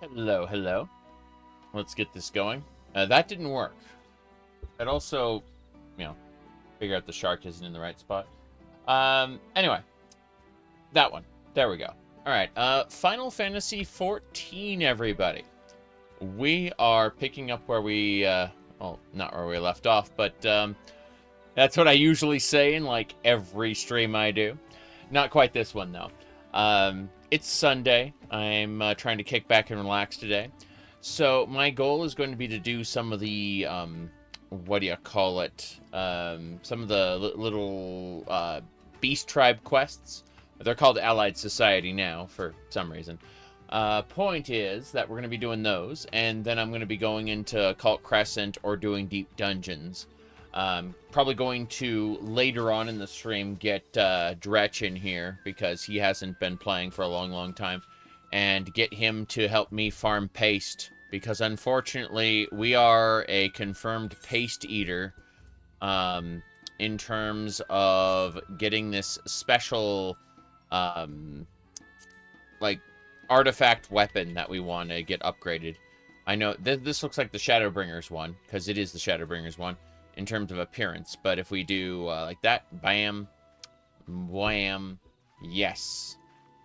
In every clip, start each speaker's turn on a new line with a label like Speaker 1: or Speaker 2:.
Speaker 1: Hello, hello. Let's get this going. That didn't work. It also, you know, figure out the shark isn't in the right spot. Anyway, that one. There we go. All right. Final Fantasy 14, everybody. We are picking up where we, well, not where we left off, but that's what I usually say in like every stream I do. Not quite this one though. It's Sunday. I'm trying to kick back and relax today. So my goal is going to be to do some of the, what do you call it? Some of the little Beast Tribe quests. They're called Allied Society now for some reason. Point is that we're going to be doing those, and then I'm going to be going into Cult Crescent or doing Deep Dungeons. Probably going to, later on in the stream, get Dretch in here, because he hasn't been playing for a long time, and get him to help me farm paste, because unfortunately, we are a confirmed paste eater, in terms of getting this special, like, artifact weapon that we want to get upgraded. I know, this looks like the Shadowbringers one, because it is the Shadowbringers one, in terms of appearance, but if we do like that, bam, wham, yes.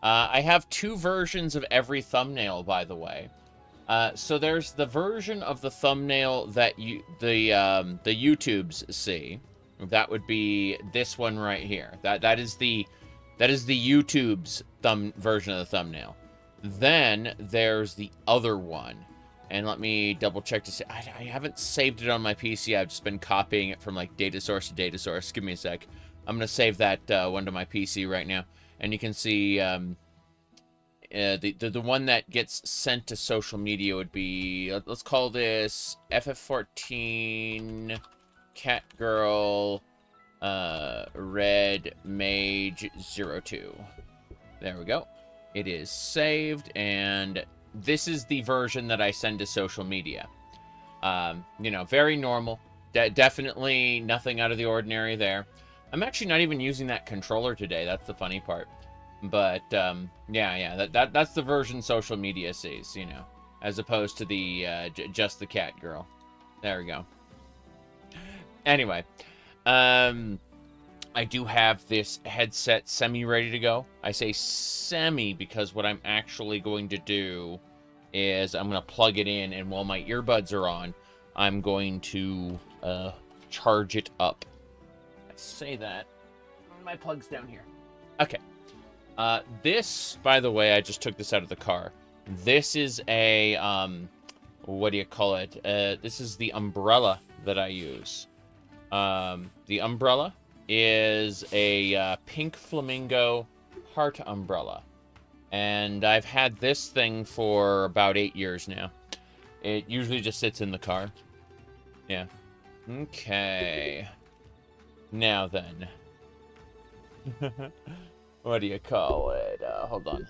Speaker 1: I have two versions of every thumbnail, by the way. So there's the version of the thumbnail that the YouTubes see. That would be this one right here. That is the YouTube's version of the thumbnail. Then there's the other one. And let me double check to see. I haven't saved it on my PC. I've just been copying it from like data source to data source. Give me a sec. I'm going to save that one to my PC right now. And you can see the one that gets sent to social media would be, let's call this FF14 Catgirl Red Mage 02. There we go. It is saved, and this is the version that I send to social media. You know, very normal. Definitely nothing out of the ordinary there. I'm actually not even using that controller today. That's the funny part. But, yeah, that's the version social media sees, you know, as opposed to the, just the cat girl. There we go. Anyway, I do have this headset semi-ready to go. I say semi because what I'm actually going to do is I'm going to plug it in, and while my earbuds are on, I'm going to charge it up. I say that. My plug's down here. Okay. This, by the way, I just took this out of the car. This is a, what do you call it? This is the umbrella that I use. The umbrella is a pink flamingo heart umbrella. And I've had this thing for about 8 years now. It usually just sits in the car. Yeah. Okay. Now then. What do you call it? Hold on.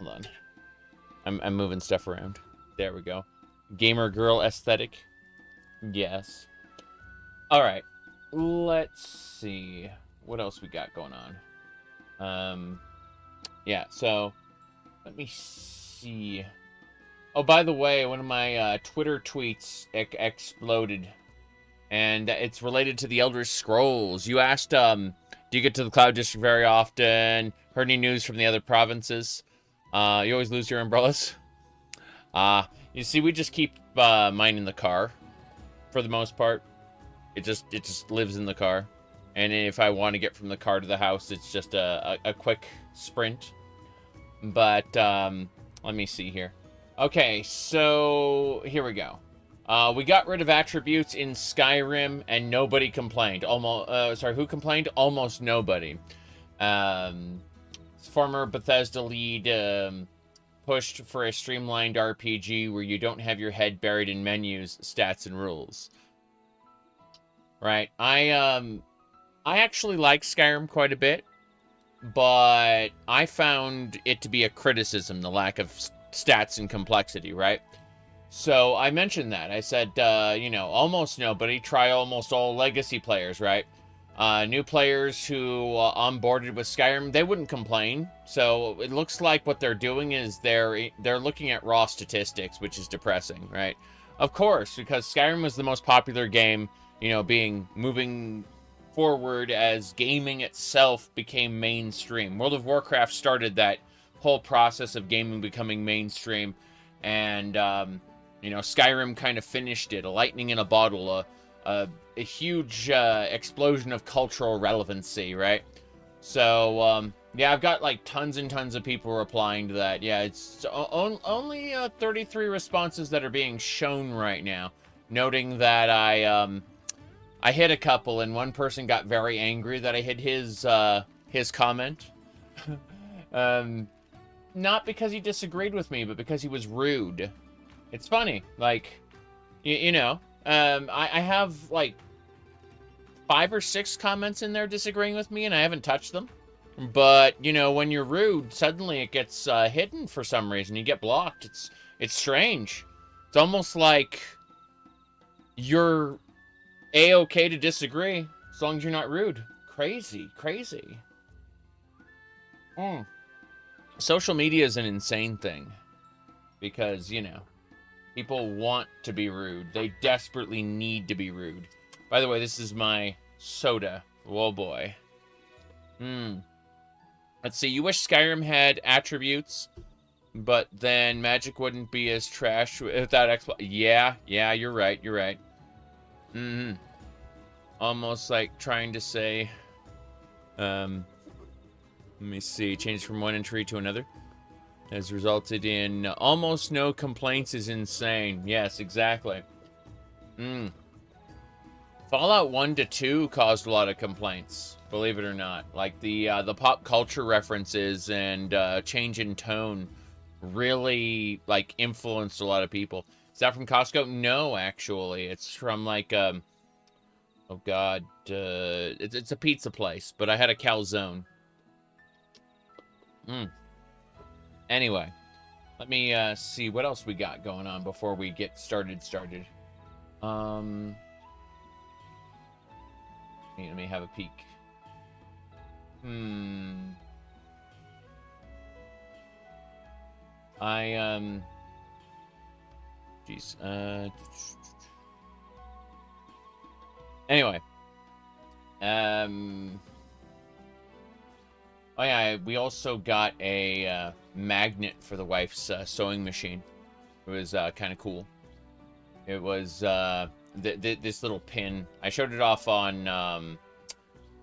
Speaker 1: I'm moving stuff around. There we go. Gamer girl aesthetic. Yes. Alright. Let's see. What else we got going on? Yeah, so let me see. Oh, by the way, one of my Twitter tweets exploded, and it's related to the Elder Scrolls. You asked, do you get to the Cloud District very often? Heard any news from the other provinces? You always lose your umbrellas? You see, we just keep mine in the car, for the most part. It just lives in the car. And if I want to get from the car to the house, it's just a quick sprint. But, let me see here. Okay, so here we go. We got rid of attributes in Skyrim, and nobody complained. Almost, sorry, who complained? Almost nobody. Former Bethesda lead pushed for a streamlined RPG where you don't have your head buried in menus, stats, and rules. Right. I actually like Skyrim quite a bit, but I found it to be a criticism, the lack of stats and complexity, right? So I mentioned that. I said, you know, almost nobody, try almost all legacy players, right? New players who onboarded with Skyrim, they wouldn't complain. So it looks like what they're doing is they're looking at raw statistics, which is depressing, right? Of course, because Skyrim was the most popular game, you know, moving forward as gaming itself became mainstream. World of Warcraft started that whole process of gaming becoming mainstream, and you know, Skyrim kind of finished it, a lightning in a bottle, a huge explosion of cultural relevancy, right? So yeah, I've got like tons and tons of people replying to that. Yeah, it's only 33 responses that are being shown right now, noting that I hit a couple, and one person got very angry that I hit his comment. Not because he disagreed with me, but because he was rude. It's funny, like, you know, I have like 5 or 6 comments in there disagreeing with me, and I haven't touched them. But, you know, when you're rude, suddenly it gets hidden for some reason. You get blocked. It's strange. It's almost like you're A-okay to disagree as long as you're not rude. Crazy, crazy. Social media is an insane thing because, you know, people want to be rude. They desperately need to be rude. By the way, this is my soda. Whoa, boy. Let's see. You wish Skyrim had attributes, but then magic wouldn't be as trash without exploit. Yeah, you're right. You're right. Almost like trying to say, let me see. Change from one entry to another has resulted in almost no complaints is insane. Yes, exactly. Fallout 1 to 2 caused a lot of complaints, believe it or not. Like the pop culture references and change in tone really like influenced a lot of people. Is that from Costco? No, actually, it's from like oh god, it's a pizza place, but I had a calzone. Anyway, let me see what else we got going on before we get started. Let me have a peek. Jeez. Anyway. Oh yeah, we also got a magnet for the wife's sewing machine. It was kind of cool. It was this little pin. I showed it off on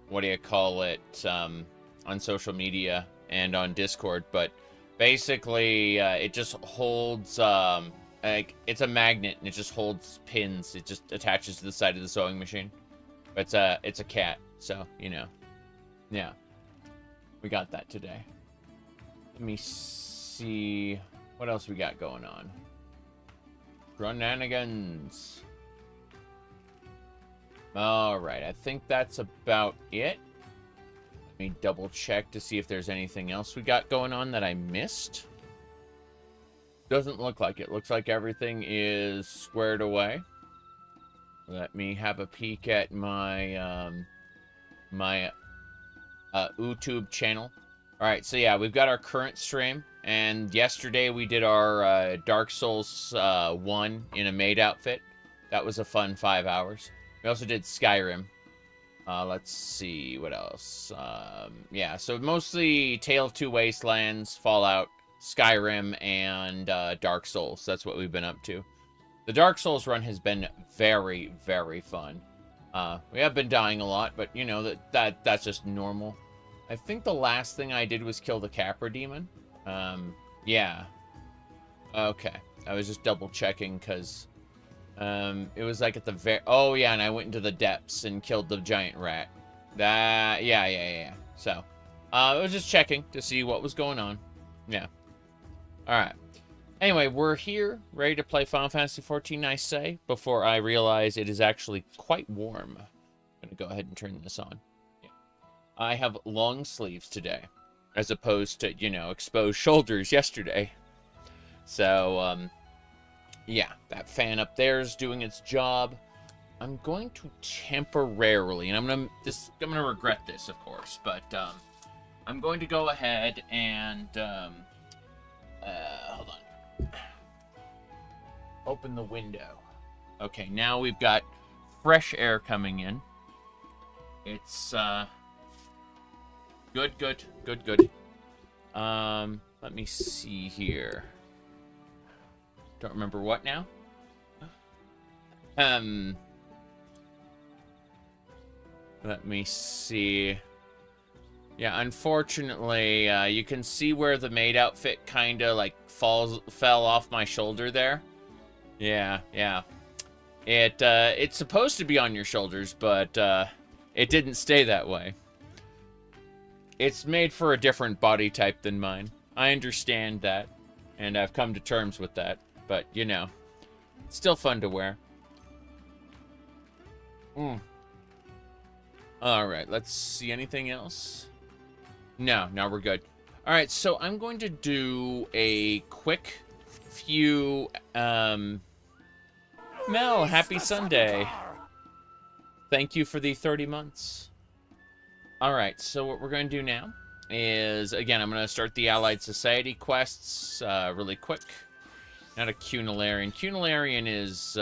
Speaker 1: what do you call it, on social media and on Discord, but basically it just holds like it's a magnet and it just holds pins. It just attaches to the side of the sewing machine. But it's a cat, so you know. Yeah. We got that today. Let me see what else we got going on. Shenanigans. Alright, I think that's about it. Let me double check to see if there's anything else we got going on that I missed. Doesn't look like it. Looks like everything is squared away. Let me have a peek at my YouTube channel. Alright, so yeah, we've got our current stream, and yesterday we did our Dark Souls 1 in a maid outfit. That was a fun 5 hours. We also did Skyrim. Let's see, what else? Yeah, so mostly Tale of Two Wastelands, Fallout, Skyrim, and Dark Souls. That's what we've been up to. The Dark Souls run has been very, very fun. We have been dying a lot, but you know, that's just normal. I think the last thing I did was kill the Capra Demon. Yeah. Okay. I was just double checking because it was like at the very... Oh, yeah, and I went into the depths and killed the giant rat. Yeah. So, I was just checking to see what was going on. Yeah. Alright. Anyway, we're here, ready to play Final Fantasy XIV, I say, before I realize it is actually quite warm. I'm going to go ahead and turn this on. Yeah. I have long sleeves today, as opposed to, you know, exposed shoulders yesterday. So, yeah, that fan up there is doing its job. I'm going to temporarily, and I'm gonna regret this, of course, but I'm going to go ahead and hold on. Open the window. Okay, now we've got fresh air coming in. It's good. Let me see here. Don't remember what now. Let me see. Yeah, unfortunately, you can see where the maid outfit kind of like fell off my shoulder there. Yeah. It's supposed to be on your shoulders, but it didn't stay that way. It's made for a different body type than mine. I understand that, and I've come to terms with that. But you know, it's still fun to wear. All right, let's see anything else. No, we're good. All right, so I'm going to do a quick few. Mel, happy Sunday. Thank you for the 30 months. All right, so what we're going to do now is, again, I'm going to start the Allied Society quests really quick. Not a Cunilarian. Cunilarian is,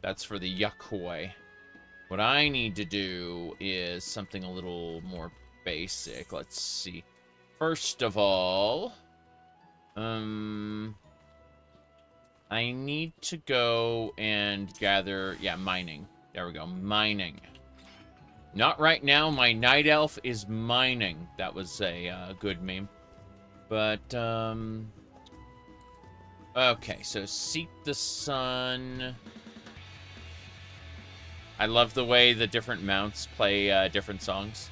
Speaker 1: that's for the Yukhoi. What I need to do is something a little more basic. Let's see. First of all, I need to go and gather, yeah, mining. There we go, mining. Not right now, my night elf is mining. That was a good meme. But, okay, so seek the sun. I love the way the different mounts play different songs.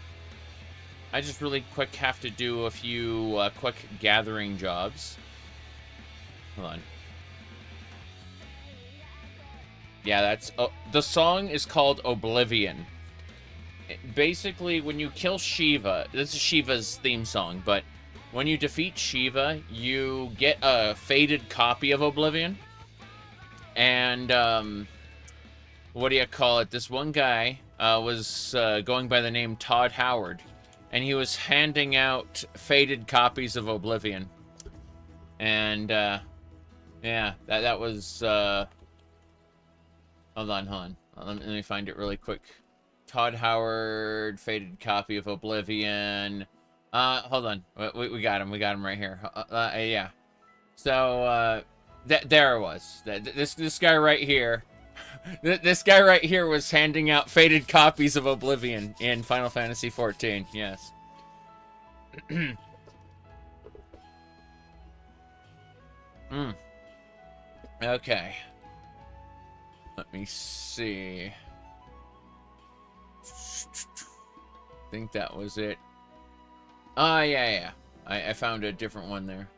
Speaker 1: I just really quick have to do a few quick gathering jobs. Hold on. Yeah, that's... Oh, the song is called Oblivion. Basically, when you kill Shiva... This is Shiva's theme song, but when you defeat Shiva, you get a faded copy of Oblivion. And, what do you call it? This one guy was going by the name Todd Howard, and he was handing out faded copies of Oblivion. And yeah, that was hold on. Let me find it really quick. Todd Howard, faded copy of Oblivion. Hold on, we got him right here. Yeah. So there it was. This guy right here. This guy right here was handing out faded copies of Oblivion in Final Fantasy XIV. Yes. Okay. Let me see. I think that was it. Yeah. I found a different one there.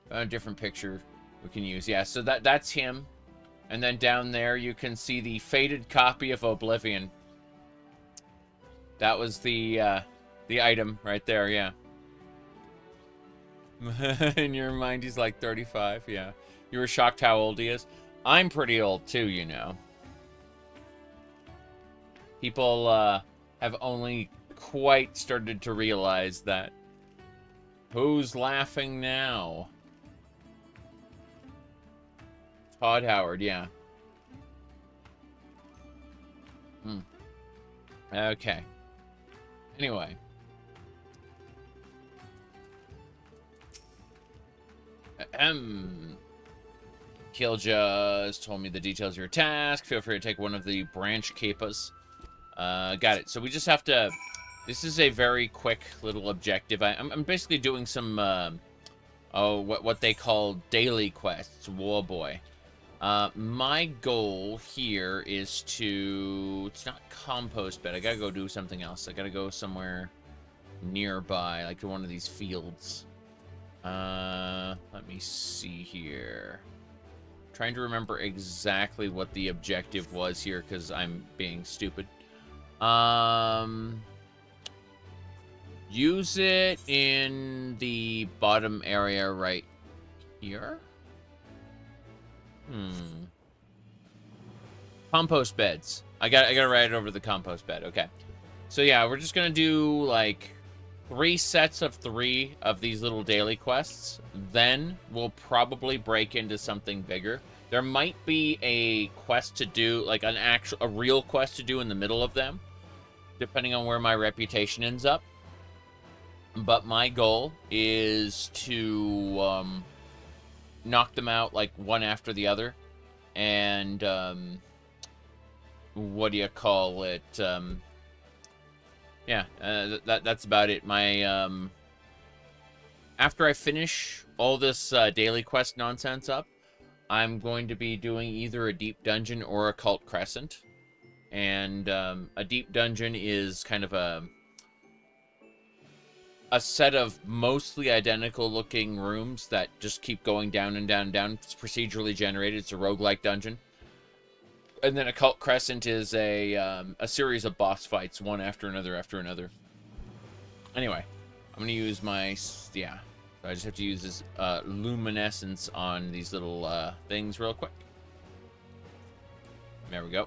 Speaker 1: Found a different picture we can use. Yeah, so that's him. And then down there, you can see the faded copy of Oblivion. That was the item right there, yeah. In your mind, he's like 35, yeah. You were shocked how old he is? I'm pretty old, too, you know. People have only quite started to realize that. Who's laughing now? Todd Howard, yeah. Okay. Anyway. Killja told me the details of your task. Feel free to take one of the branch keepas. Got it. So we just have to... This is a very quick little objective. I'm basically doing some... what they call daily quests. Warboy. My goal here is to... It's not compost bed. I gotta go do something else. I gotta go somewhere nearby, like to one of these fields. Let me see here. Trying to remember exactly what the objective was here, because I'm being stupid. Use it in the bottom area right here. Compost beds. I gotta write it over the compost bed. Okay. So yeah, we're just gonna do like 3 sets of 3 of these little daily quests. Then we'll probably break into something bigger. There might be a quest to do, like a real quest to do in the middle of them, depending on where my reputation ends up. But my goal is to knock them out like one after the other. And what do you call it? Yeah, that's about it. My after I finish all this daily quest nonsense up, I'm going to be doing either a deep dungeon or a cult crescent. And a deep dungeon is kind of a set of mostly identical looking rooms that just keep going down and down and down. It's procedurally generated. It's a roguelike dungeon. And then a cult crescent is a series of boss fights, one after another after another. Anyway, I'm going to use my, yeah, I just have to use this luminescence on these little things real quick. There we go.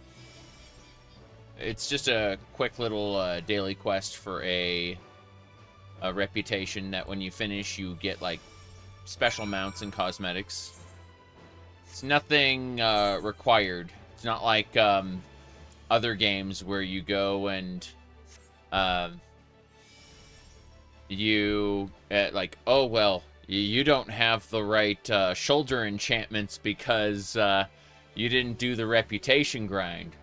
Speaker 1: It's just a quick little daily quest for a reputation that when you finish, you get, like, special mounts and cosmetics. It's nothing required. It's not like other games where you go and you, like, oh, well, you don't have the right shoulder enchantments because you didn't do the reputation grind.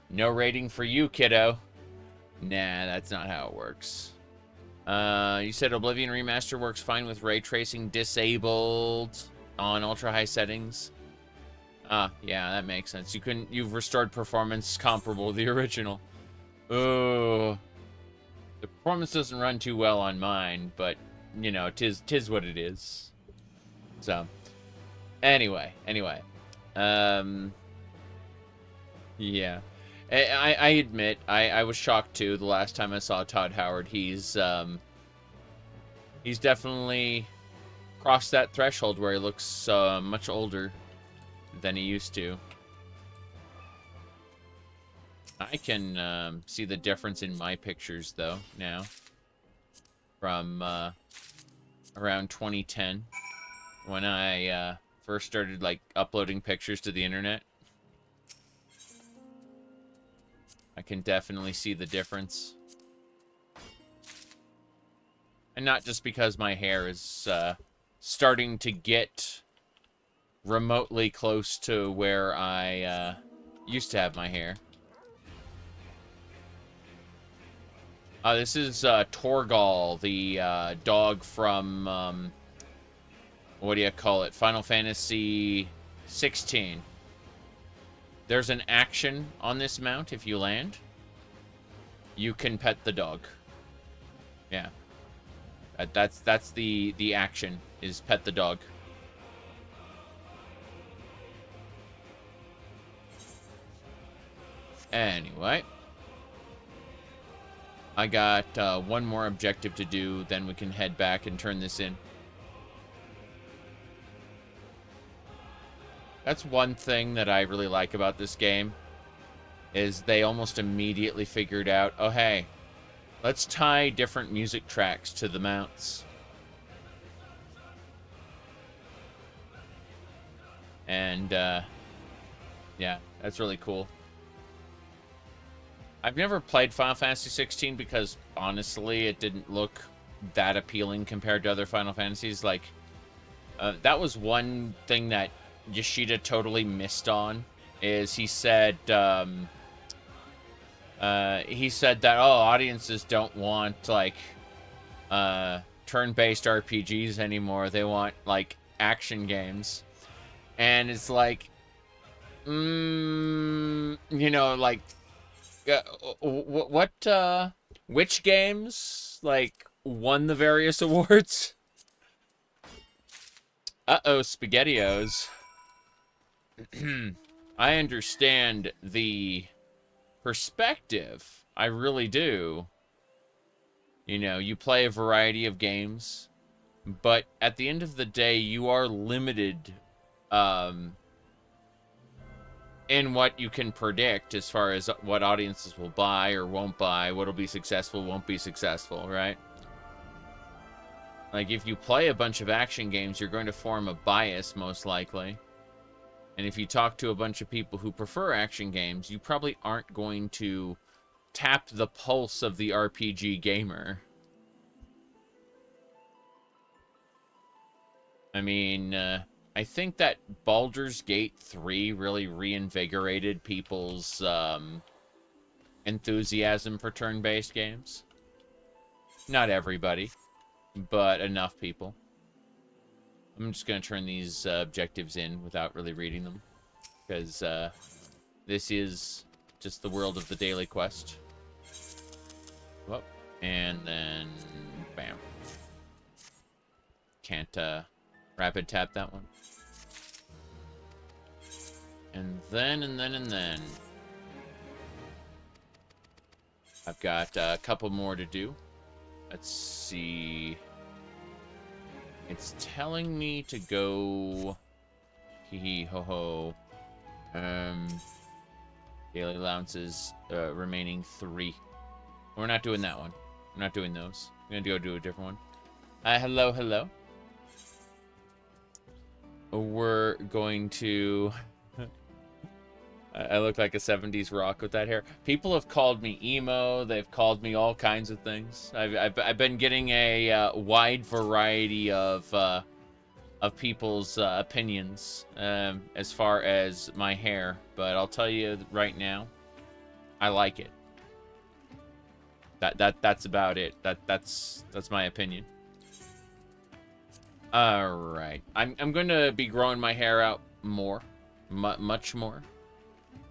Speaker 1: No rating for you, kiddo. Nah, that's not how it works. You said Oblivion Remaster works fine with ray tracing disabled on ultra high settings. Yeah, that makes sense. You've restored performance comparable to the original. Oh, the performance doesn't run too well on mine, but you know, tis what it is. So, anyway, yeah. I admit, I was shocked too the last time I saw Todd Howard. He's definitely crossed that threshold where he looks much older than he used to. I can see the difference in my pictures though now from around 2010 when I first started like uploading pictures to the internet. I can definitely see the difference. And not just because my hair is starting to get remotely close to where I used to have my hair. This is Torgal, the dog from, what do you call it? Final Fantasy 16. There's an action on this mount if you land. You can pet the dog. Yeah. That's the action, is pet the dog. Anyway. I got one more objective to do, then we can head back and turn this in. That's one thing that I really like about this game, is they almost immediately figured out, oh hey, let's tie different music tracks to the mounts. And, yeah, that's really cool. I've never played Final Fantasy 16 because, honestly, it didn't look that appealing compared to other Final Fantasies. Like, that was one thing that Yoshida totally missed on, is he said that, oh, audiences don't want, like, turn-based RPGs anymore. They want, like, action games. And it's like, you know, like, which games, like, won the various awards? Uh-oh, SpaghettiOs. I understand the perspective. I really do. You know, you play a variety of games, but at the end of the day, you are limited, in what you can predict as far as what audiences will buy or won't buy, what'll be successful, won't be successful, right? Like, if you play a bunch of action games, you're going to form a bias, most likely. And if you talk to a bunch of people who prefer action games, you probably aren't going to tap the pulse of the RPG gamer. I mean, I think that Baldur's Gate 3 really reinvigorated people's enthusiasm for turn-based games. Not everybody, but enough people. I'm just going to turn these objectives in without really reading them, because this is just the world of the daily quest. Whoop. And then, bam. Can't rapid tap that one. And then. I've got a couple more to do. Let's see. It's telling me to go... Hee hee ho ho. Daily allowances, remaining 3. We're not doing that one. We're not doing those. We're gonna go do a different one. Hello. We're going to... I look like a 70s rock with that hair. People have called me emo. They've called me all kinds of things. I've been getting a wide variety of people's opinions as far as my hair. But I'll tell you right now, I like it. That's about it. That's my opinion. All right, I'm going to be growing my hair out more, much more.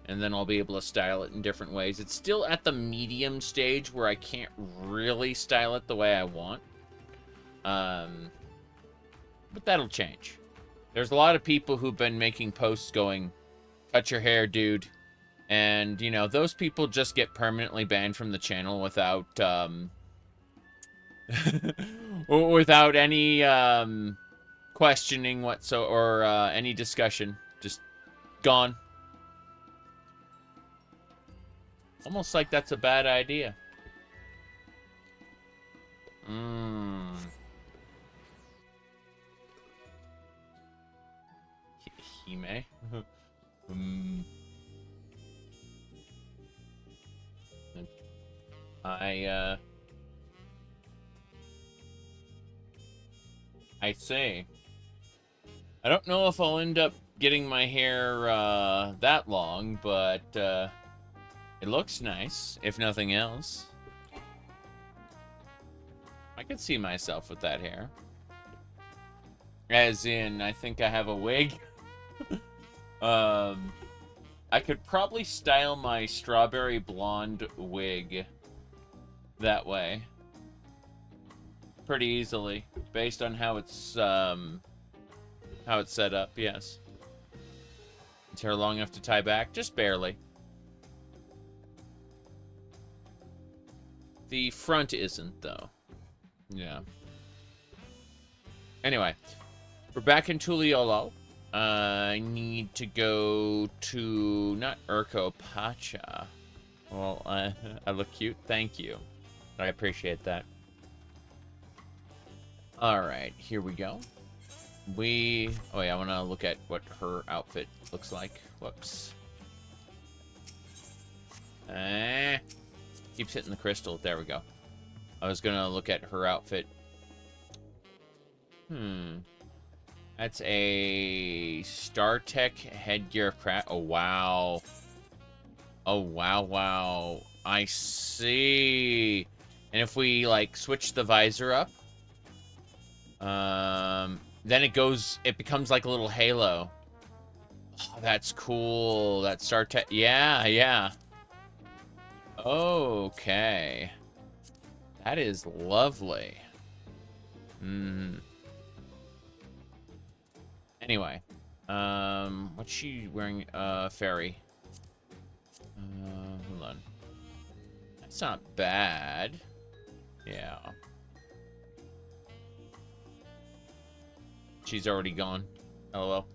Speaker 1: And then I'll be able to style it in different ways. It's still at the medium stage where I can't really style it the way I want. But that'll change. There's a lot of people who've been making posts going, cut your hair, dude. And, you know, those people just get permanently banned from the channel without, without any, questioning or any discussion. Just gone. Almost like that's a bad idea. Hime. I see. I don't know if I'll end up getting my hair that long, but it looks nice, if nothing else. I could see myself with that hair. As in, I think I have a wig. I could probably style my strawberry blonde wig that way. Pretty easily, based on how it's set up, yes. Is hair long enough to tie back? Just barely. The front isn't, though. Yeah. Anyway, we're back in Tuliolo. I need to go to, not Urko, Pacha. Well, I look cute. Thank you. I appreciate that. Alright, here we go. Oh yeah, I want to look at what her outfit looks like. Whoops. Keeps hitting the crystal. There we go. I was gonna look at her outfit. That's a StarTech headgear craft. Oh, wow. Oh, wow. I see. And if we, like, switch the visor up, then it becomes like a little halo. Oh, that's cool. That StarTech. Yeah. Okay. That is lovely. Anyway. What's she wearing? Fairy. Hold on. That's not bad. Yeah. She's already gone. LOL.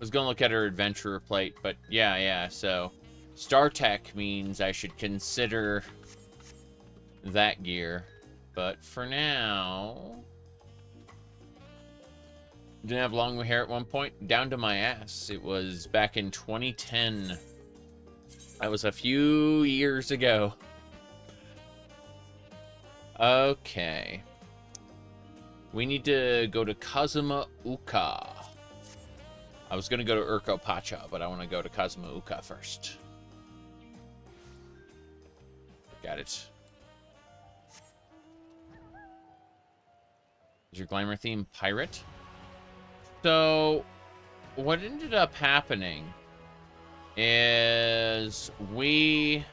Speaker 1: was going to look at her adventurer plate, but yeah, so StarTech means I should consider that gear. But for now, didn't have long hair at one point, down to my ass. It was back in 2010. That was a few years ago. Okay. We need to go to Kazuma Uka. I was going to go to Urko Pacha, but I want to go to Kazuma Uka first. Got it. Is your glamour theme pirate? So, what ended up happening is we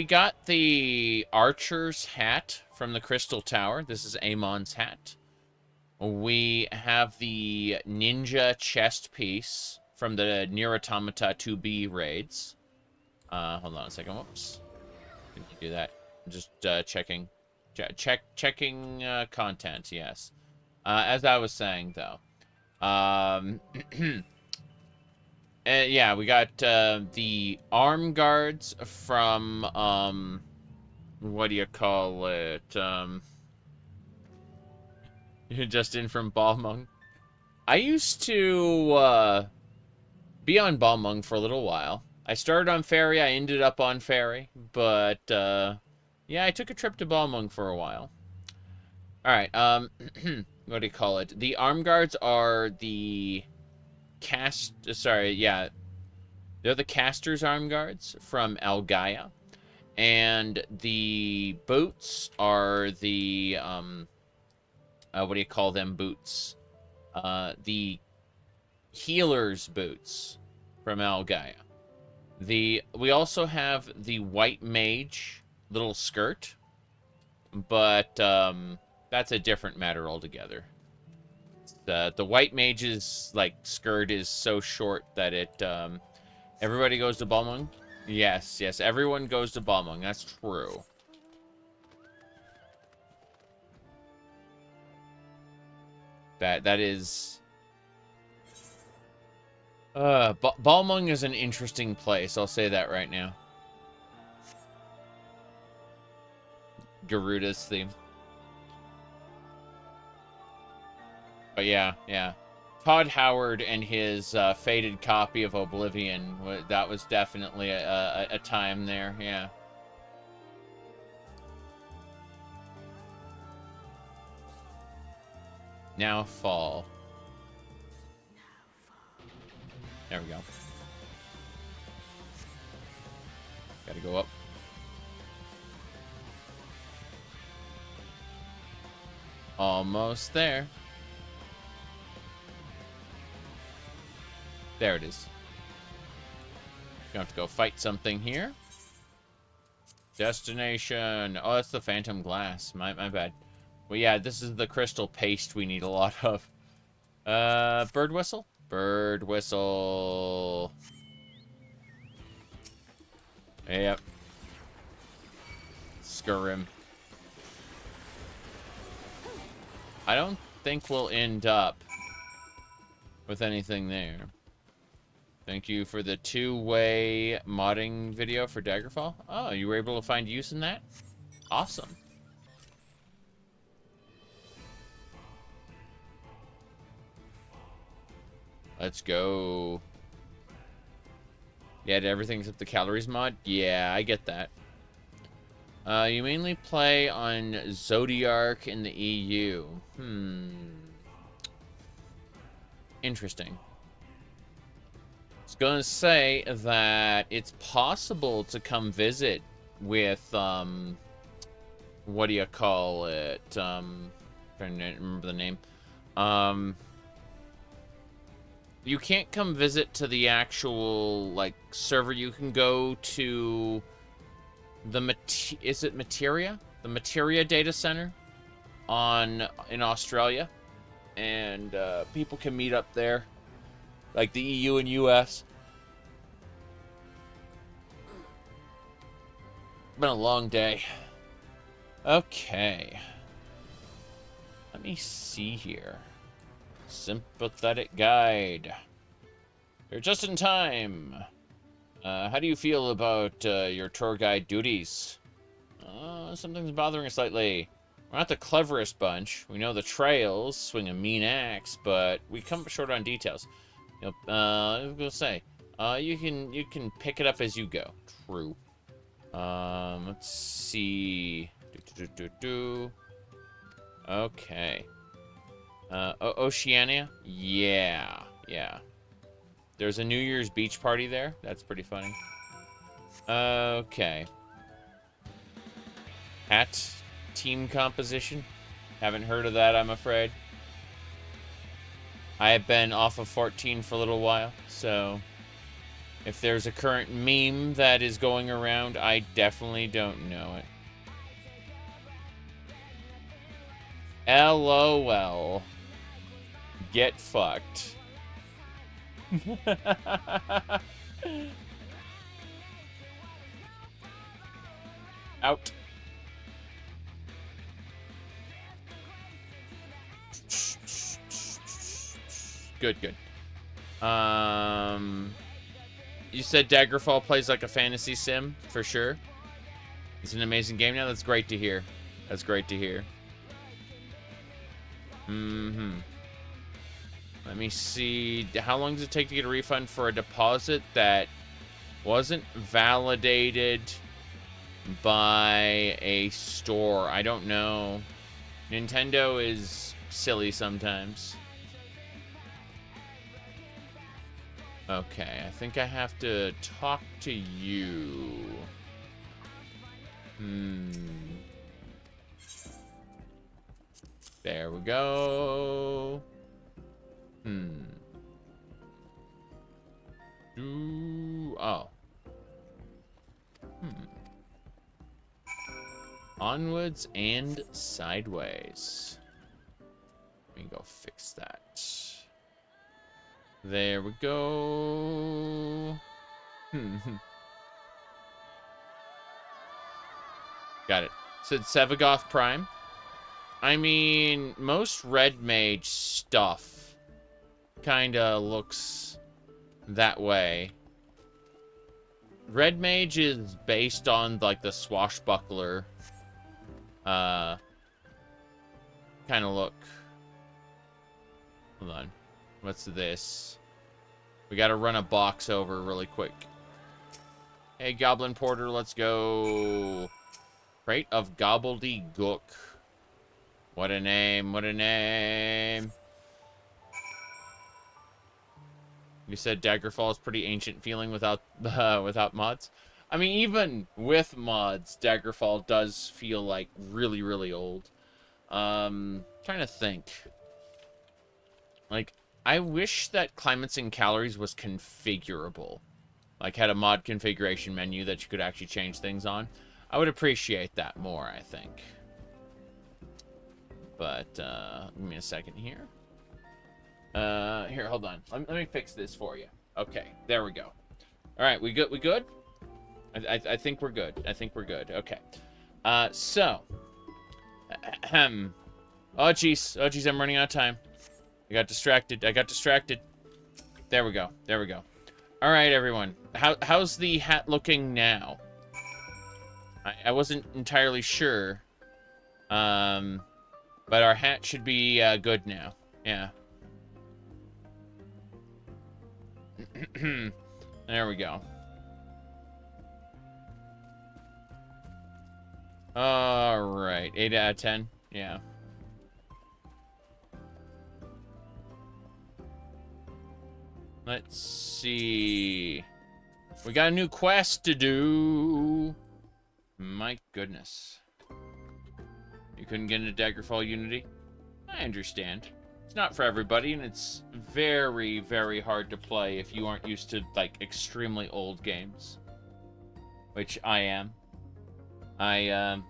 Speaker 1: got the archer's hat from the Crystal Tower. This is Amon's hat. We have the ninja chest piece from the Nier Automata 2B raids. Hold on a second. Whoops. Didn't do that. I'm just checking. Checking content, yes. As I was saying, though. Yeah, we got the arm guards from, what do you call it? You're just in from Balmung. I used to be on Balmung for a little while. I started on ferry, I ended up on ferry, but yeah, I took a trip to Balmung for a while. Alright, what do you call it? The arm guards are the they're the caster's arm guards from Algaia. And the boots are the, what do you call them boots? The healer's boots from Algaia. We also have the white mage little skirt, but that's a different matter altogether. The white mage's like skirt is so short that it everybody goes to Balmung. Yes, everyone goes to Balmung. That's true. That is Balmung is an interesting place, I'll say that right now. Garuda's theme. But yeah. Todd Howard and his faded copy of Oblivion, that was definitely a time there, yeah. Now fall. There we go. Gotta go up. Almost there. There it is. Gonna have to go fight something here. Destination. Oh, that's the Phantom Glass. My bad. Well, yeah, this is the crystal paste we need a lot of. Bird whistle? Bird whistle. Yep. Skyrim. I don't think we'll end up with anything there. Thank you for the two-way modding video for Daggerfall. Oh, you were able to find use in that? Awesome. Let's go. Yeah, everything except the calories mod? Yeah, I get that. You mainly play on Zodiark in the EU. Interesting. I was gonna say that it's possible to come visit with, what do you call it? Trying to remember the name. You can't come visit to the actual, like, server. You can go to the is it Materia? The Materia data center in Australia. And people can meet up there. Like the EU and US. Been a long day. Okay. Let me see here. Sympathetic guide. You're just in time. How do you feel about your tour guide duties? Something's bothering us lately. We're not the cleverest bunch. We know the trails, swing a mean axe, but we come up short on details. You know, I was gonna say, you can pick it up as you go. True. Let's see. Okay. Oceania? Yeah. There's a New Year's beach party there. That's pretty funny. Okay. Hat team composition. Haven't heard of that, I'm afraid. I have been off of 14 for a little while, so if there's a current meme that is going around, I definitely don't know it. LOL. Get fucked. Out. Good. You said Daggerfall plays like a fantasy sim, for sure. It's an amazing game now. That's great to hear. Let me see. How long does it take to get a refund for a deposit that wasn't validated by a store? I don't know. Nintendo is silly sometimes. Okay, I think I have to talk to you. There we go. Onwards and sideways. Let me go fix that. There we go. Got it. Said Sevagoth Prime. I mean, most Red Mage stuff kinda looks that way. Red Mage is based on, like, the swashbuckler kind of look. Hold on. What's this? We gotta run a box over really quick. Hey, Goblin Porter, let's go. Crate of Gobbledygook. What a name, what a name. You said Daggerfall is pretty ancient feeling without without mods. I mean, even with mods, Daggerfall does feel like really, really old. Trying to think. Like, I wish that climates and calories was configurable. Like, had a mod configuration menu that you could actually change things on. I would appreciate that more, I think. But, give me a second here. Here, hold on. Let me fix this for you. Okay, there we go. Alright, we good? We good? I think we're good. I think we're good. Okay. So. Oh, jeez. Oh, jeez, I'm running out of time. I got distracted. There we go. There we go. Alright, everyone. How's the hat looking now? I wasn't entirely sure. But our hat should be good now. Yeah. There we go. Alright. 8 out of 10. Yeah. Let's see. We got a new quest to do. My goodness. You couldn't get into Daggerfall Unity? I understand. It's not for everybody, and it's very, very hard to play if you aren't used to, like, extremely old games. Which I am. I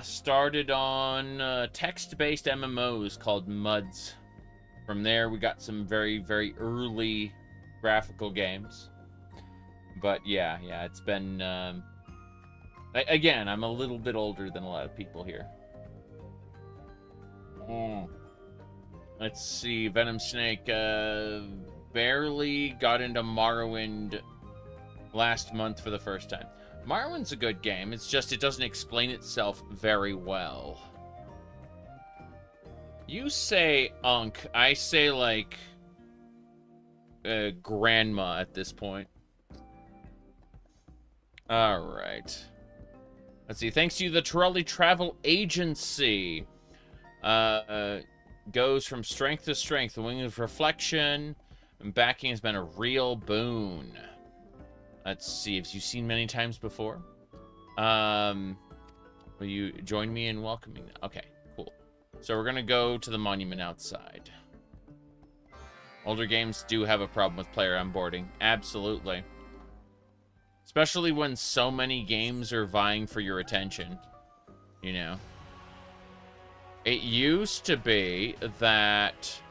Speaker 1: started on text-based MMOs called MUDs. From there, we got some very, very early graphical games. But yeah, it's been... Again, I'm a little bit older than a lot of people here. Let's see. Venom Snake barely got into Morrowind last month for the first time. Morrowind's a good game. It's just it doesn't explain itself very well. You say Unk. I say, like, grandma at this point. Alright. Let's see. Thanks to the Trolley Travel Agency. Goes from strength to strength. The Wing of Reflection and backing has been a real boon. Let's see. Have you seen many times before? Will you join me in welcoming? Okay, cool. So we're going to go to the monument outside. Older games do have a problem with player onboarding. Absolutely. Especially when so many games are vying for your attention. You know. It used to be that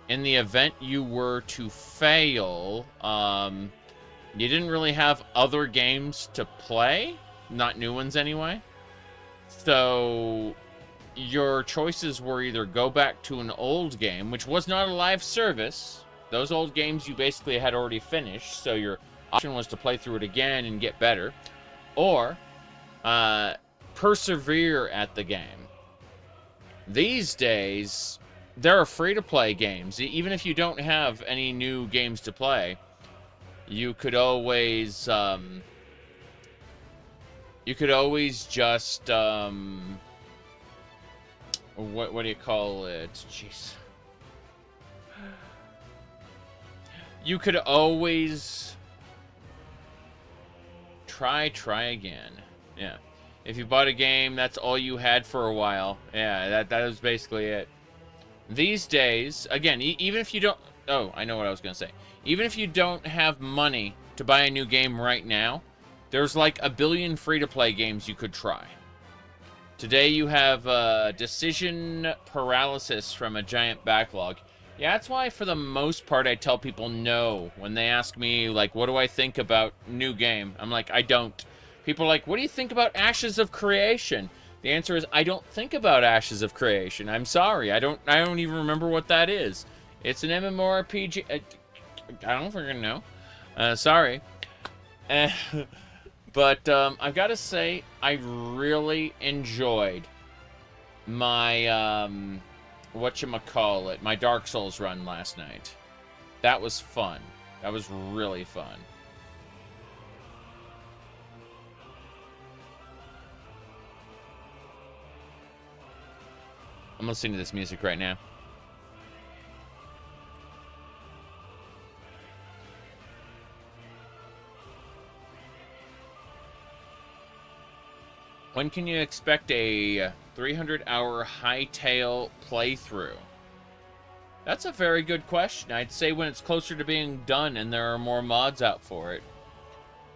Speaker 1: in the event you were to fail, you didn't really have other games to play. Not new ones anyway. So your choices were either go back to an old game, which was not a live service. Those old games you basically had already finished, so your option was to play through it again and get better. Or persevere at the game. These days, there are free-to-play games. Even if you don't have any new games to play, you could always just, what do you call it? Jeez. You could always try again. Yeah. If you bought a game, that's all you had for a while. Yeah, that was basically it. These days, again, even if you don't... Oh, I know what I was going to say. Even if you don't have money to buy a new game right now, there's like a billion free-to-play games you could try. Today you have decision paralysis from a giant backlog. Yeah, that's why for the most part I tell people no when they ask me, like, what do I think about new game? I'm like, I don't. People are like, what do you think about Ashes of Creation? The answer is, I don't think about Ashes of Creation. I'm sorry. I don't even remember what that is. It's an MMORPG. I don't freaking know. Sorry. But I've got to say, I really enjoyed my, whatchamacallit, my Dark Souls run last night. That was fun. That was really fun. I'm listening to this music right now. When can you expect a 300-hour Hytale playthrough? That's a very good question. I'd say when it's closer to being done and there are more mods out for it.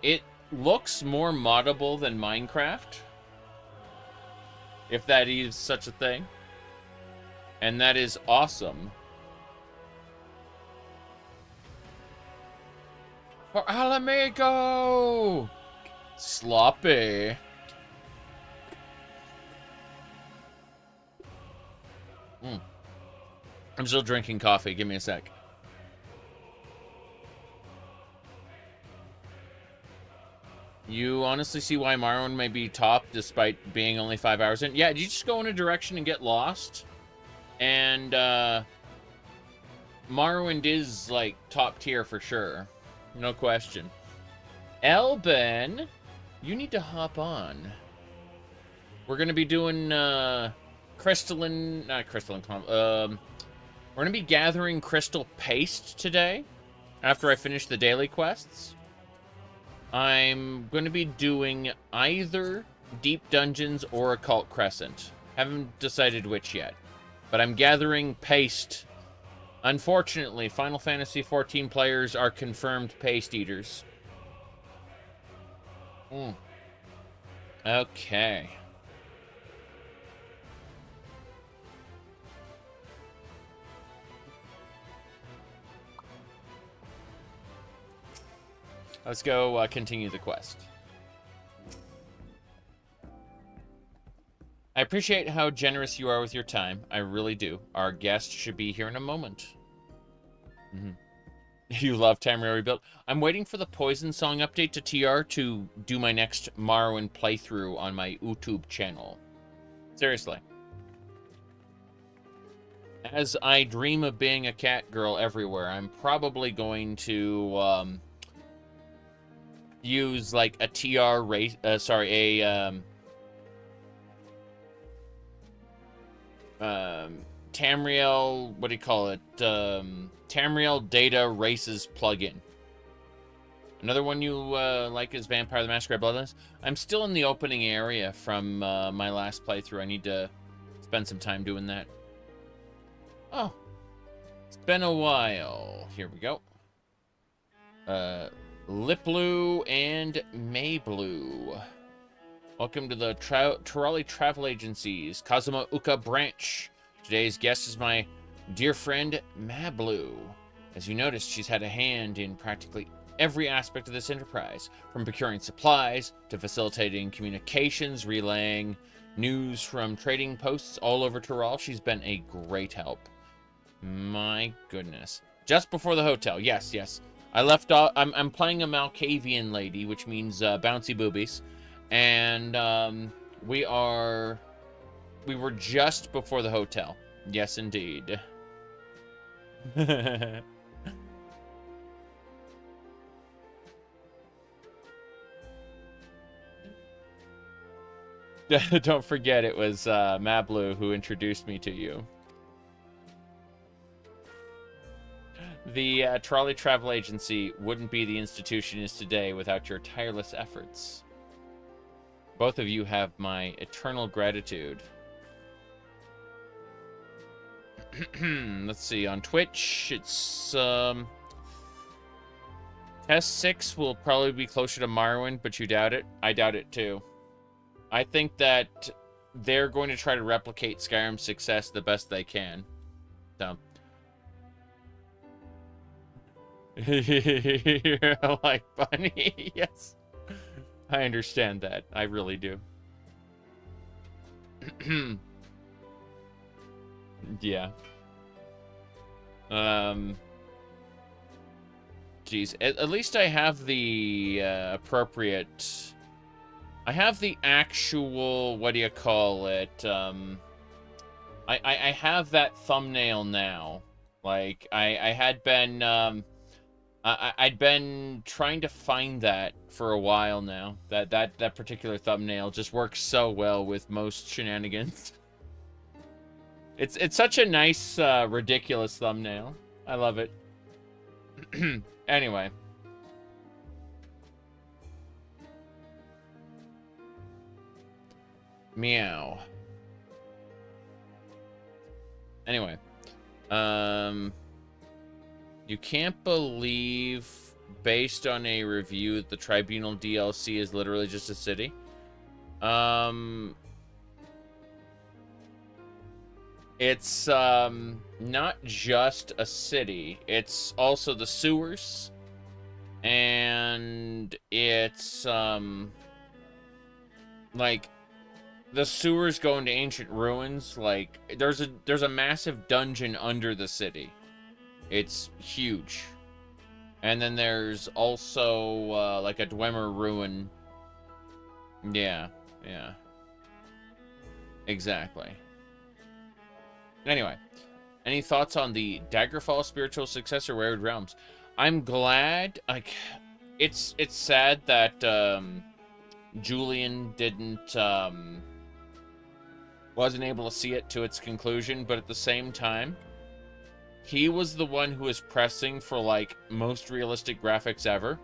Speaker 1: It looks more moddable than Minecraft, if that is such a thing. And that is awesome. For Alamigo! Sloppy. I'm still drinking coffee. Give me a sec. You honestly see why Morrowind may be top despite being only 5 hours in? Yeah, did you just go in a direction and get lost? And, Morrowind is, like, top tier for sure. No question. Elben, you need to hop on. We're gonna be doing, not crystalline, we're gonna be gathering crystal paste today, after I finish the daily quests. I'm gonna be doing either Deep Dungeons or Occult Crescent. Haven't decided which yet. But I'm gathering paste. Unfortunately, Final Fantasy XIV players are confirmed paste eaters. Okay. Let's go continue the quest. I appreciate how generous you are with your time. I really do. Our guest should be here in a moment. You love Tamriel Rebuilt. I'm waiting for the Poison Song update to TR to do my next Morrowind playthrough on my YouTube channel. Seriously. As I dream of being a cat girl everywhere, I'm probably going to use like a TR race, Tamriel, what do you call it? Tamriel Data Races plugin. Another one you like is Vampire the Masquerade Bloodlines. I'm still in the opening area from my last playthrough. I need to spend some time doing that. Oh, it's been a while. Here we go. Lipblue and Mayblue. Welcome to the Turali Travel Agency's Kazuma Uka branch. Today's guest is my dear friend, Mablu. As you noticed, she's had a hand in practically every aspect of this enterprise, from procuring supplies to facilitating communications, relaying news from trading posts all over Tural. She's been a great help. My goodness. Just before the hotel. Yes, yes. I left off. I'm playing a Malkavian lady, which means bouncy boobies. And we were just before the hotel. Yes, indeed. Don't forget, it was Mablu who introduced me to you. The Trolley Travel Agency wouldn't be the institution it is today without your tireless efforts. Both of you have my eternal gratitude. Let's see, on Twitch, it's, Test 6 will probably be closer to Morrowind, but you doubt it? I doubt it, too. I think that they're going to try to replicate Skyrim's success the best they can. So. You're like, Bunny? Yes. I understand that. I really do. Yeah. Geez. At least I have the appropriate... I have the actual... What do you call it? I have that thumbnail now. Like, I had been... I'd been trying to find that for a while now. That particular thumbnail just works so well with most shenanigans. It's such a nice, ridiculous thumbnail. I love it. Anyway. Meow. Anyway. You can't believe, based on a review, that the Tribunal DLC is literally just a city. It's not just a city. It's also the sewers, and it's like the sewers go into ancient ruins. Like there's a massive dungeon under the city. It's huge. And then there's also, like, a Dwemer ruin. Yeah, yeah. Exactly. Anyway. Any thoughts on the Daggerfall spiritual successor, Wayward Realms? I'm glad, like, it's sad that, Julian didn't, wasn't able to see it to its conclusion, but at the same time, he was the one who was pressing for, like, most realistic graphics ever.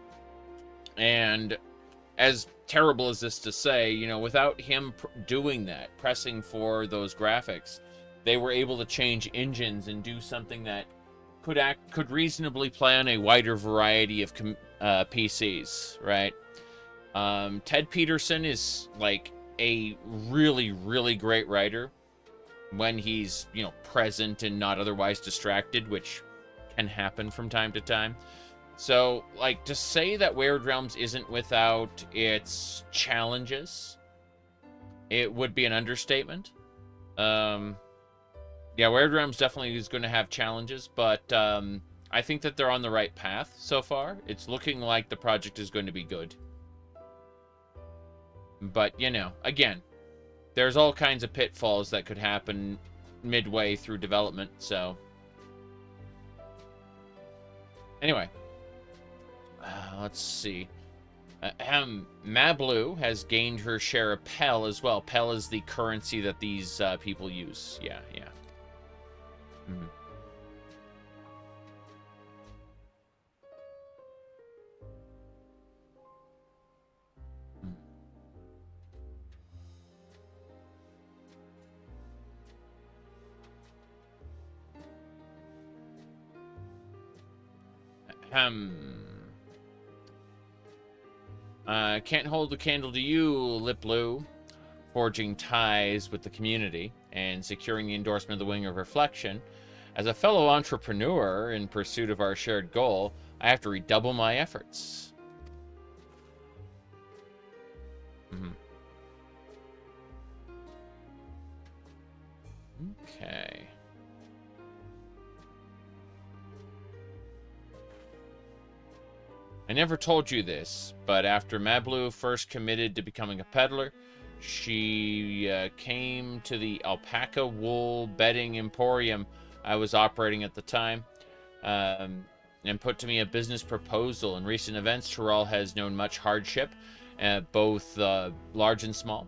Speaker 1: And as terrible as this to say, you know, without him doing that, pressing for those graphics, they were able to change engines and do something that could reasonably play on a wider variety of PCs, right? Ted Peterson is, like, a really, really great writer when he's, you know, present and not otherwise distracted, which can happen from time to time. So, like, to say that Wayward Realms isn't without its challenges, it would be an understatement. Yeah, Weird Realms definitely is going to have challenges, but I think that they're on the right path so far. It's looking like the project is going to be good. But, you know, again, there's all kinds of pitfalls that could happen midway through development, so... Anyway. Let's see. Mablu has gained her share of Pel as well. Pel is the currency that these people use. Yeah, yeah. Can't hold a candle to you, Liplu. Forging ties with the community and securing the endorsement of the Wing of Reflection. As a fellow entrepreneur in pursuit of our shared goal, I have to redouble my efforts. Okay. I never told you this, but after Mablu first committed to becoming a peddler, she came to the alpaca wool bedding emporium I was operating at the time, and put to me a business proposal. In recent events, Tyrell has known much hardship, both large and small,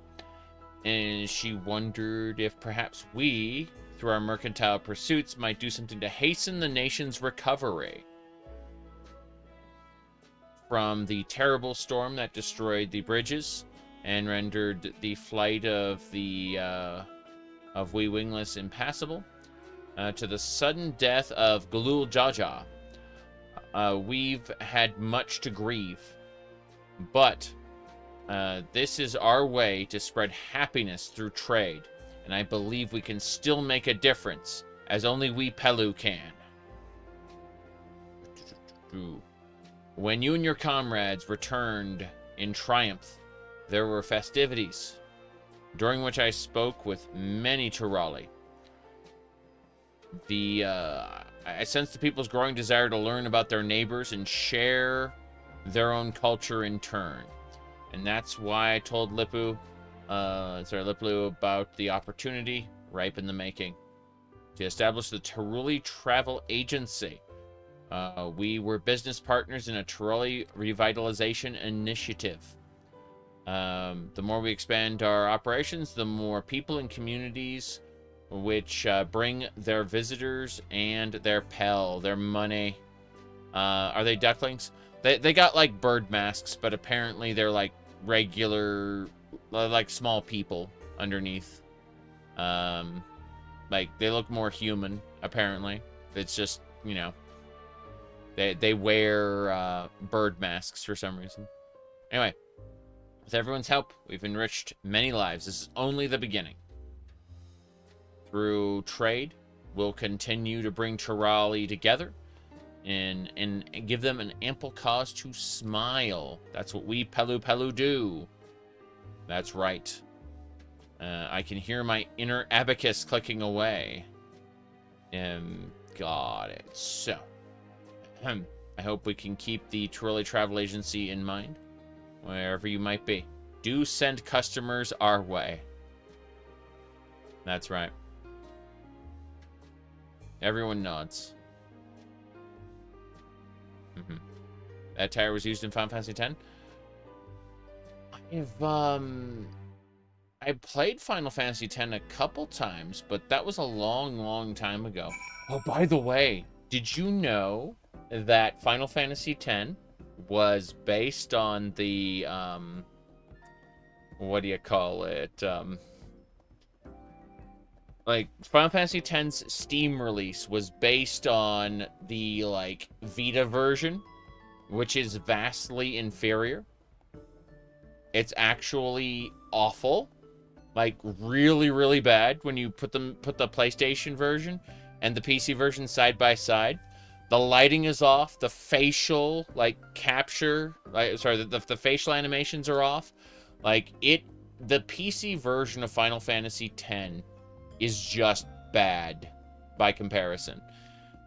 Speaker 1: and she wondered if perhaps we, through our mercantile pursuits, might do something to hasten the nation's recovery from the terrible storm that destroyed the bridges and rendered the flight of the Wee Wingless impassable, to the sudden death of Galul Jaja. We've had much to grieve, but this is our way to spread happiness through trade, and I believe we can still make a difference, as only we Pelu can. When you and your comrades returned in triumph, there were festivities, during which I spoke with many Turali. I sensed the people's growing desire to learn about their neighbors and share their own culture in turn. And that's why I told Liplu about the opportunity ripe in the making to establish the Turuli Travel Agency. We were business partners in a Turali revitalization initiative. The more we expand our operations, the more people and communities which bring their visitors and their Pel, their money. Are they ducklings? They got like bird masks, but apparently they're like regular, like small people underneath. Like they look more human, apparently. It's just, you know, they wear bird masks for some reason. Anyway, with everyone's help, we've enriched many lives. This is only the beginning. Through trade, we'll continue to bring Turali together and give them an ample cause to smile. That's what we Pelu do. That's right. I can hear my inner abacus clicking away. Got it. So, I hope we can keep the Turali Travel Agency in mind, wherever you might be. Do send customers our way. That's right. Everyone nods. That tire was used in Final Fantasy X. I played Final Fantasy X a couple times, but that was a long, long time ago. Oh, by the way, did you know that Final Fantasy X was based on the, what do you call it? Like, Final Fantasy X's Steam release was based on the, like, Vita version, which is vastly inferior. It's actually awful. Like, really, really bad when you put the PlayStation version and the PC version side by side. The lighting is off. The facial, like, capture... the facial animations are off. Like, it the PC version of Final Fantasy X is just bad by comparison.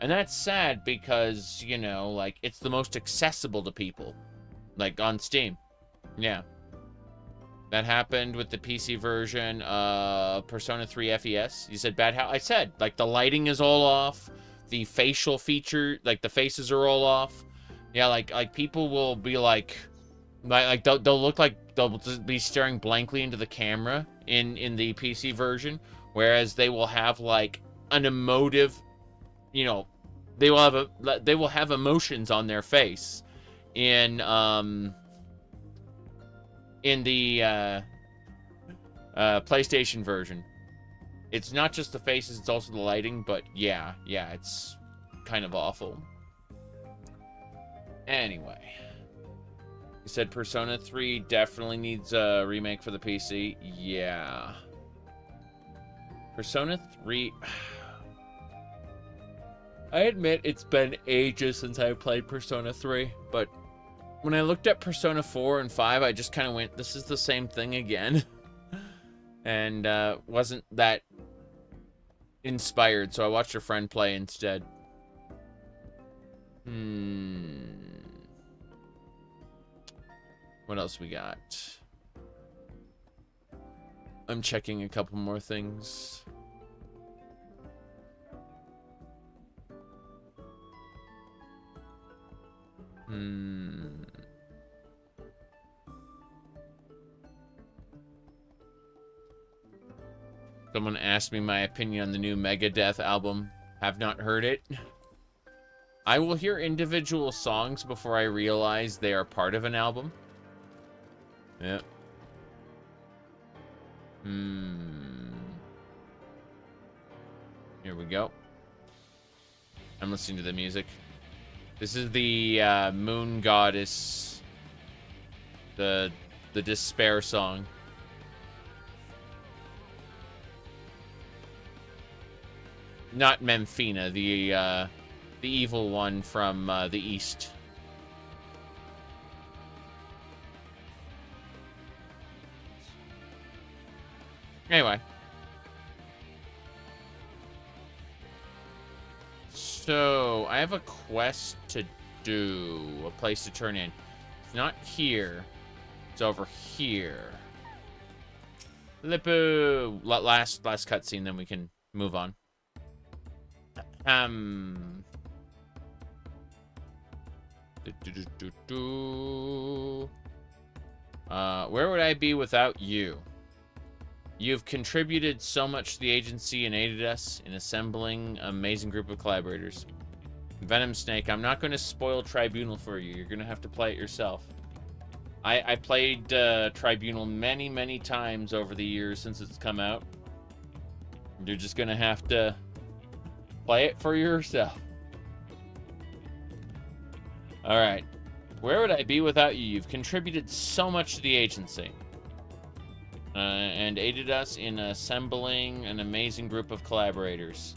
Speaker 1: And that's sad because, you know, like, it's the most accessible to people. Like, on Steam. Yeah. That happened with the PC version of Persona 3 FES. You said bad how? I said, like, the lighting is all off. The facial feature, like, the faces are all off. Yeah, like people will be like they'll look like they'll just be staring blankly into the camera in the PC version, whereas they will have like an emotive, you know, they will have emotions on their face in the PlayStation version. It's not just the faces, it's also the lighting, but yeah, it's kind of awful. Anyway, you said Persona 3 definitely needs a remake for the PC. Yeah. Persona 3... I admit it's been ages since I played Persona 3, but when I looked at Persona 4 and 5, I just kind of went, this is the same thing again. And wasn't that inspired, so I watched a friend play instead. What else we got? I'm checking a couple more things. Someone asked me my opinion on the new Megadeth album. Have not heard it. I will hear individual songs before I realize they are part of an album. Yeah. Here we go. I'm listening to the music. This is the Moon Goddess. The Despair song. Not Memphina, the evil one from the East. Anyway. So, I have a quest to do. A place to turn in. It's not here. It's over here. Lippu! Last cutscene, then we can move on. Where would I be without you? You've contributed so much to the agency and aided us in assembling an amazing group of collaborators. Venom Snake, I'm not going to spoil Tribunal for you. You're going to have to play it yourself. I played Tribunal many, many times over the years since it's come out. You're just going to have to play it for yourself. Alright. Where would I be without you? You've contributed so much to the agency. And aided us in assembling an amazing group of collaborators.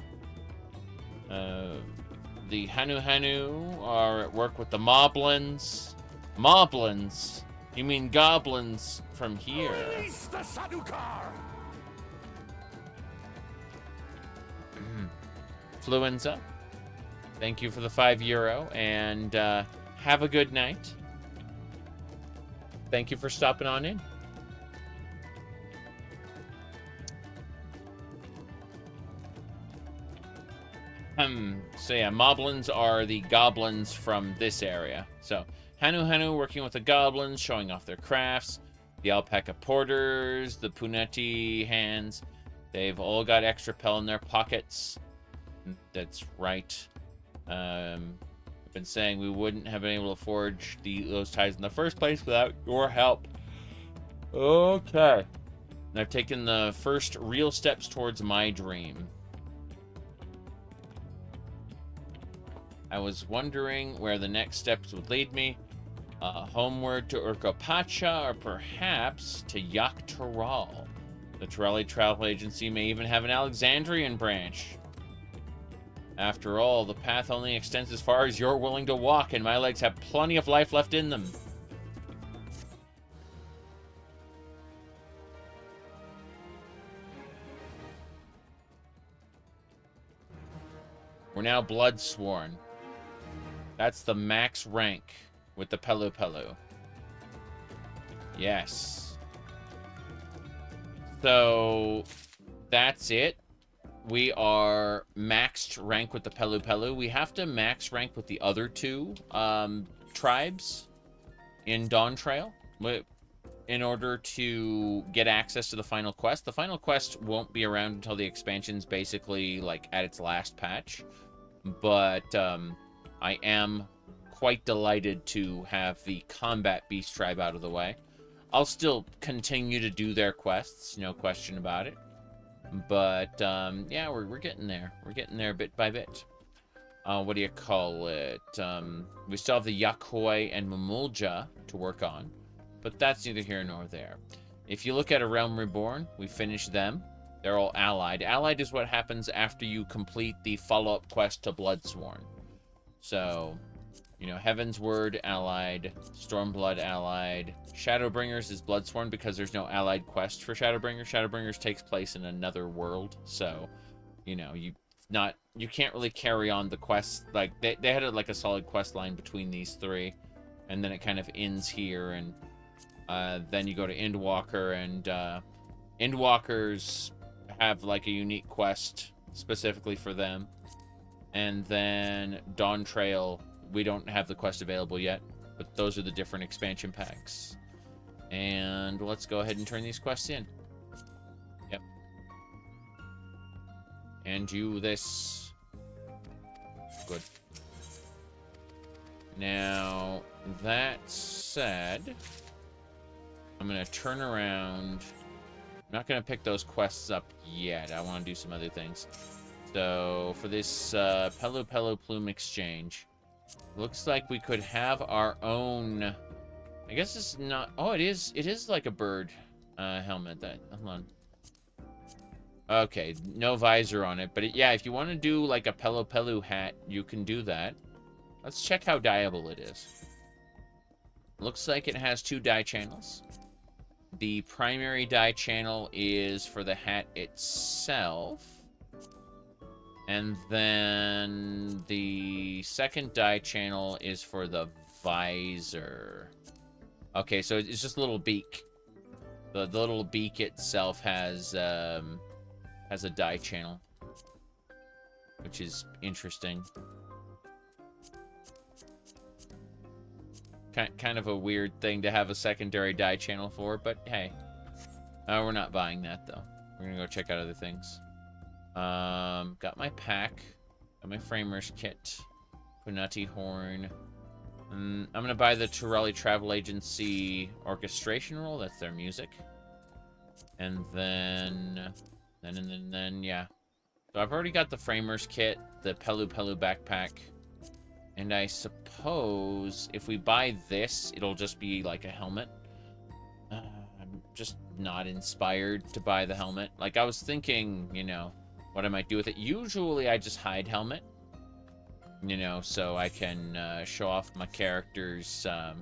Speaker 1: The Hanu are at work with the Moblins. Moblins? You mean goblins from here? Release the Sadukar! Fluenza, thank you for the €5, and have a good night. Thank you for stopping on in. So yeah, Moblins are the goblins from this area. So, Hanu working with the goblins, showing off their crafts. The alpaca porters, the puneti hands. They've all got extra pel in their pockets. That's right. I've been saying we wouldn't have been able to forge those ties in the first place without your help. Okay. And I've taken the first real steps towards my dream. I was wondering where the next steps would lead me. Homeward to Urkopacha, or perhaps to Yaktaral. The Torelli Travel Agency may even have an Alexandrian branch. After all, the path only extends as far as you're willing to walk, and my legs have plenty of life left in them. We're now Bloodsworn. That's the max rank with the Pelu Pelu. Yes. So, that's it. We are maxed rank with the Pelu Pelu. We have to max rank with the other two tribes in Dawn Trail in order to get access to the final quest. The final quest won't be around until the expansion's basically like at its last patch. But I am quite delighted to have the Combat Beast tribe out of the way. I'll still continue to do their quests, no question about it. But, yeah, we're getting there. We're getting there bit by bit. What do you call it? We still have the Yakoi and Mamulja to work on, but that's neither here nor there. If you look at A Realm Reborn, we finished them. They're all allied. Allied is what happens after you complete the follow-up quest to Bloodsworn. So, you know, Heaven's Word, allied. Stormblood, allied. Shadowbringers is Bloodsworn because there's no allied quest for Shadowbringers. Shadowbringers takes place in another world, so, you know, you can't really carry on the quest. Like, they had like a solid quest line between these three, and then it kind of ends here, and then you go to Endwalker, and Endwalkers have like a unique quest specifically for them. And then Dawn Trail, we don't have the quest available yet, but those are the different expansion packs. And let's go ahead and turn these quests in. Yep. And do this. Good. Now, that said, I'm going to turn around. I'm not going to pick those quests up yet. I want to do some other things. So, for this Pelu Pelu Plume exchange, looks like we could have our own... I guess it's not... Oh, it is like a bird helmet. Hold on. Okay, no visor on it. But yeah, if you want to do like a Pelu Pelu hat, you can do that. Let's check how dyeable it is. Looks like it has 2 dye channels. The primary dye channel is for the hat itself. And then the second dye channel is for the visor. Okay, so it's just a little beak. The little beak itself has a dye channel, which is interesting. Kind of a weird thing to have a secondary dye channel for, but hey. We're not buying that, though. We're gonna go check out other things. Got my pack. Got my Framers kit. Punati Horn. I'm gonna buy the Turelli Travel Agency orchestration roll. That's their music. And then, yeah. So I've already got the Framers kit, the Pelu Pelu backpack. And I suppose if we buy this, it'll just be like a helmet. I'm just not inspired to buy the helmet. Like, I was thinking, you know, what I might do with it. Usually I just hide helmet. You know, so I can show off my character's... Oh,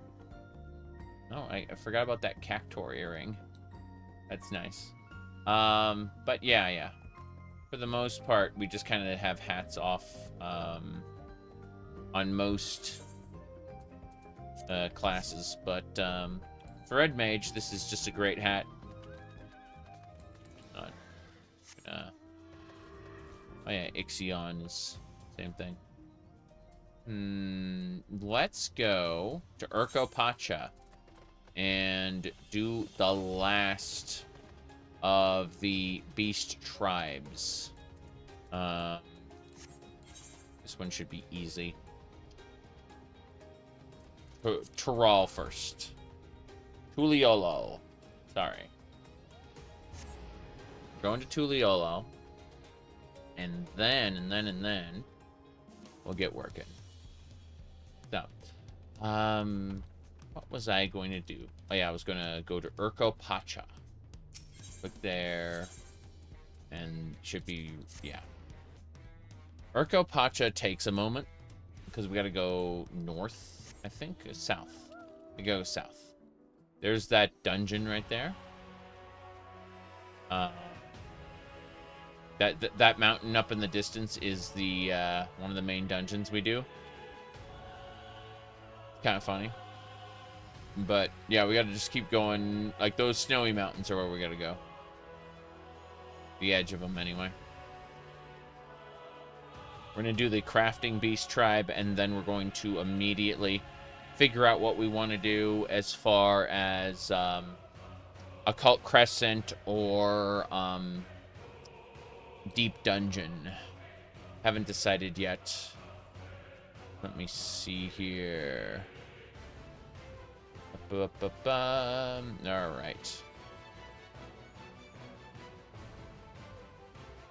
Speaker 1: I forgot about that Cactor earring. That's nice. But yeah. For the most part, we just kind of have hats off on most classes. But for Red Mage, this is just a great hat. Oh yeah, Ixion is same thing. Let's go to Urkopacha and do the last of the beast tribes. This one should be easy. Tural first. Tuliolo. Sorry. Going to Tuliolo. And then we'll get working. So, what was I going to do? Oh yeah, I was going to go to Urkopacha. Click there. And should be, yeah. Urkopacha takes a moment. Because we got to go north, I think. South. We go south. There's that dungeon right there. That mountain up in the distance is the one of the main dungeons we do. Kind of funny. But yeah, we gotta just keep going. Like, those snowy mountains are where we gotta go. The edge of them, anyway. We're gonna do the crafting beast tribe, and then we're going to immediately figure out what we want to do as far as Occult Crescent or Deep Dungeon. Haven't decided yet. Let me see here. Alright.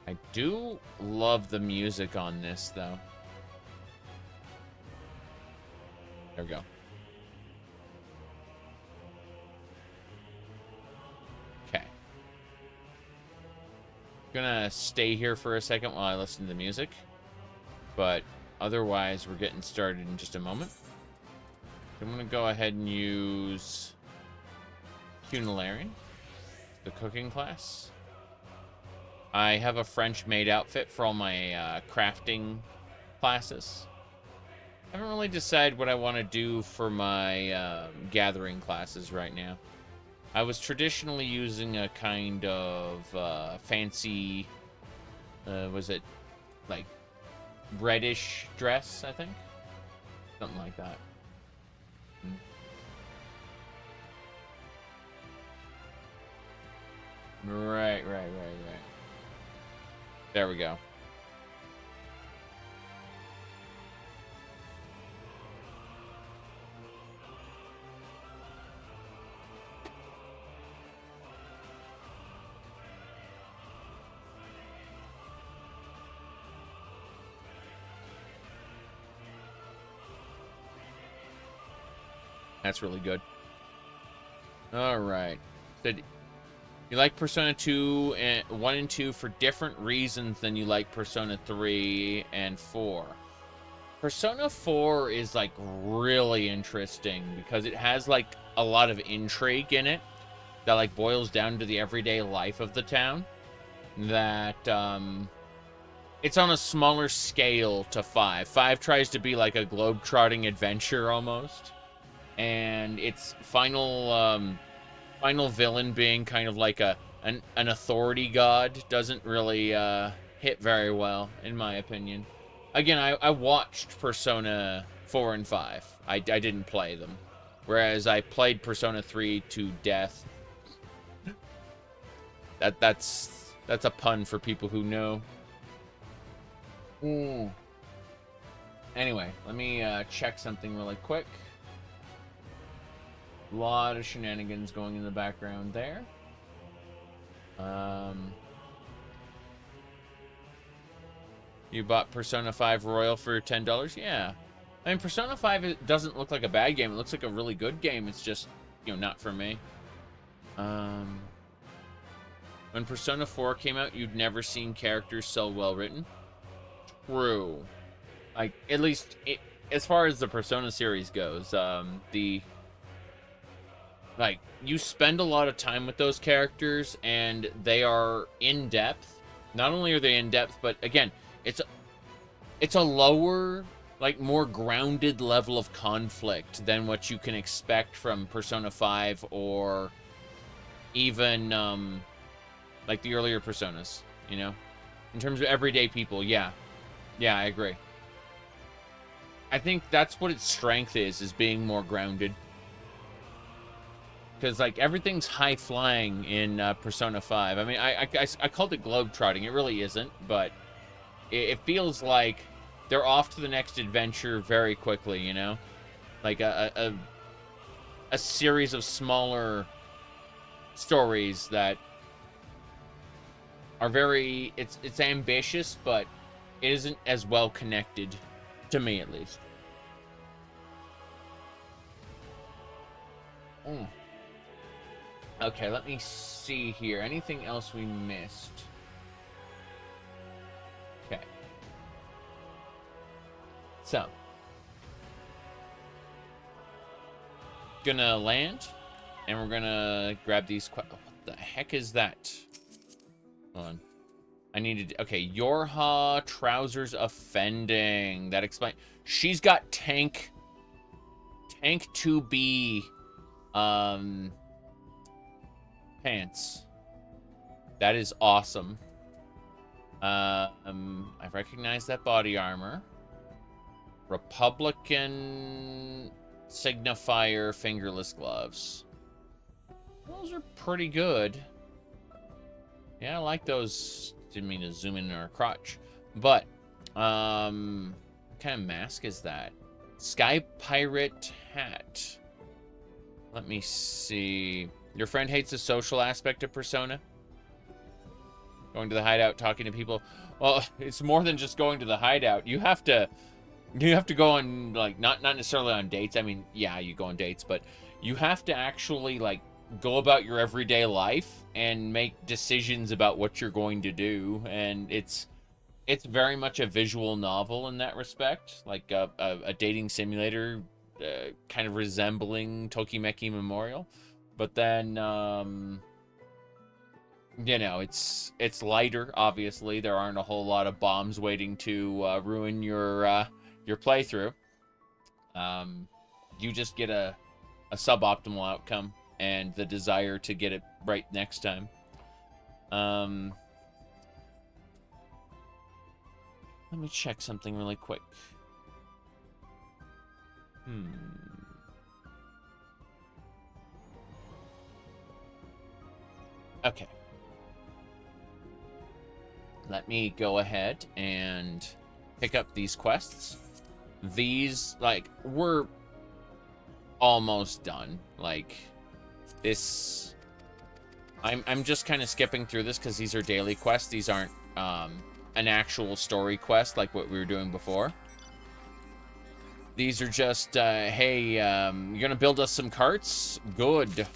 Speaker 1: I do love the music on this, though. There we go. Okay. Gonna stay here for a second while I listen to the music. But otherwise, we're getting started in just a moment. I'm gonna go ahead and use Cunilarian, the cooking class. I have a French maid outfit for all my crafting classes. I haven't really decided what I want to do for my gathering classes right now. I was traditionally using a kind of fancy, was it like reddish dress, I think? Something like that. Right. There we go. That's really good. All right. Said you like Persona 2 and 1 and 2 for different reasons than you like Persona 3 and 4. Persona 4 is like really interesting because it has like a lot of intrigue in it that like boils down to the everyday life of the town. That it's on a smaller scale to 5. 5 tries to be like a globe-trotting adventure almost. And its final villain being kind of like an authority god doesn't really hit very well, in my opinion. Again, I watched Persona 4 and 5. I didn't play them. Whereas I played Persona 3 to death. That's a pun for people who know. Anyway, let me check something really quick. A lot of shenanigans going in the background there. You bought Persona 5 Royal for $10? Yeah. I mean, Persona 5 it doesn't look like a bad game. It looks like a really good game. It's just, you know, not for me. When Persona 4 came out, you'd never seen characters so well written. True. Like, at least, as far as the Persona series goes, like, you spend a lot of time with those characters, and they are in-depth. Not only are they in-depth, but, again, it's a lower, like, more grounded level of conflict than what you can expect from Persona 5 or even, like, the earlier Personas, you know? In terms of everyday people, yeah. Yeah, I agree. I think that's what its strength is being more grounded. Because, like, everything's high-flying in Persona 5. I mean, I called it globe-trotting. It really isn't, but it feels like they're off to the next adventure very quickly, you know? Like, a series of smaller stories that are very... It's ambitious, but it isn't as well-connected, to me, at least. Okay, let me see here. Anything else we missed? Okay. So. Gonna land. And we're gonna grab these... What the heck is that? Hold on. I needed... Okay, Yorha, trousers offending. That explains... She's got tank 2B, pants. That is awesome. I recognize that body armor. Republican signifier fingerless gloves. Those are pretty good. Yeah, I like those. Didn't mean to zoom in our crotch. But, what kind of mask is that? Sky Pirate hat. Let me see. Your friend hates the social aspect of Persona? Going to the hideout, talking to people. Well, it's more than just going to the hideout. You have to go on, like, not necessarily on dates. I mean, yeah, you go on dates, but you have to actually, like, go about your everyday life and make decisions about what you're going to do. And it's very much a visual novel in that respect, like a dating simulator, kind of resembling Tokimeki Memorial. But then, you know, it's lighter, obviously. There aren't a whole lot of bombs waiting to ruin your playthrough. You just get a suboptimal outcome and the desire to get it right next time. Let me check something really quick. Okay. Let me go ahead and pick up these quests. These, like, we're almost done. Like, this... I'm just kind of skipping through this because these are daily quests. These aren't, an actual story quest like what we were doing before. These are just, hey, you're gonna build us some carts? Good.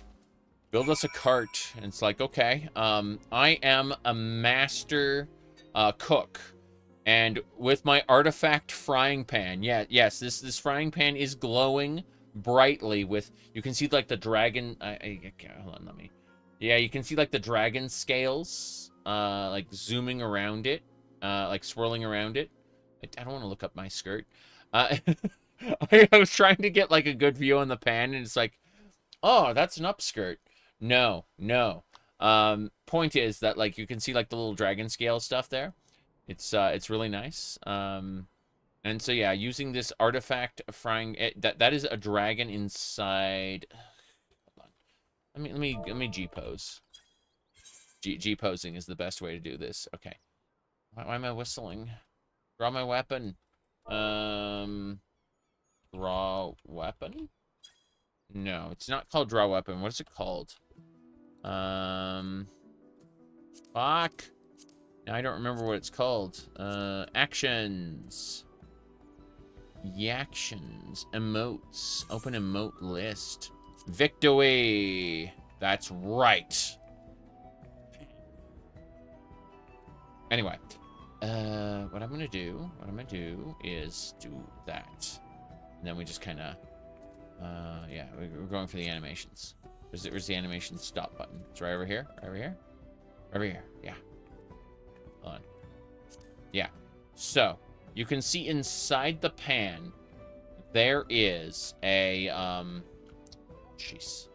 Speaker 1: Build us a cart. And it's like, okay. I am a master cook. And with my artifact frying pan, yes, this frying pan is glowing brightly with, you can see like the dragon, hold on, let me, yeah, you can see like the dragon scales, like zooming around it. Like swirling around it. I don't want to look up my skirt. I was trying to get like a good view on the pan, and it's like, oh, that's an upskirt. No. Point is that like you can see like the little dragon scale stuff there. It's really nice. And so yeah, using this artifact frying that is a dragon inside. Hold on. Let me G pose. G posing is the best way to do this. Okay. Why am I whistling? Draw my weapon. Draw weapon? No, it's not called draw weapon. What is it called? Fuck. Now I don't remember what it's called. Actions. Yactions. Emotes. Open emote list. Victory. That's right. Anyway. What I'm gonna do is do that. And then we just kind of, yeah, we're going for the animations. Where's the animation stop button? It's right over here, yeah. Hold on. Yeah. So, you can see inside the pan, there is a, jeez.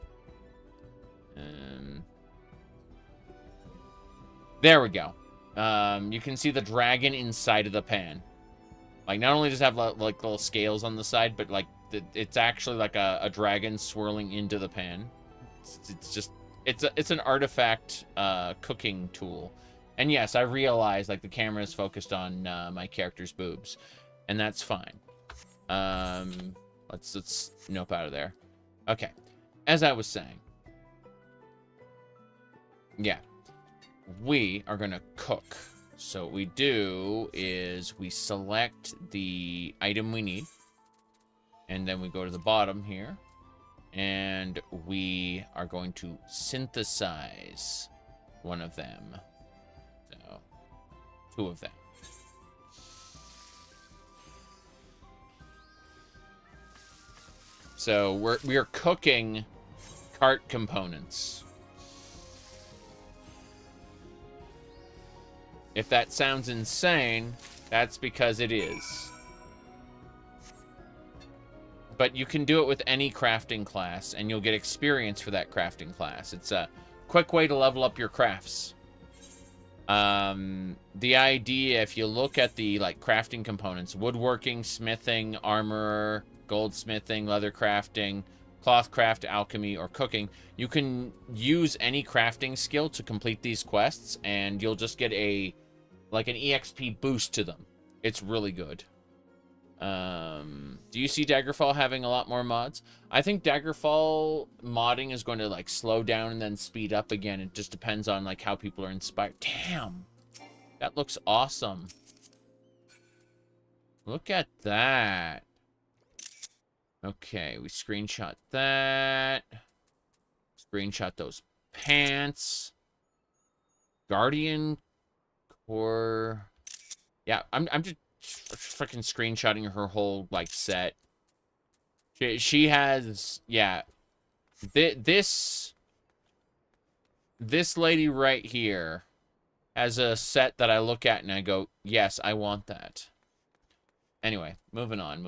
Speaker 1: There we go. You can see the dragon inside of the pan. Like, not only does it have, like, little scales on the side, but, like, it's actually, like, a dragon swirling into the pan. It's just... It's an artifact, cooking tool. And yes, I realize, like, the camera is focused on, my character's boobs. And that's fine. Let's nope out of there. Okay. As I was saying. Yeah. We are gonna cook. So what we do is we select the item we need. And then we go to the bottom here. And we are going to synthesize one of them. So, 2 of them. So we are cooking cart components. If that sounds insane, that's because it is. But you can do it with any crafting class, and you'll get experience for that crafting class. It's a quick way to level up your crafts. The idea, if you look at the like crafting components, woodworking, smithing, armor, goldsmithing, leather crafting, cloth craft, alchemy, or cooking, you can use any crafting skill to complete these quests, and you'll just get an EXP boost to them. It's really good. Do you see Daggerfall having a lot more mods? I think Daggerfall modding is going to like slow down and then speed up again. It just depends on like how people are inspired. Damn, that looks awesome. Look at that. Okay, we screenshot that. Screenshot those pants. Guardian core. Yeah, I'm just freaking screenshotting her whole like set. She has, yeah, this lady right here has a set that I look at and I go, yes, I want that. Anyway, moving on.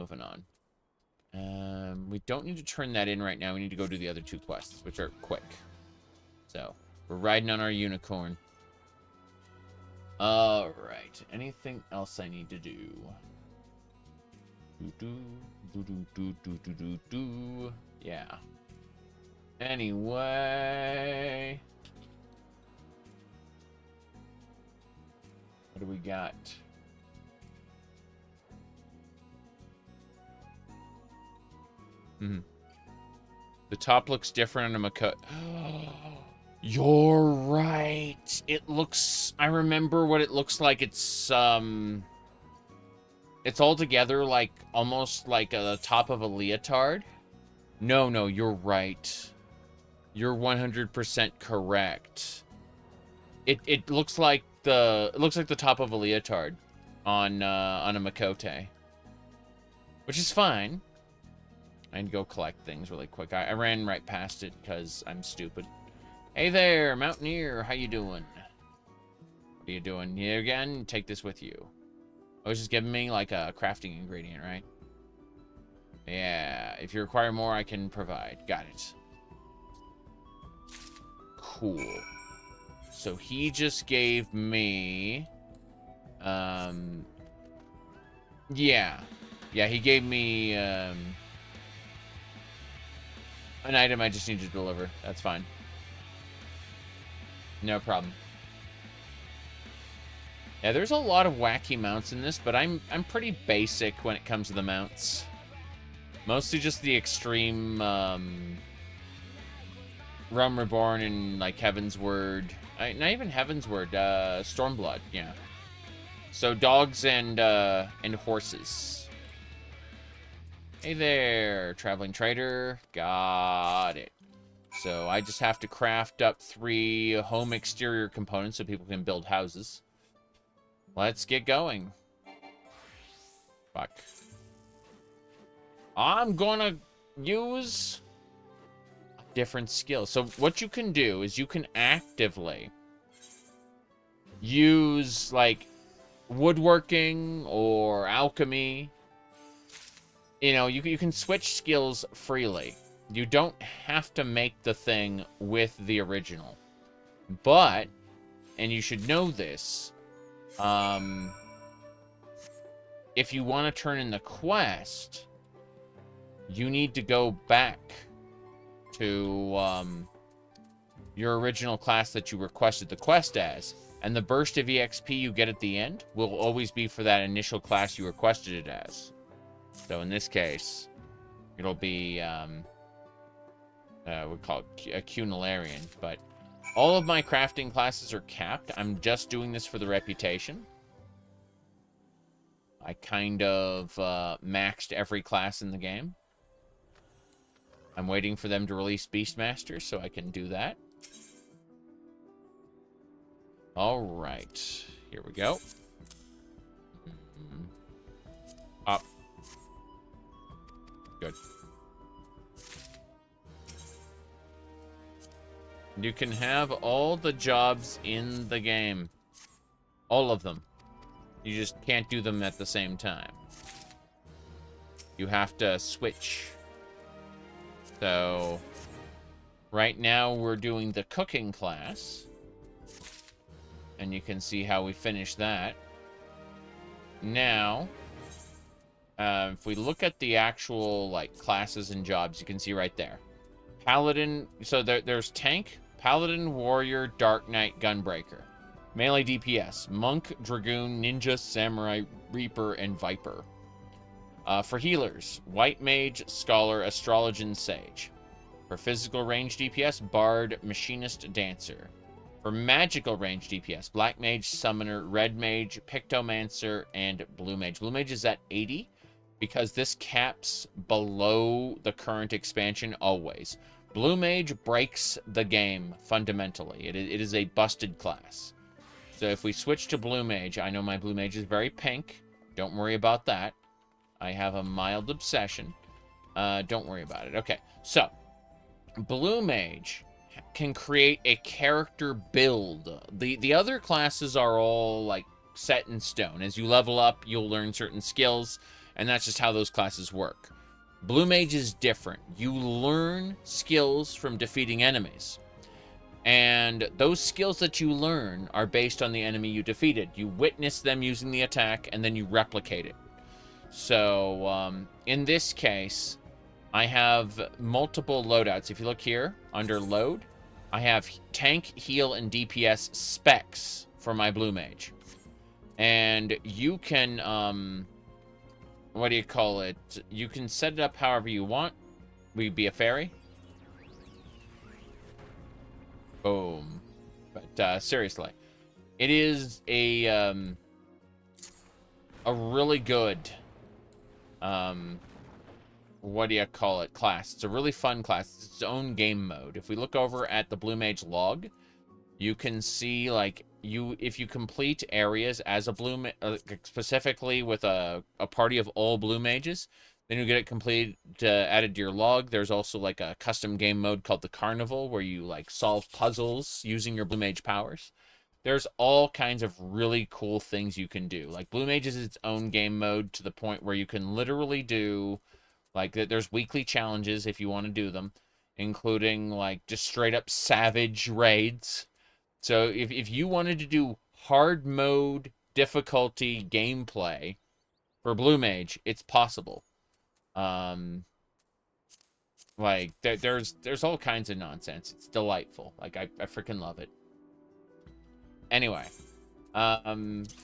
Speaker 1: We don't need to turn that in right now. We need to go do the other 2 quests, which are quick. So we're riding on our unicorn. All right. Anything else I need to do? Yeah. Anyway. What do we got? The top looks different on a Makoto. You're right. It looks... I remember what it looks like. It's all together like almost like the top of a leotard. No, you're right. You're 100% correct. It looks like the top of a leotard on a Makoto, which is fine. I need to go collect things really quick. I ran right past it because I'm stupid. Hey there, Mountaineer. How you doing? What are you doing here again? Take this with you. Oh, it's just giving me like a crafting ingredient, right? Yeah. If you require more, I can provide. Got it. Cool. So he just gave me... Yeah. Yeah, he gave me... an item I just need to deliver. That's fine. No problem. Yeah, there's a lot of wacky mounts in this, but I'm pretty basic when it comes to the mounts. Mostly just the extreme Realm Reborn and like Heaven's Word. Not even Heaven's Word, Stormblood, yeah. So dogs and horses. Hey there, traveling trader. Got it. So I just have to craft up 3 home exterior components so people can build houses. Let's get going. Fuck. I'm gonna use a different skill. So what you can do is you can actively use like woodworking or alchemy. You know, you can switch skills freely. You don't have to make the thing with the original. But, and you should know this, if you want to turn in the quest, you need to go back to your original class that you requested the quest as. And the burst of EXP you get at the end will always be for that initial class you requested it as. So in this case, it'll be... we call it a Cunilarian, but all of my crafting classes are capped. I'm just doing this for the reputation. I kind of maxed every class in the game. I'm waiting for them to release Beastmaster so I can do that. All right, here we go. Up. Good. You can have all the jobs in the game. All of them. You just can't do them at the same time. You have to switch. So, right now we're doing the cooking class. And you can see how we finish that. Now, if we look at the actual, like, classes and jobs, you can see right there. Paladin, so there's Tank, Paladin, Warrior, Dark Knight, Gunbreaker. Melee DPS, Monk, Dragoon, Ninja, Samurai, Reaper, and Viper. For healers, White Mage, Scholar, Astrologian, Sage. For physical range DPS, Bard, Machinist, Dancer. For magical range DPS, Black Mage, Summoner, Red Mage, Pictomancer, and Blue Mage. Blue Mage is at 80 because this caps below the current expansion always. Blue Mage breaks the game fundamentally. It is a busted class. So if we switch to Blue Mage, I know my Blue Mage is very pink. Don't worry about that. I have a mild obsession. Don't worry about it. Okay, so Blue Mage can create a character build. The other classes are all like set in stone. As you level up, you'll learn certain skills, and that's just how those classes work. Blue Mage is different. You learn skills from defeating enemies. And those skills that you learn are based on the enemy you defeated. You witness them using the attack, and then you replicate it. So, in this case, I have multiple loadouts. If you look here, under load, I have tank, heal, and DPS specs for my Blue Mage. And you can, what do you call it? You can set it up however you want. Will you be a fairy? Boom. But, seriously. It is a really good, what do you call it, class. It's a really fun class. It's its own game mode. If we look over at the Blue Mage log, you can see, like, if you complete areas as a Blue Mage, specifically with a party of all Blue Mages, then you get it completed, added to your log. There's also, like, a custom game mode called the Carnival, where you, like, solve puzzles using your Blue Mage powers. There's all kinds of really cool things you can do. Like, Blue Mage is its own game mode to the point where you can literally do, like, there's weekly challenges if you want to do them, including, like, just straight-up savage raids. So if you wanted to do hard mode difficulty gameplay for Blue Mage, it's possible. Like, there's all kinds of nonsense. It's delightful. Like, I freaking love it. Anyway,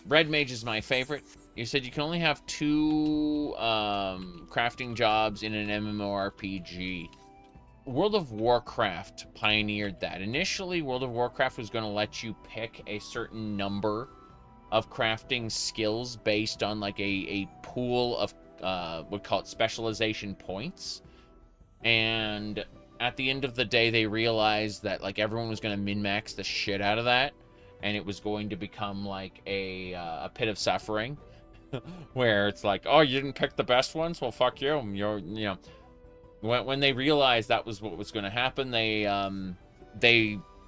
Speaker 1: Red Mage is my favorite. You said you can only have 2 crafting jobs in an MMORPG. World of Warcraft pioneered that. Initially, World of Warcraft was going to let you pick a certain number of crafting skills based on, like, a pool of, we'll call it specialization points. And at the end of the day, they realized that, like, everyone was going to min-max the shit out of that. And it was going to become, like, a pit of suffering. Where it's like, oh, you didn't pick the best ones? Well, fuck you. You know. When they realized that was what was going to happen, they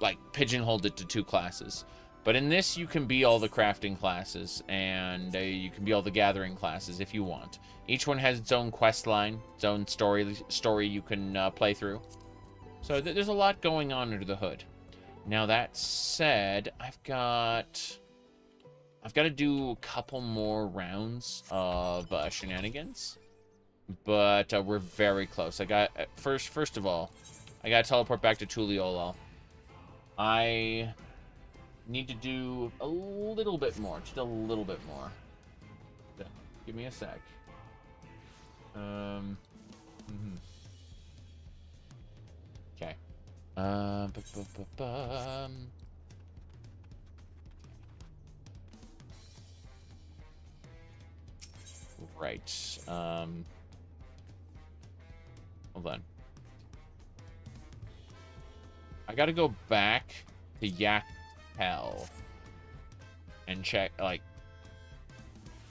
Speaker 1: like, pigeonholed it to 2 classes. But in this, you can be all the crafting classes, and you can be all the gathering classes if you want. Each one has its own quest line, its own story you can play through. So there's a lot going on under the hood. Now, that said, I've got to do a couple more rounds of shenanigans. But we're very close. I got first of all, I gotta teleport back to Tuliolol. I need to do a little bit more, just a little bit more. So, give me a sec. Okay. Right. Hold on. I gotta go back to Yak Hell and check, like,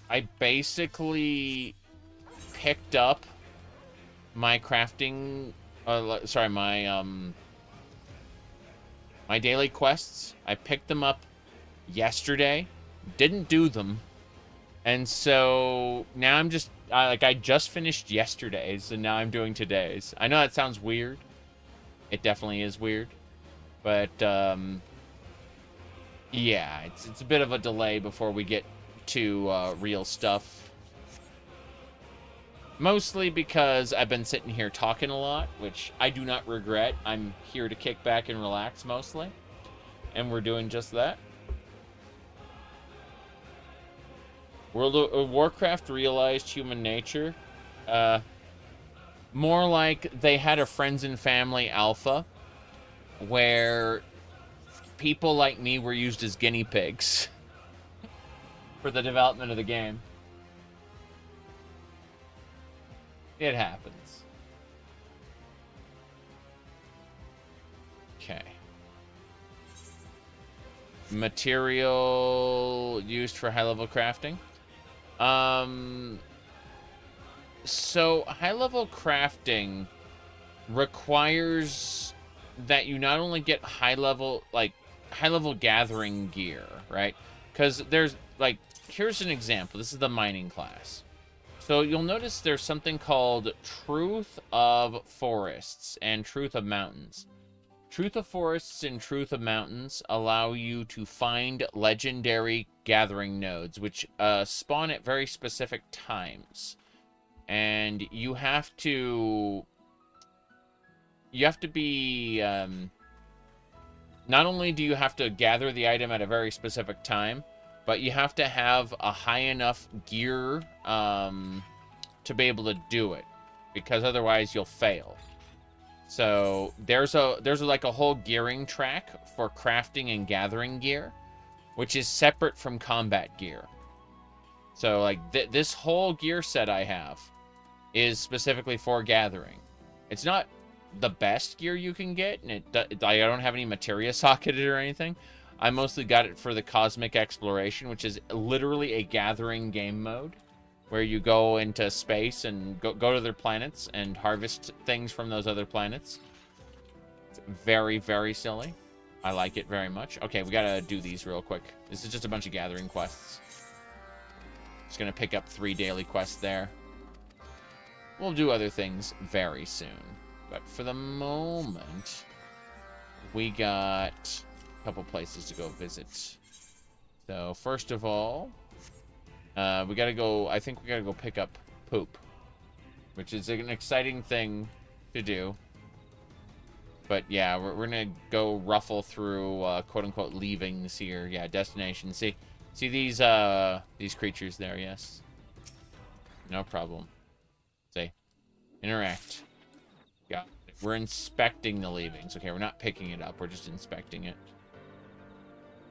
Speaker 1: I basically picked up my crafting, sorry, my daily quests. I picked them up yesterday, didn't do them. And so now I'm just, I just finished yesterday's, and now I'm doing today's. I know that sounds weird. It definitely is weird. But, yeah, it's a bit of a delay before we get to real stuff. Mostly because I've been sitting here talking a lot, which I do not regret. I'm here to kick back and relax mostly. And we're doing just that. World of Warcraft realized human nature. More like they had a friends and family alpha where people like me were used as guinea pigs for the development of the game. It happens. Okay. Material used for high-level crafting. So high-level crafting requires that you not only get high-level gathering gear, right? Because there's, like, here's an example. This is the mining class. So you'll notice there's something called Truth of Forests and Truth of Mountains. Truth of Forests and Truth of Mountains allow you to find legendary gathering nodes, which spawn at very specific times. And you have to be, not only do you have to gather the item at a very specific time, but you have to have a high enough gear to be able to do it, because otherwise you'll fail. So there's like a whole gearing track for crafting and gathering gear, which is separate from combat gear. So like this whole gear set I have is specifically for gathering. It's not the best gear you can get, and I don't have any materia socketed or anything. I mostly got it for the Cosmic Exploration, which is literally a gathering game mode, where you go into space and go to other planets and harvest things from those other planets. It's very, very silly. I like it very much. Okay, we gotta do these real quick. This is just a bunch of gathering quests. Just gonna pick up 3 daily quests there. We'll do other things very soon. But for the moment, we got a couple places to go visit. So first of all, we gotta go, I think we gotta go pick up poop, which is an exciting thing to do. But yeah, we're gonna go ruffle through quote-unquote leavings here. Yeah, destination. See these creatures there? Yes. No problem. See, interact. Yeah, we're inspecting the leavings. Okay, we're not picking it up. We're just inspecting it.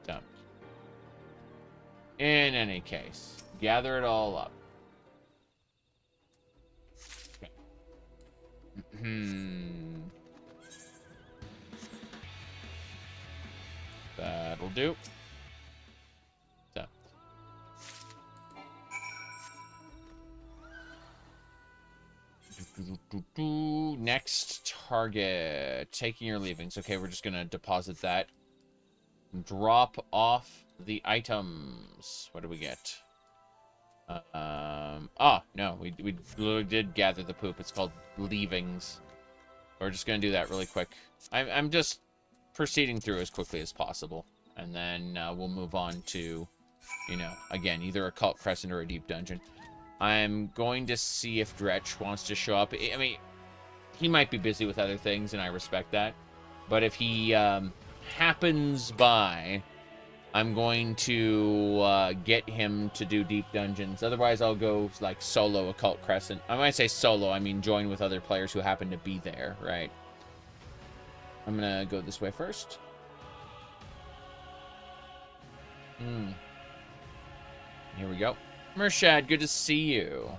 Speaker 1: So, in any case, gather it all up. Okay. That'll do. So. Next target. Taking your leavings. Okay, we're just gonna deposit that. Drop off the items. What do we get? Oh, no. We literally did gather the poop. It's called leavings. We're just gonna do that really quick. I'm just proceeding through as quickly as possible. And then we'll move on to, you know, again, either a Cult Crescent or a Deep Dungeon. I'm going to see if Dretch wants to show up. I mean, he might be busy with other things, and I respect that. But if he happens by, I'm going to get him to do Deep Dungeons. Otherwise, I'll go, like, solo Occult Crescent. I might say solo, I mean join with other players who happen to be there, right? I'm gonna go this way first. Here we go. Mershad, good to see you.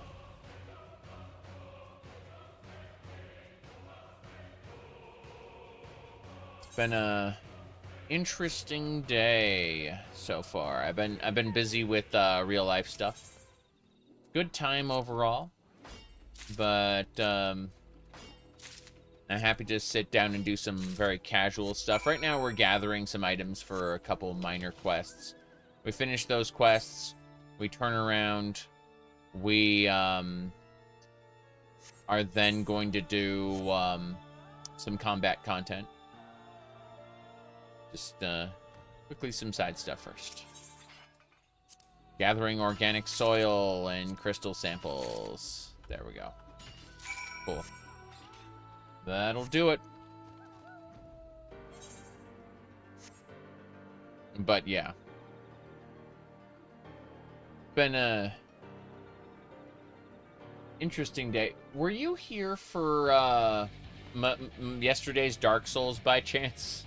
Speaker 1: It's been a interesting day so far. I've been busy with real life stuff. Good time overall, but I'm happy to sit down and do some very casual stuff. Right now we're gathering some items for a couple minor quests. We finish those quests. We turn around. We are then going to do some combat content. Just quickly some side stuff first. Gathering organic soil and crystal samples. There we go. Cool. That'll do it. But yeah. Been a interesting day. Were you here for yesterday's Dark Souls by chance?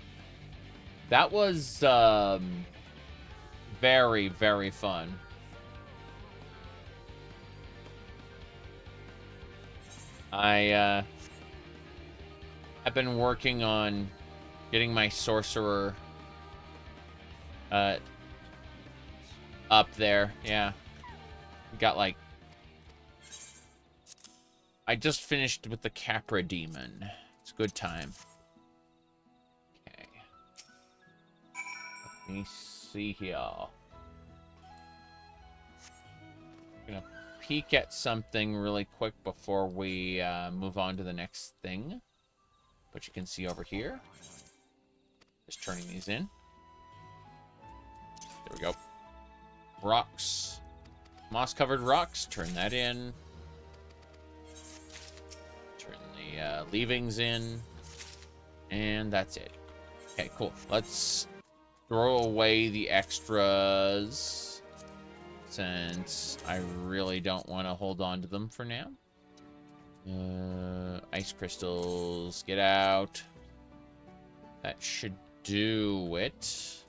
Speaker 1: That was very, very fun. I've been working on getting my sorcerer up there. Yeah. Got like... I just finished with the Capra Demon. It's a good time. Okay. Let me see here. Gonna peek at something really quick before we move on to the next thing. But you can see over here. Just turning these in. There we go. Rocks. Moss-covered rocks. Turn that in. Turn the leavings in. And that's it. Okay, cool. Let's throw away the extras, since I really don't want to hold on to them for now. Ice crystals. Get out. That should do it.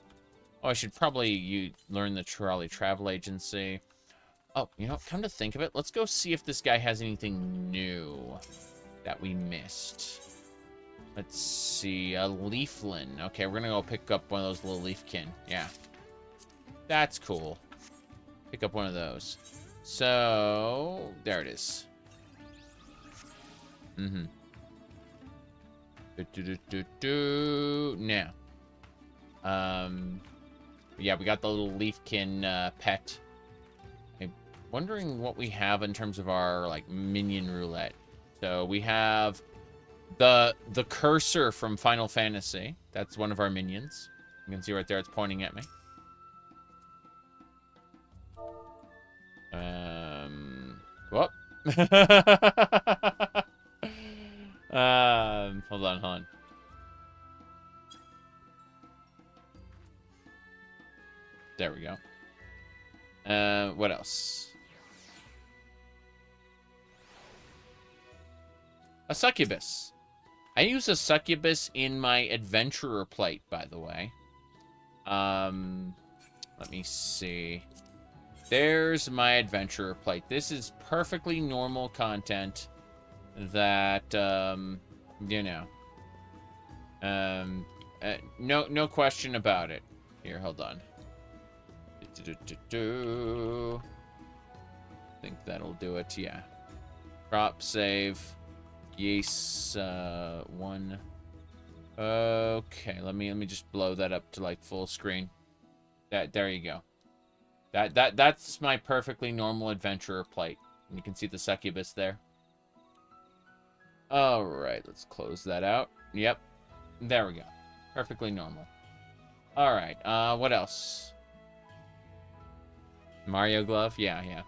Speaker 1: Oh, I should probably learn the trolley travel agency. Oh, you know, come to think of it, let's go see if this guy has anything new that we missed. Let's see, a leaflin. Okay, we're gonna go pick up one of those little leafkin. Yeah. That's cool. Pick up one of those. So, there it is. Mm-hmm. Now. Yeah, we got the little leafkin pet. I'm wondering what we have in terms of our, like, minion roulette. So we have the cursor from Final Fantasy. That's one of our minions. You can see right there, it's pointing at me. Whoop. Hold on. There we go. What else? A succubus. I use a succubus in my adventurer plate, by the way. Let me see. There's my adventurer plate. This is perfectly normal content that, you know. No question about it. Here, hold on. I think that'll do it, yeah. Drop, save. Yes, one. Okay, let me just blow that up to like full screen. There you go. That's my perfectly normal adventurer plate. And you can see the succubus there. Alright, let's close that out. Yep. There we go. Perfectly normal. Alright, what else? Mario glove? Yeah.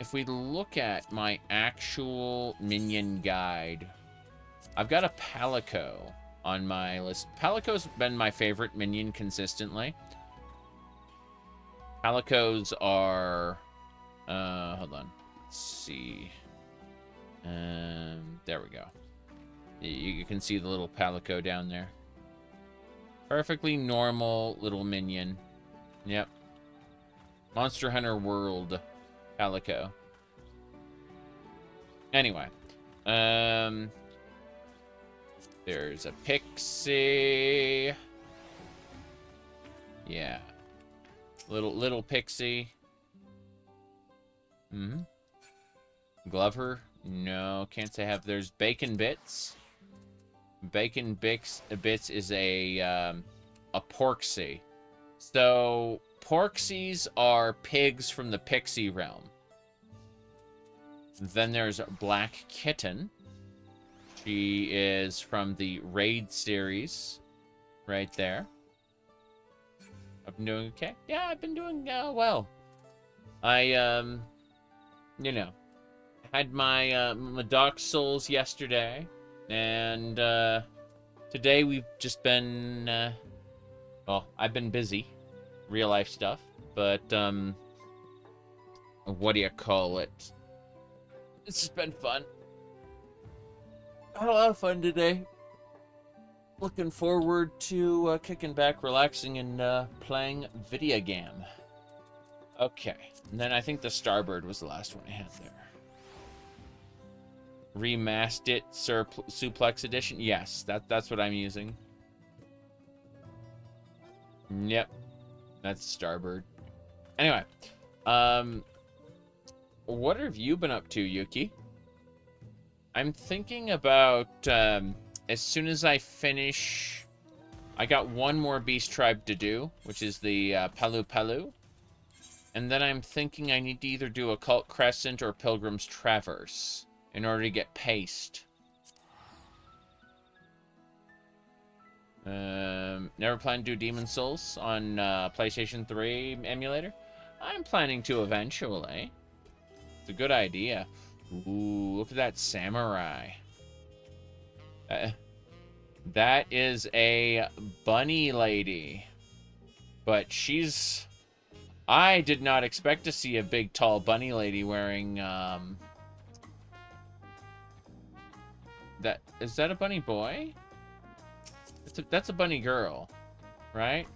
Speaker 1: If we look at my actual minion guide, I've got a Palico on my list. Palico's been my favorite minion consistently. Palicos are... hold on. Let's see. There we go. You can see the little Palico down there. Perfectly normal little minion. Yep. Monster Hunter World Palico. Anyway. There's a pixie. Yeah. Little pixie. Glover? No, can't say I have. There's Bacon Bits. Bacon Bits is a Porksy. So, Porxies are pigs from the pixie realm. Then there's Black Kitten. She is from the Raid series. Right there. I've been doing okay. Yeah, I've been doing well. I, you know, had my, my Dark Souls yesterday. And, today we've just been, well, I've been busy. Real life stuff. But, what do you call it? It's just been fun. Had a lot of fun today. Looking forward to kicking back, relaxing, and playing video game. Okay. And then I think the Starbird was the last one I had there. Remastered it, Suplex Edition. Yes, that's what I'm using. Yep. That's Starbird. Anyway. What have you been up to, Yuki? I'm thinking about, as soon as I finish... I got one more Beast Tribe to do, which is the Palu Palu. And then I'm thinking I need to either do Occult Crescent or Pilgrim's Traverse in order to get Paste. Never plan to do Demon Souls on PlayStation 3 emulator? I'm planning to eventually. It's a good idea. Ooh, look at that samurai. That is a bunny lady. But she's... I did not expect to see a big, tall bunny lady wearing, Is that a bunny boy? That's a bunny girl, right?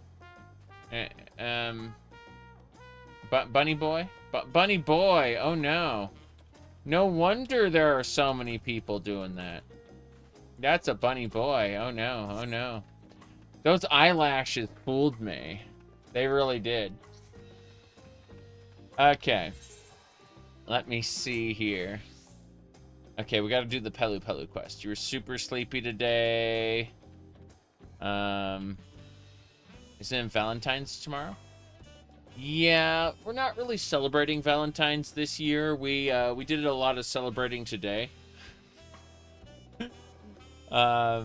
Speaker 1: Bunny boy? Bunny boy! Oh no. No wonder there are so many people doing that. That's a bunny boy. Oh no, oh no. Those eyelashes fooled me. They really did. Okay. Let me see here. Okay, we gotta do the Pelu Pelu quest. You were super sleepy today. Isn't it Valentine's tomorrow? Yeah, we're not really celebrating Valentine's this year. We did a lot of celebrating today. But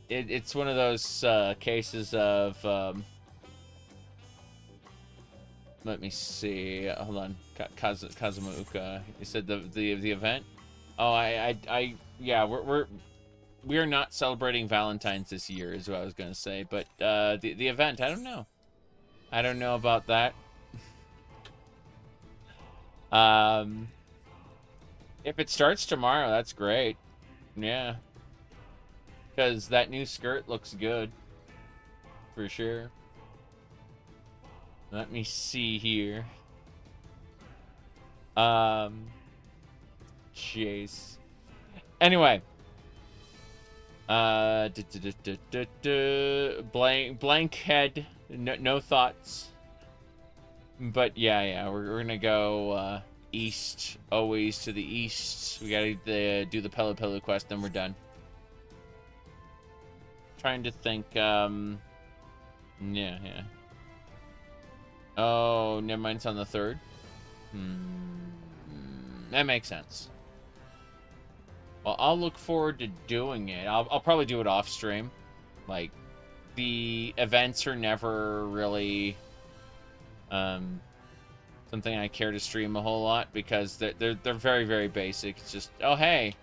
Speaker 1: it's one of those cases of let me see. Hold on, Kazuma-uka. You said the event? Oh, yeah, we are not celebrating Valentine's this year, is what I was gonna say. But the event, I don't know. I don't know about that. If it starts tomorrow, that's great. Yeah. Because that new skirt looks good. For sure. Let me see here. Jeez. Anyway. Blank head. No thoughts. But yeah, we're gonna go east, always to the east. We gotta do the Pelu Pelu quest, then we're done. Trying to think, yeah. Oh, never mind, it's on the 3rd. That makes sense. Well, I'll look forward to doing it. I'll probably do it off stream. Like, the events are never really something I care to stream a whole lot because they're very, very basic. It's just, oh hey,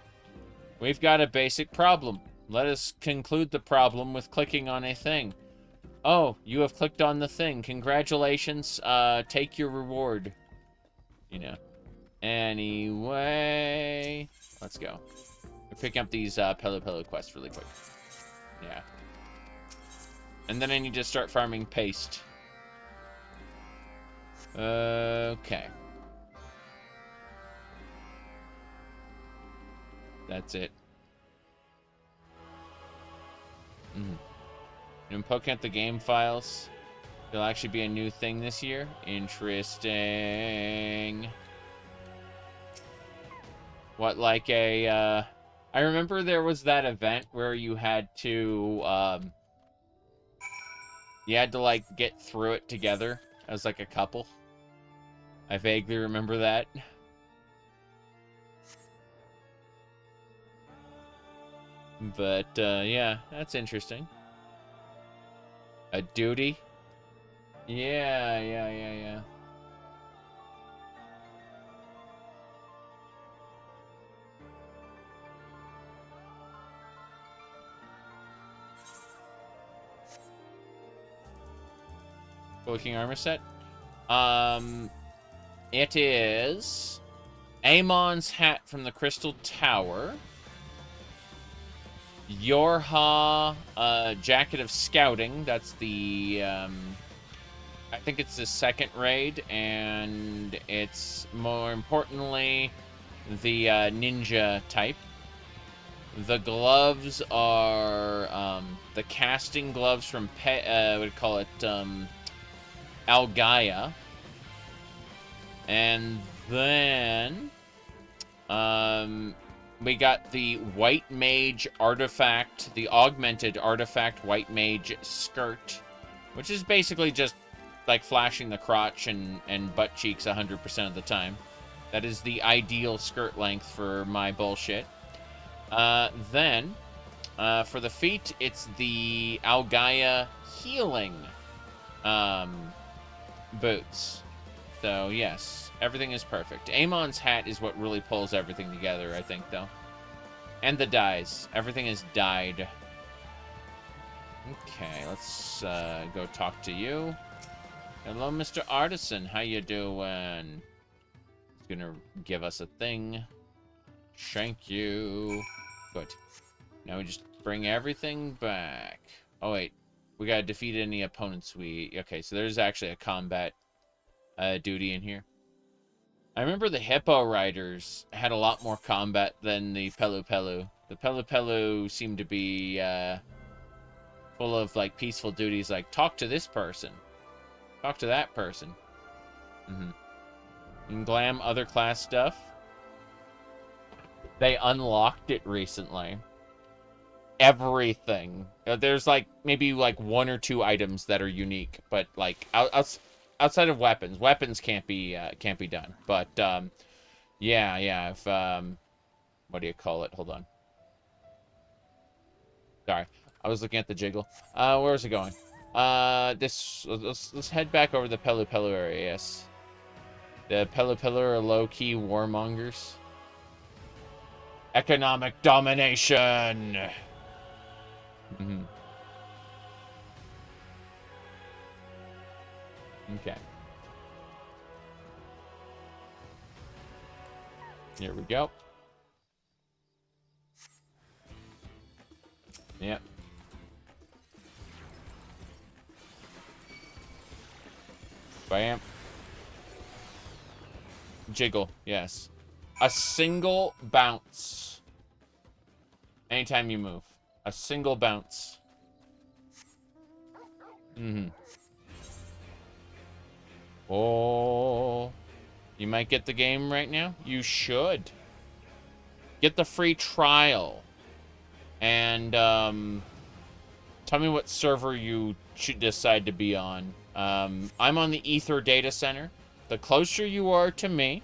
Speaker 1: we've got a basic problem. Let us conclude the problem with clicking on a thing. Oh, you have clicked on the thing. Congratulations. Take your reward. You know. Anyway, let's go. We're picking up these Pelu Pelu quests really quick. Yeah. And then I need to start farming paste. Okay. That's it. I'm poking at the game files. There'll actually be a new thing this year. Interesting. What, like a, I remember there was that event where you had to, You had to, like, get through it together as, like, a couple. I vaguely remember that. But, yeah, that's interesting. A duty? Yeah. Looking armor set? It is Amon's hat from the Crystal Tower. Yorha, Jacket of Scouting. That's the, I think it's the second raid, and it's, more importantly, the, ninja type. The gloves are, the casting gloves from, what do you call it, Algaia. And then, we got the White Mage artifact, the augmented artifact White Mage skirt, which is basically just like flashing the crotch and butt cheeks 100% of the time. That is the ideal skirt length for my bullshit. Then, for the feet, it's the Algaia healing boots. So, yes, everything is perfect. Amon's hat is what really pulls everything together, I think, though. And the dyes. Everything is dyed. Okay, let's go talk to you. Hello, Mr. Artisan. How you doing? He's gonna give us a thing. Thank you. Good. Now we just bring everything back. Oh, wait. We gotta defeat any opponents we... Okay, so there's actually a combat duty in here. I remember the Hippo Riders had a lot more combat than the Pelu Pelu. The Pelu Pelu seemed to be full of, like, peaceful duties, like, talk to this person. Talk to that person. And glam other class stuff. They unlocked it recently. Everything. There's, like, maybe, like, 1 or 2 items that are unique, but, like, outside of weapons. Weapons can't be done. But, yeah, if, what do you call it? Hold on. Sorry. I was looking at the jiggle. Where is it going? Let's head back over the Pelu Pelu area, yes. The Pelu Pelu are low-key warmongers. Economic domination! Okay. Here we go. Yep. Bam. Jiggle, yes. A single bounce. Anytime you move. A single bounce. Oh. You might get the game right now? You should. Get the free trial. And, tell me what server you should decide to be on. I'm on the Ether data center. The closer you are to me,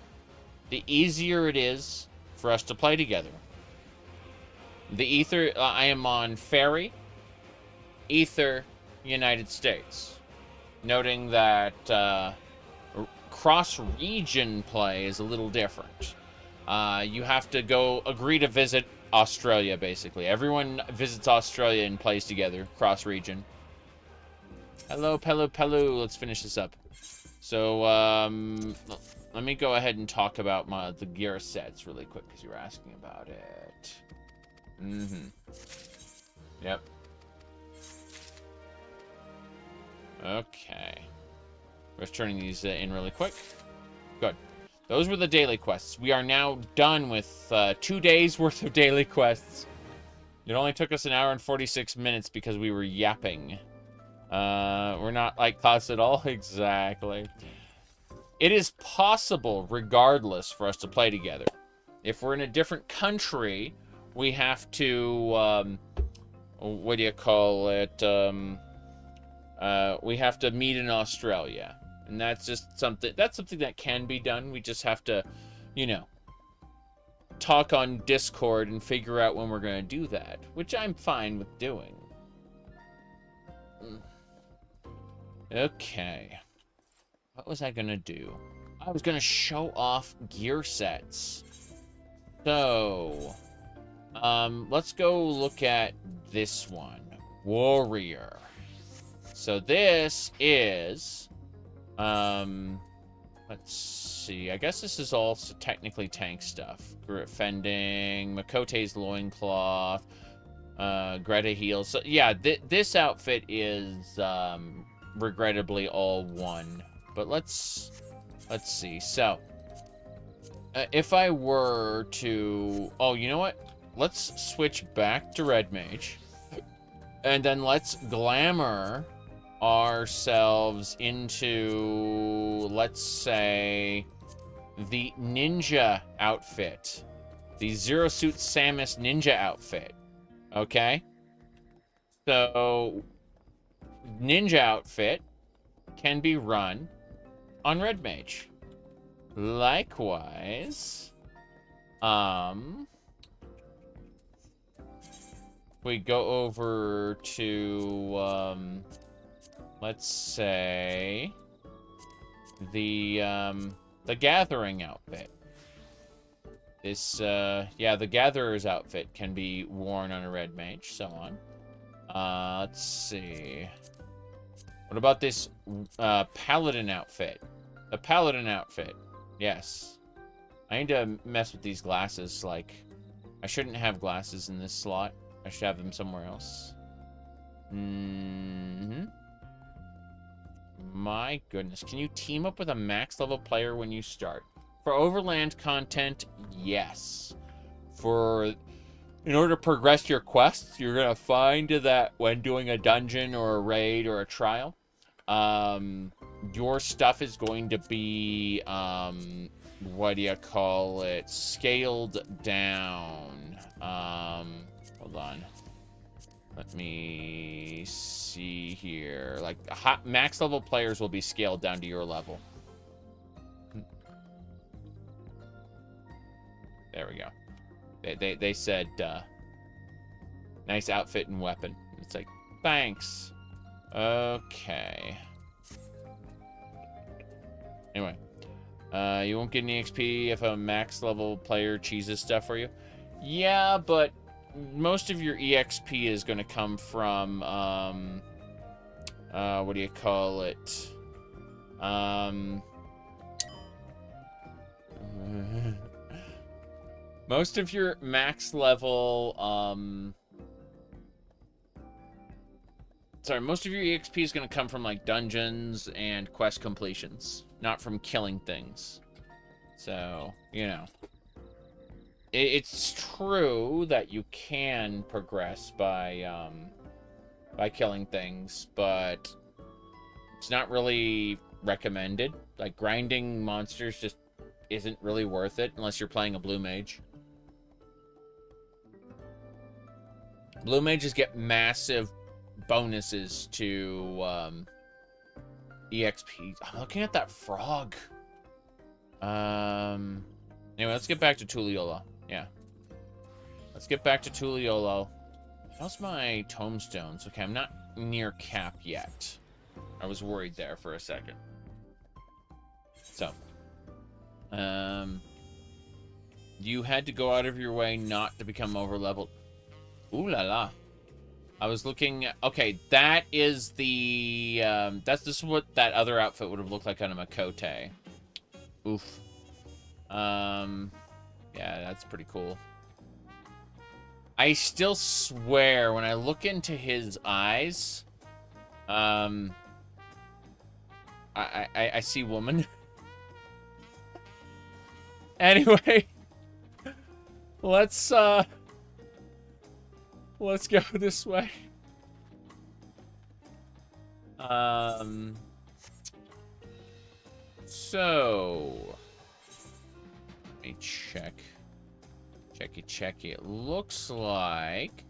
Speaker 1: the easier it is for us to play together. The Ether, I am on Ferry, Ether, United States. Noting that cross-region play is a little different. You have to agree to visit Australia, basically. Everyone visits Australia and plays together, cross-region. Hello, Pelu Pelu. Let's finish this up. So, let me go ahead and talk about the gear sets really quick, because you were asking about it. Yep. Okay. We're just turning these in really quick. Good. Those were the daily quests. We are now done with 2 days worth of daily quests. It only took us 1 hour and 46 minutes because we were yapping. We're not like class at all. Exactly. It is possible, regardless, for us to play together. If we're in a different country, we have to, what do you call it? we have to meet in Australia. And that's just something that can be done. We just have to, you know, talk on Discord and figure out when we're going to do that, which I'm fine with doing. Okay. What was I going to do? I was going to show off gear sets. So, let's go look at this one. Warrior. So this is, let's see. I guess this is all technically tank stuff. Fending, Makote's loincloth, Greta heals. So, yeah, this outfit is, regrettably all one. But let's see. So, if I were to... Oh, you know what? Let's switch back to Red Mage. And then let's glamour ourselves into, let's say, the ninja outfit. The Zero Suit Samus ninja outfit. Okay? So, ninja outfit can be run on Red Mage. Likewise, we go over to, let's say, the Gathering outfit. This, yeah, the Gatherer's outfit can be worn on a Red Mage, so on. Let's see. What about this, Paladin outfit? The Paladin outfit. Yes. I need to mess with these glasses, like... I shouldn't have glasses in this slot. I should have them somewhere else. My goodness. Can you team up with a max level player when you start? For overland content, yes. In order to progress your quests, you're going to find that when doing a dungeon or a raid or a trial, your stuff is going to be, what do you call it, scaled down. Hold on. Let me see here. Like, max level players will be scaled down to your level. There we go. They said, nice outfit and weapon. It's like, thanks. Okay. Anyway, you won't get any XP if a max level player cheeses stuff for you. Yeah, but most of your EXP is going to come from, what do you call it? Most of your max level, most of your EXP is going to come from, like, dungeons and quest completions, not from killing things. So, you know. It's true that you can progress by killing things, but it's not really recommended. Like, grinding monsters just isn't really worth it unless you're playing a blue mage. Blue mages get massive bonuses to EXP. I'm looking at that frog. Anyway, let's get back to Tuliolo. Yeah. Let's get back to Tuliolo. How's my tombstones? Okay, I'm not near cap yet. I was worried there for a second. So. You had to go out of your way not to become over-leveled. Ooh la la. I was looking... Okay, that is the... this is what that other outfit would have looked like on a Makote. Oof. Yeah, that's pretty cool. I still swear, when I look into his eyes, I see woman. Anyway, let's go this way. So, let me check. Check it. Looks like,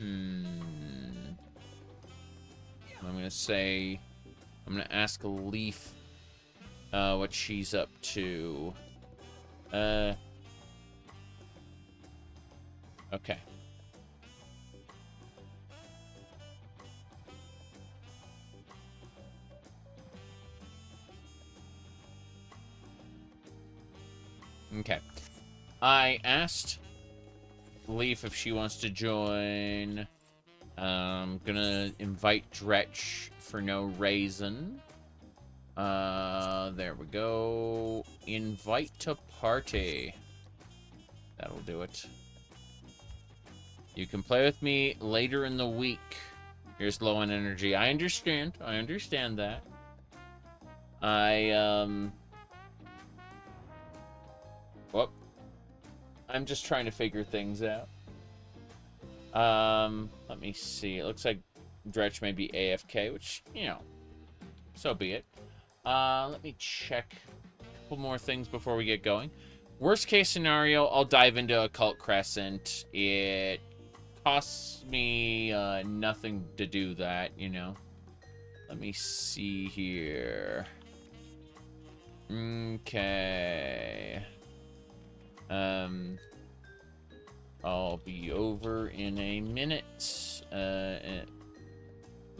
Speaker 1: I'm gonna say, I'm gonna ask Leaf what she's up to. Okay. Okay. I asked Leaf if she wants to join. I'm gonna invite Dretch for no reason. There we go. Invite to party. That'll do it. You can play with me later in the week. Here's low on energy. I understand. I understand that. Whoop. I'm just trying to figure things out. Let me see. It looks like Dretch may be AFK, which, you know, so be it. Let me check a couple more things before we get going. Worst case scenario, I'll dive into Occult Crescent. It costs me nothing to do that, you know. Let me see here. Okay. I'll be over in a minute.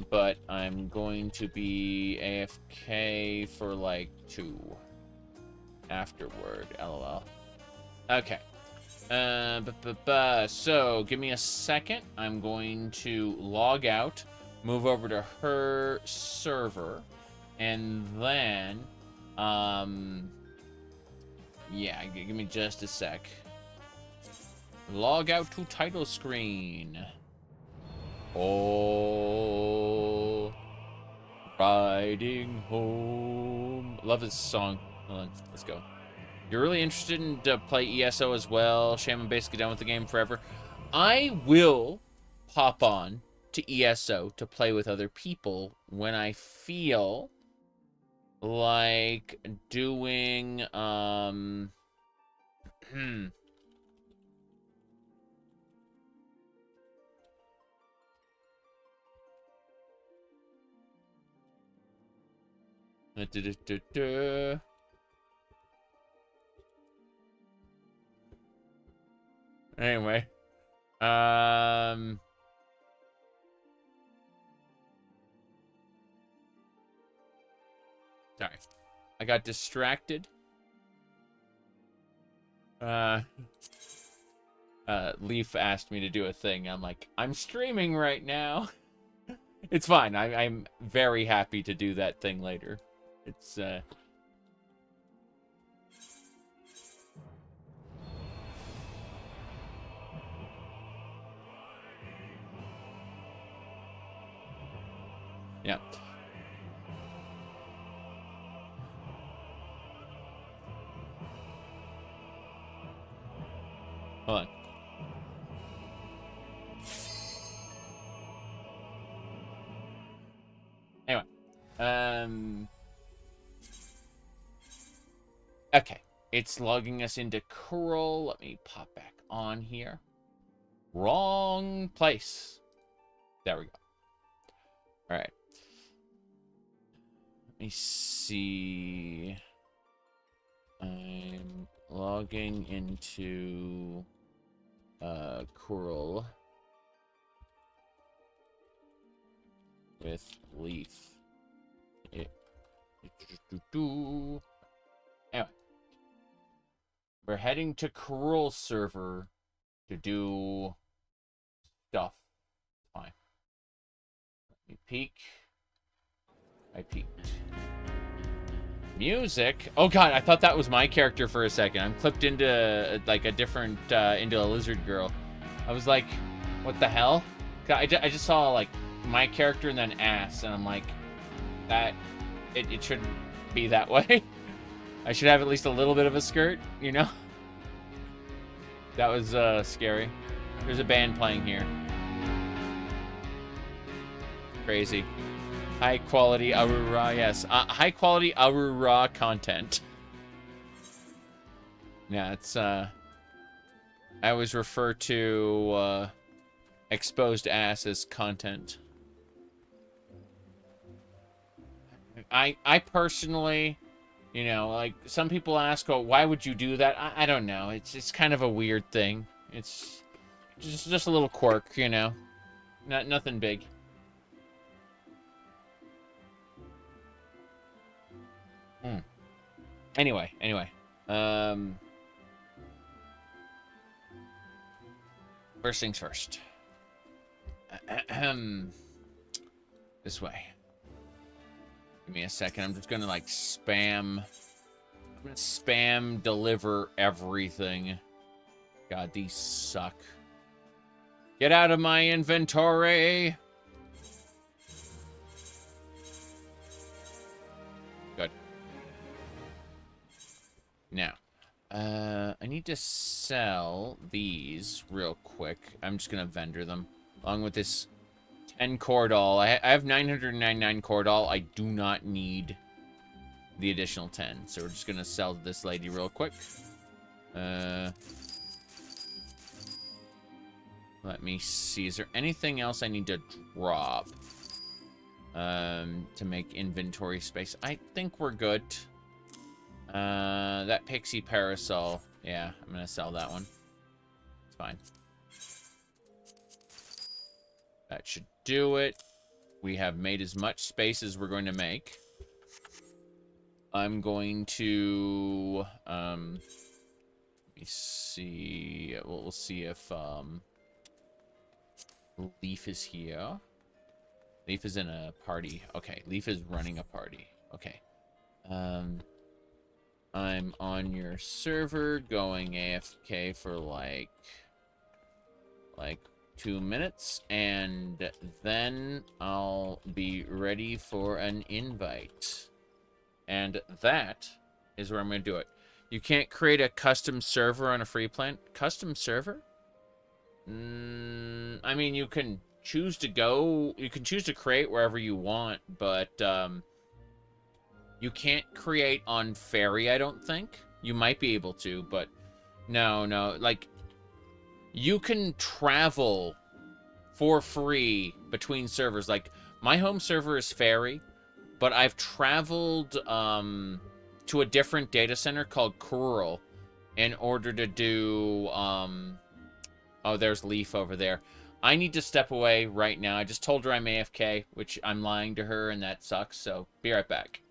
Speaker 1: But I'm going to be AFK for like 2 afterward. LOL. Okay. So give me a second. I'm going to log out, move over to her server, and then yeah, give me just a sec. Log out to title screen. Oh, riding home. Love this song. Hold on, let's go. You're really interested in to play ESO as well? Shame I'm basically done with the game forever. I will pop on to ESO to play with other people when I feel like doing Anyway, sorry, I got distracted. Leaf asked me to do a thing. I'm like, I'm streaming right now. It's fine. I'm very happy to do that thing later. It's yeah. Hold on. Anyway, okay, it's logging us into curl. Let me pop back on here. Wrong place. There we go. All right. Let me see. I'm logging into curl with Leaf. Anyway, we're heading to curl server to do stuff. Fine. Let me peek. I peeked. Music? Oh god, I thought that was my character for a second. I'm clipped into like a different into a lizard girl. I was like, what the hell? I just saw like my character and then ass, and I'm like, that it shouldn't be that way. I should have at least a little bit of a skirt, you know? That was scary. There's a band playing here. Crazy. High quality Aurora, yes. High quality Aurora content. Yeah, it's I always refer to exposed ass as content. I personally, you know, like, some people ask, oh, why would you do that? I don't know. It's kind of a weird thing. It's just a little quirk, you know. Nothing big. Anyway. First things first. This way. Give me a second. I'm just gonna, like, spam. I'm gonna spam deliver everything. God, these suck. Get out of my inventory! Good. Now, I need to sell these real quick. I'm just gonna vendor them. Along with this 10 Cordal. I have 999 Cordal. I do not need the additional 10. So we're just gonna sell this lady real quick. Let me see. Is there anything else I need to drop? To make inventory space? I think we're good. That pixie parasol. Yeah, I'm gonna sell that one. It's fine. That should do it. We have made as much space as we're going to make. I'm going to, let me see. We'll see if, Leaf is here. Leaf is in a party. Okay, Leaf is running a party. Okay. I'm on your server going AFK for like 2 minutes, and then I'll be ready for an invite. And that is where I'm going to do it. You can't create a custom server on a free plan. Custom server? I mean, you can choose to create wherever you want, but you can't create on Fairy, I don't think. You might be able to, but no. Like, you can travel for free between servers. Like, my home server is Fairy, but I've traveled to a different data center called Coral in order to do oh, there's Leaf over there. I need to step away right now. I just told her I'm AFK, which I'm lying to her, and that sucks, so be right back.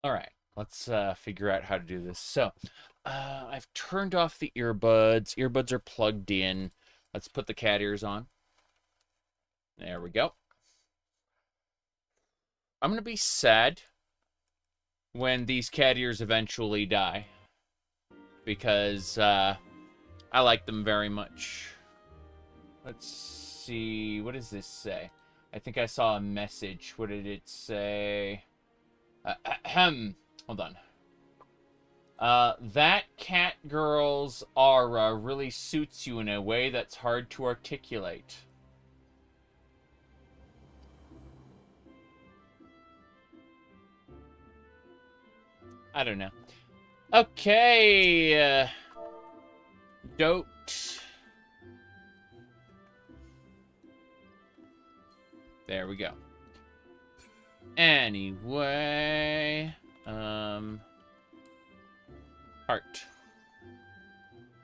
Speaker 1: All right, let's figure out how to do this. So, I've turned off the earbuds. Earbuds are plugged in. Let's put the cat ears on. There we go. I'm going to be sad when these cat ears eventually die, because I like them very much. Let's see. What does this say? I think I saw a message. What did it say? Hold on. That cat girl's aura really suits you in a way that's hard to articulate. I don't know. Okay. Goat. There we go. Anyway. Heart.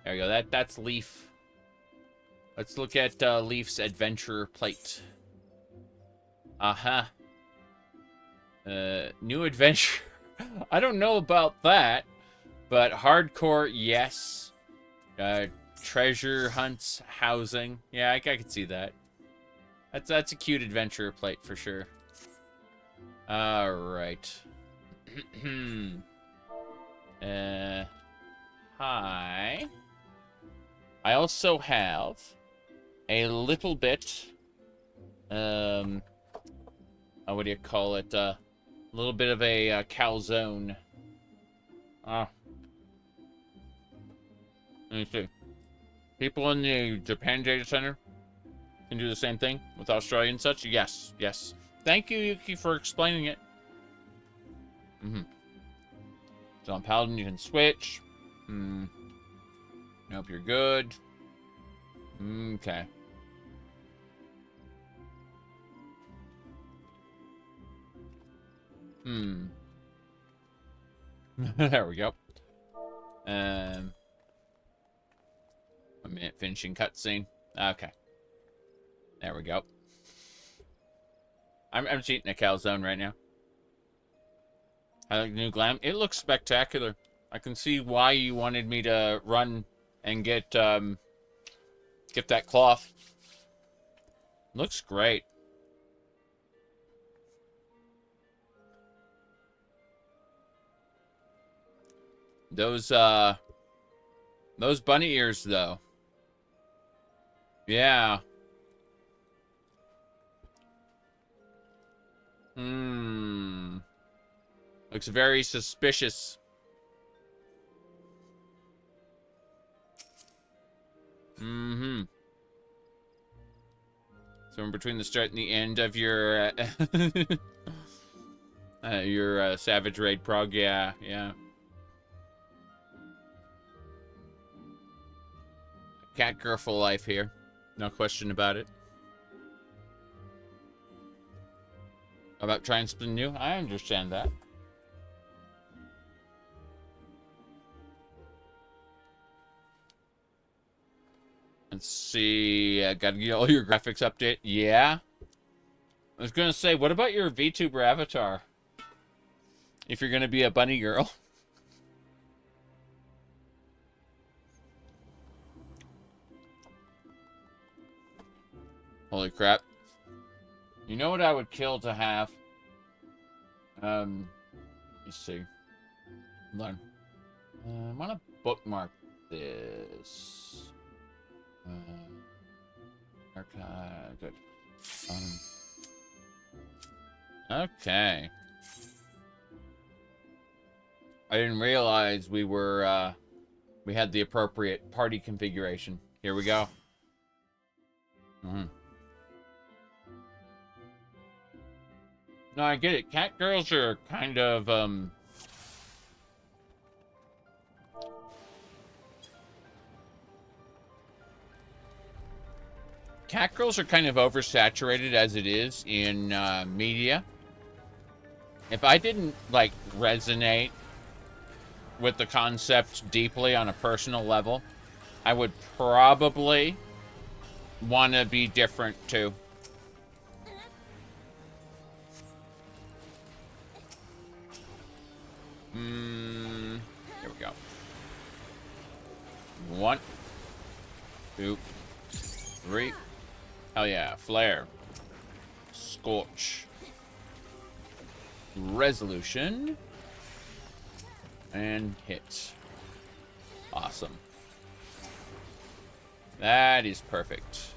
Speaker 1: There we go. That's Leaf. Let's look at Leaf's adventure plate. Aha. New adventure. I don't know about that, but hardcore, yes. Treasure hunts, housing. Yeah, I could see that. That's a cute adventure plate for sure. All right. Hi. I also have a little bit, what do you call it? A little bit of a calzone. Let me see. People in the Japan data center can do the same thing with Australia and such. Yes, yes. Thank you, Yuki, for explaining it. So on Paladin, you can switch. Nope, you're good. Okay. There we go. A minute, finishing cutscene. Okay. There we go. I'm just eating a calzone right now. I like the new glam. It looks spectacular. I can see why you wanted me to run and get that cloth. Looks great. Those bunny ears though. Yeah. Looks very suspicious. So in between the start and the end of your Savage Raid prog, yeah. Cat girl for life here. No question about it. About trying something new? I understand that. Let's see. I gotta get all your graphics update. Yeah. I was gonna say, what about your VTuber avatar? If you're gonna be a bunny girl. Holy crap. You know what I would kill to have? Let's see. Hold on. I want to bookmark this. Archive. Good. Okay. I didn't realize we were, we had the appropriate party configuration. Here we go. No, I get it. Cat girls are kind of, cat girls are kind of oversaturated as it is in, media. If I didn't, like, resonate with the concept deeply on a personal level, I would probably want to be different, too. Here we go. 1, 2, 3. Hell yeah. Flare. Scorch. Resolution. And hit. Awesome. That is perfect.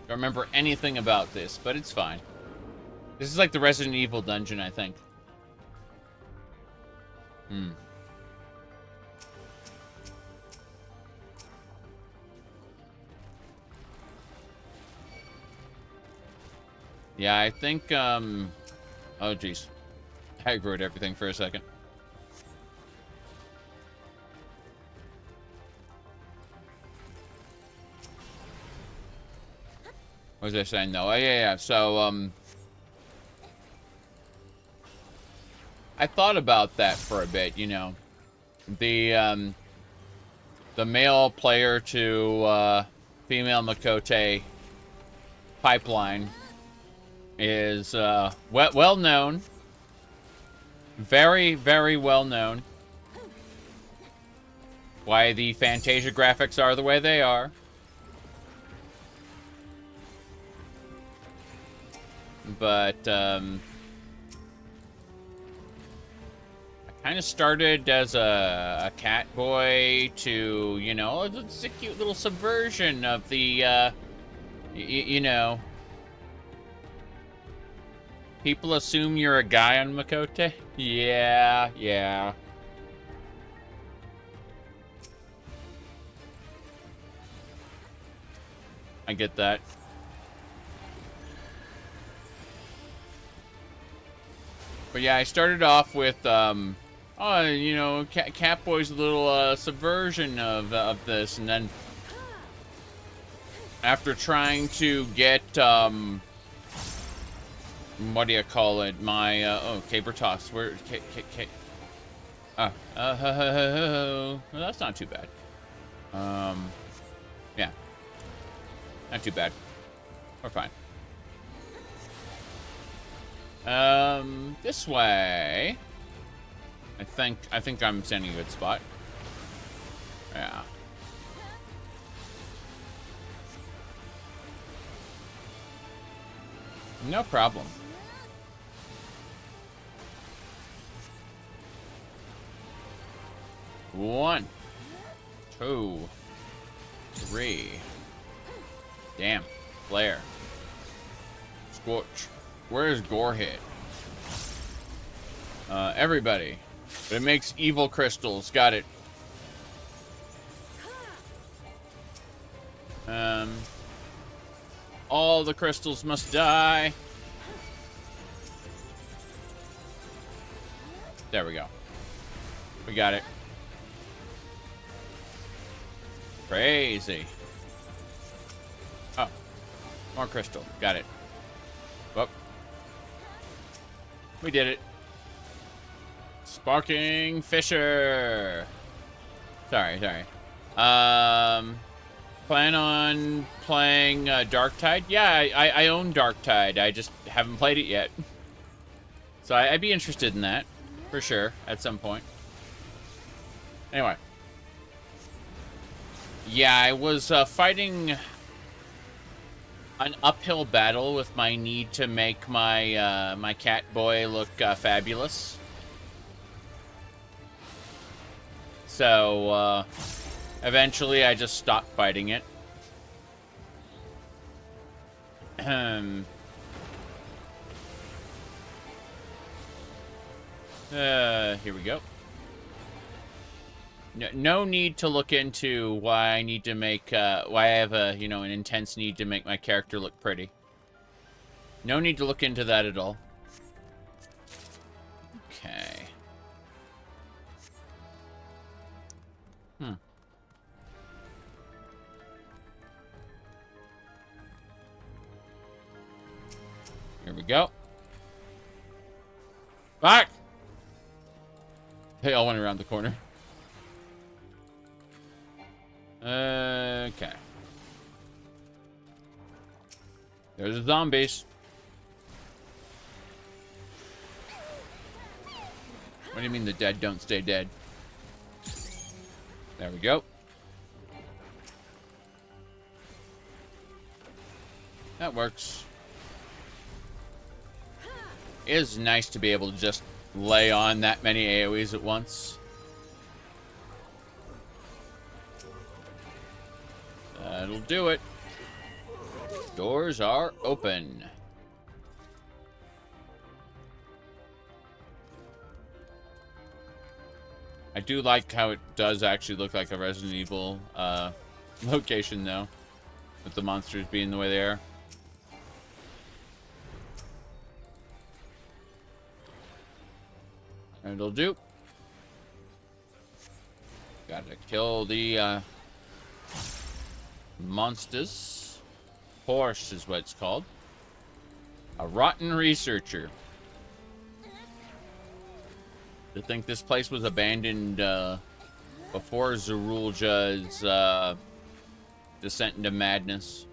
Speaker 1: Don't remember anything about this, but it's fine. This is like the Resident Evil dungeon, I think. Yeah, I think, oh, jeez. I aggroed everything for a second. What was I saying? No, yeah. So, I thought about that for a bit, you know. The male player to, female Makote pipeline is, well known. Very, very well known. Why the Fantasia graphics are the way they are. But, I kind of started as a cat boy to, you know, it's a cute little subversion of the, you know, people assume you're a guy on Makote. Yeah. I get that. But yeah, I started off with, oh, you know, Catboy's little subversion of this, and then after trying to get, what do you call it? My, oh, Caber Toss. Where, well, that's not too bad. Yeah. Not too bad. We're fine. This way. I think I'm standing a good spot. Yeah. No problem. One, 2, 3. Damn. Flare. Scorch. Where's Gorehit? Everybody. But it makes evil crystals. Got it. All the crystals must die. There we go. We got it. Crazy. Oh. More crystal. Got it. Whoop. We did it. Sparking Fisher. Sorry. Plan on playing Darktide? Yeah, I own Darktide. I just haven't played it yet. So I'd be interested in that. For sure. At some point. Anyway. Yeah, I was fighting an uphill battle with my need to make my my cat boy look fabulous. So eventually I just stopped fighting it. Here we go. No need to look into why I need to make, why I have a, you know, an intense need to make my character look pretty. No need to look into that at all. Okay. Here we go. Back! They all went around the corner. Okay. There's the zombies. What do you mean the dead don't stay dead? There we go. That works. It is nice to be able to just lay on that many AoEs at once. That'll do it. Doors are open. I do like how it does actually look like a Resident Evil location, though, with the monsters being the way they are. It'll do. Gotta kill the monsters. Horse is what it's called. A rotten researcher. To think this place was abandoned before Zorulja's descent into madness.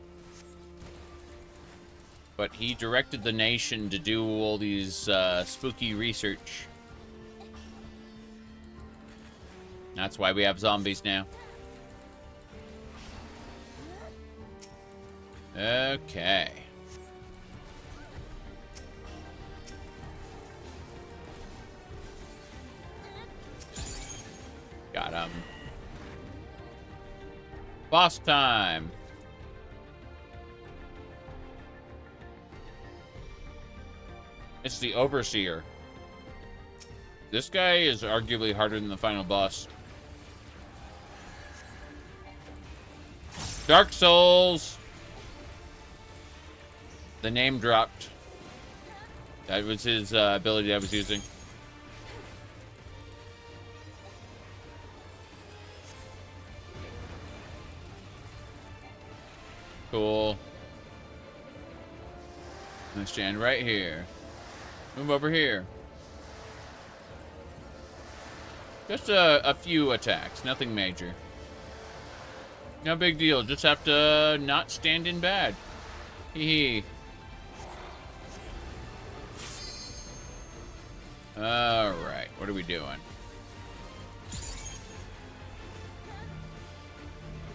Speaker 1: But he directed the nation to do all these spooky research. That's why we have zombies now. Okay. Got him. Boss time. It's the Overseer. This guy is arguably harder than the final boss. Dark Souls. The name dropped. That was his ability I was using. Cool. I'm gonna stand right here. Move over here. Just a few attacks, nothing major. No big deal, just have to not stand in bad. Hee hee. Alright, what are we doing?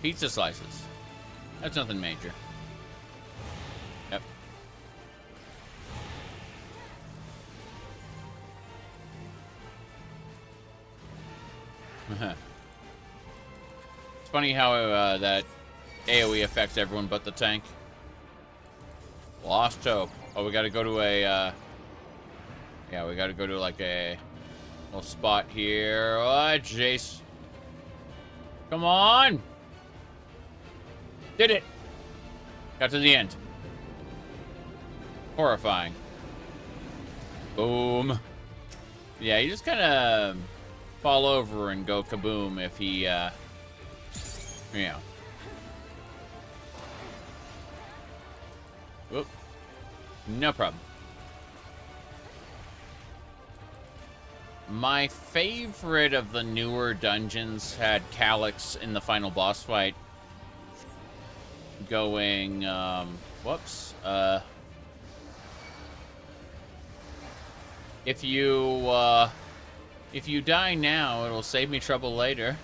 Speaker 1: Pizza slices. That's nothing major. Yep. It's funny how that AoE affects everyone but the tank. Lost hope. Oh, we gotta go to a, yeah, we gotta go to like a little spot here. Oh, Jace. Come on! Did it! Got to the end. Horrifying. Boom. Yeah, you just kind of fall over and go kaboom if he, you know. Whoop. No problem. My favorite of the newer dungeons had Calyx in the final boss fight. Going, whoops. If you die now, it'll save me trouble later.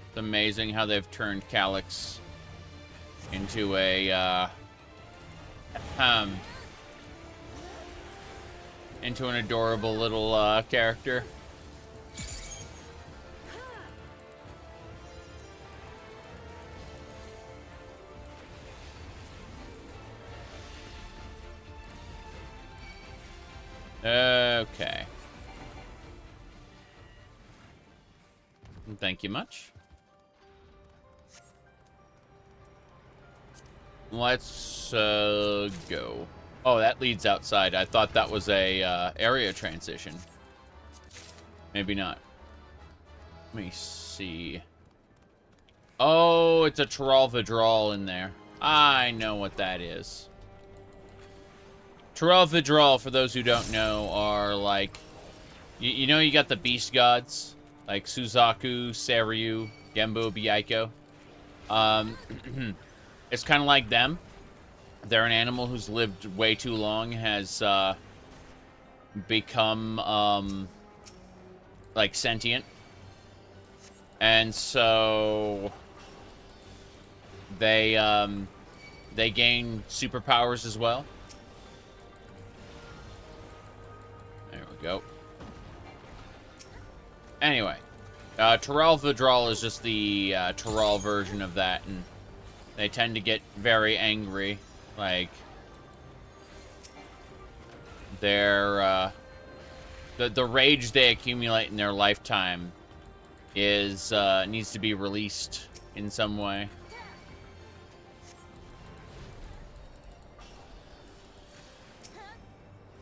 Speaker 1: It's amazing how they've turned Calyx into a, into an adorable little, character. Okay. Thank you much. Let's go. Oh, that leads outside. I thought that was a area transition. Maybe not. Let me see. Oh, it's a Troll in there. I know what that is. Troll, for those who don't know, are like... You know you got the beast gods? Like Suzaku, Seiryu, Genbo, Byaiko. It's kind of like them. they're an animal who's lived way too long, has become like sentient, and so they gain superpowers as well. There we go. Anyway, Tyrell Vidral is just the Tyrell version of that, and they tend to get very angry. Like, they're the rage they accumulate in their lifetime is needs to be released in some way.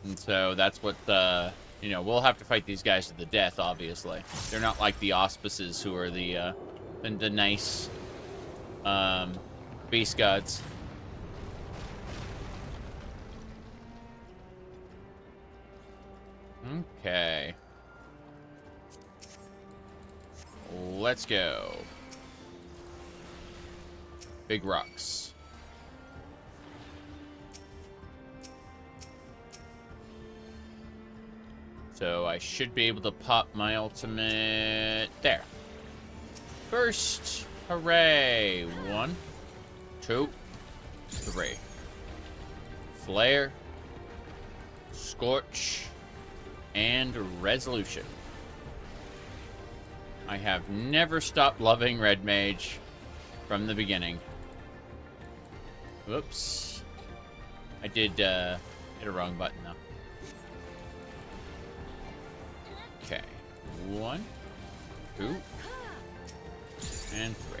Speaker 1: And so that's what you know, we'll have to fight these guys to the death, obviously. They're not like the Auspices, who are the nice beast gods. Okay. Let's go. Big rocks. So I should be able to pop my ultimate there. First, hooray. 1, 2, 3. Flare, Scorch, and Resolution. I have never stopped loving Red Mage from the beginning. Whoops. I did hit a wrong button though. Okay. 1, 2, and 3.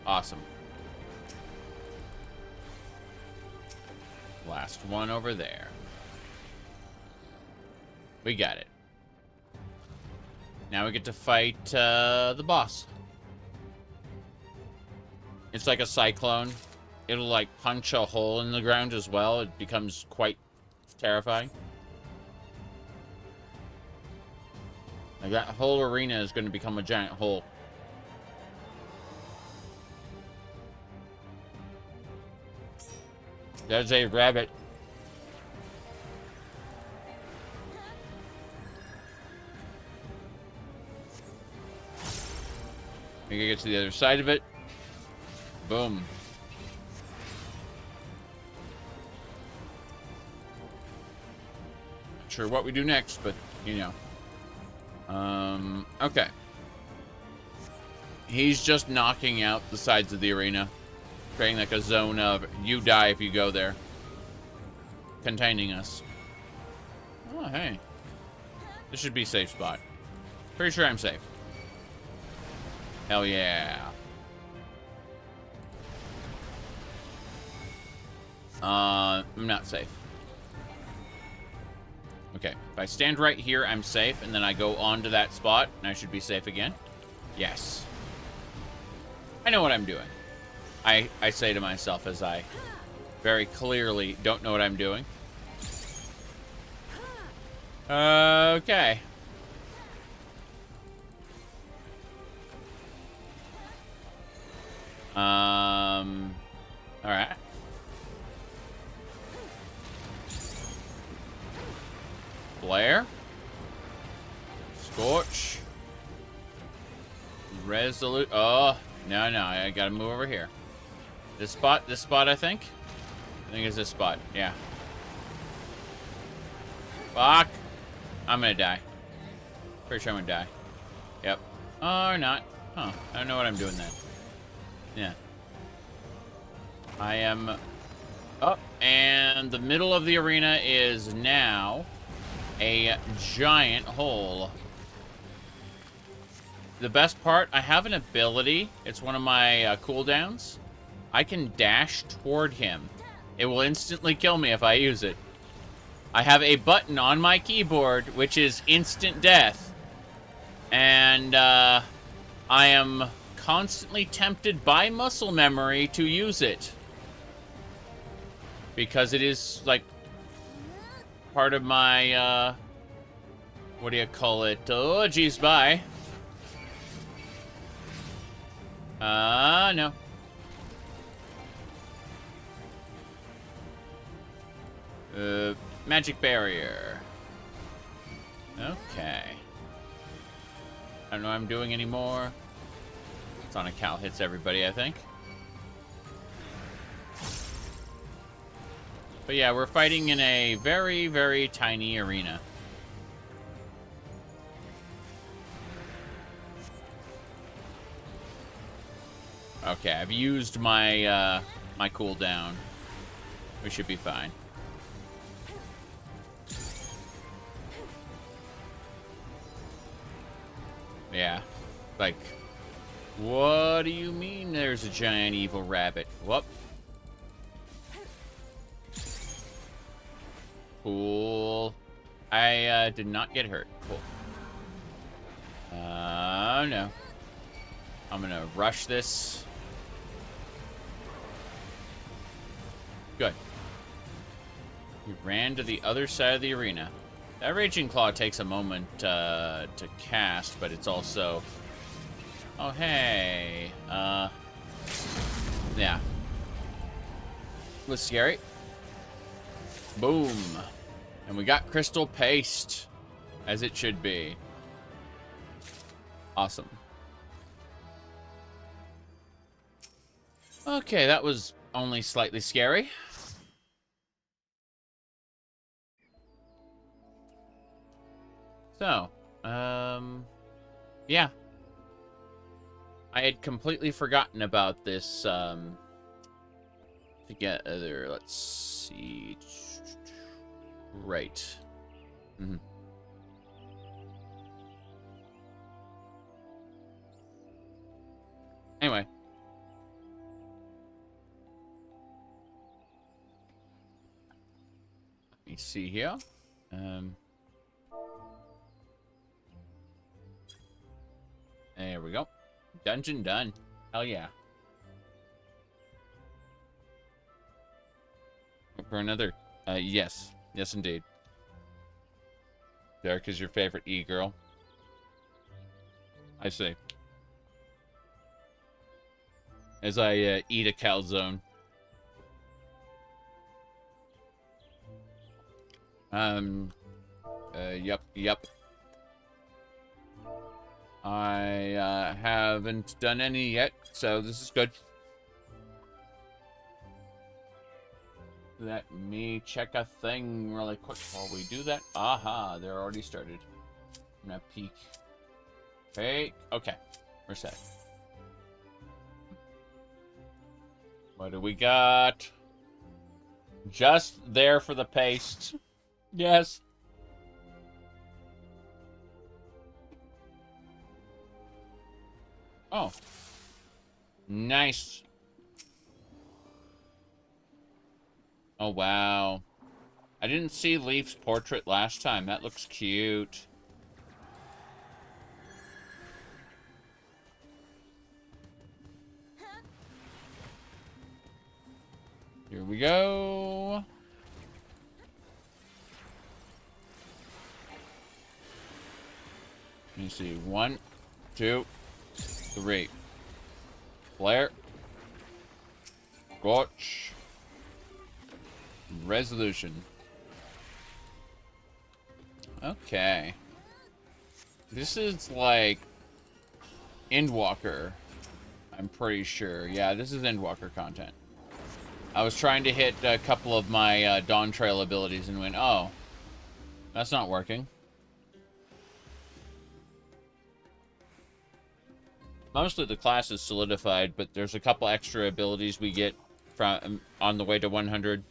Speaker 1: Awesome. Last one over there. We got it. Now we get to fight the boss. It's like a cyclone. It'll like punch a hole in the ground as well. It becomes quite terrifying. Like that whole arena is going to become a giant hole. There's a rabbit. We can get to the other side of it. Boom. Not sure what we do next, but you know. Okay. He's just knocking out the sides of the arena, creating like a zone of you die if you go there, containing us. Oh, hey. This should be a safe spot. Pretty sure I'm safe. Hell yeah. I'm not safe. Okay, if I stand right here, I'm safe, and then I go on to that spot, and I should be safe again. Yes. I know what I'm doing. I say to myself as I very clearly don't know what I'm doing. Okay. All right. Flare. Scorch. Resolute. Oh, no, I gotta move over here. This spot, I think it's this spot, yeah. Fuck. I'm gonna die. Pretty sure I'm gonna die. Yep. Or not. Huh. I don't know what I'm doing then. Yeah. I am up, and the middle of the arena is now a giant hole. The best part, I have an ability. It's one of my cooldowns. I can dash toward him. It will instantly kill me if I use it. I have a button on my keyboard, which is instant death. And I am constantly tempted by muscle memory to use it. Because it is, like, part of my, what do you call it? Oh, geez, bye. No. Magic barrier. Okay. I don't know what I'm doing anymore. Sonic Cal hits everybody, I think. But yeah, we're fighting in a very, very tiny arena. Okay, I've used my my cooldown. We should be fine. Yeah, like, what do you mean there's a giant evil rabbit? Whoop. Cool. I did not get hurt. Cool. No. I'm gonna rush this. Good. We ran to the other side of the arena. That Raging Claw takes a moment to cast, but it's also... Oh, hey. Yeah. Was scary. Boom. And we got Crystal Paste, as it should be. Awesome. Okay, that was only slightly scary. So, yeah. I had completely forgotten about this, together. Let's see. Right. Mm-hmm. Anyway. Let me see here. There we go. Dungeon done. Hell yeah. For another. Yes. Yes, indeed. Derek is your favorite e-girl. I see. As I eat a calzone. Yep. I haven't done any yet, so this is good. Let me check a thing really quick while we do that. Aha, they're already started. I'm gonna peek. Hey, okay, we're set. What do we got? Just there for the paste. Yes. Oh. Nice. Oh, wow. I didn't see Leaf's portrait last time. That looks cute. Here we go. Let me see. 1, 2, 3. Flare. Scorch. Resolution. Okay. This is like Endwalker. I'm pretty sure. Yeah, this is Endwalker content. I was trying to hit a couple of my Dawn Trail abilities and went, oh, that's not working. Mostly the class is solidified, but there's a couple extra abilities we get from on the way to 100.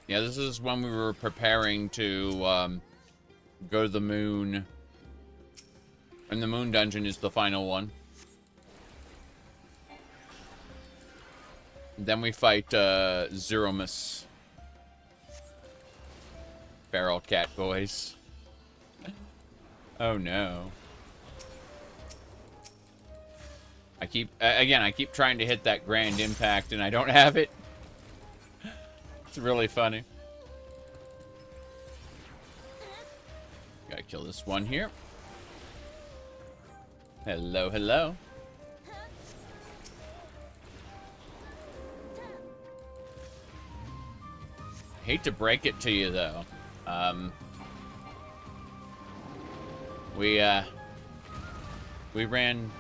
Speaker 1: Yeah, this is when we were preparing to go to the moon. And the moon dungeon is the final one. Then we fight Zeromus. Feral cat boys. Oh no. I keep trying to hit that grand impact and I don't have it. It's really funny. Gotta kill this one here. Hello, hello. Hate to break it to you, though. We ran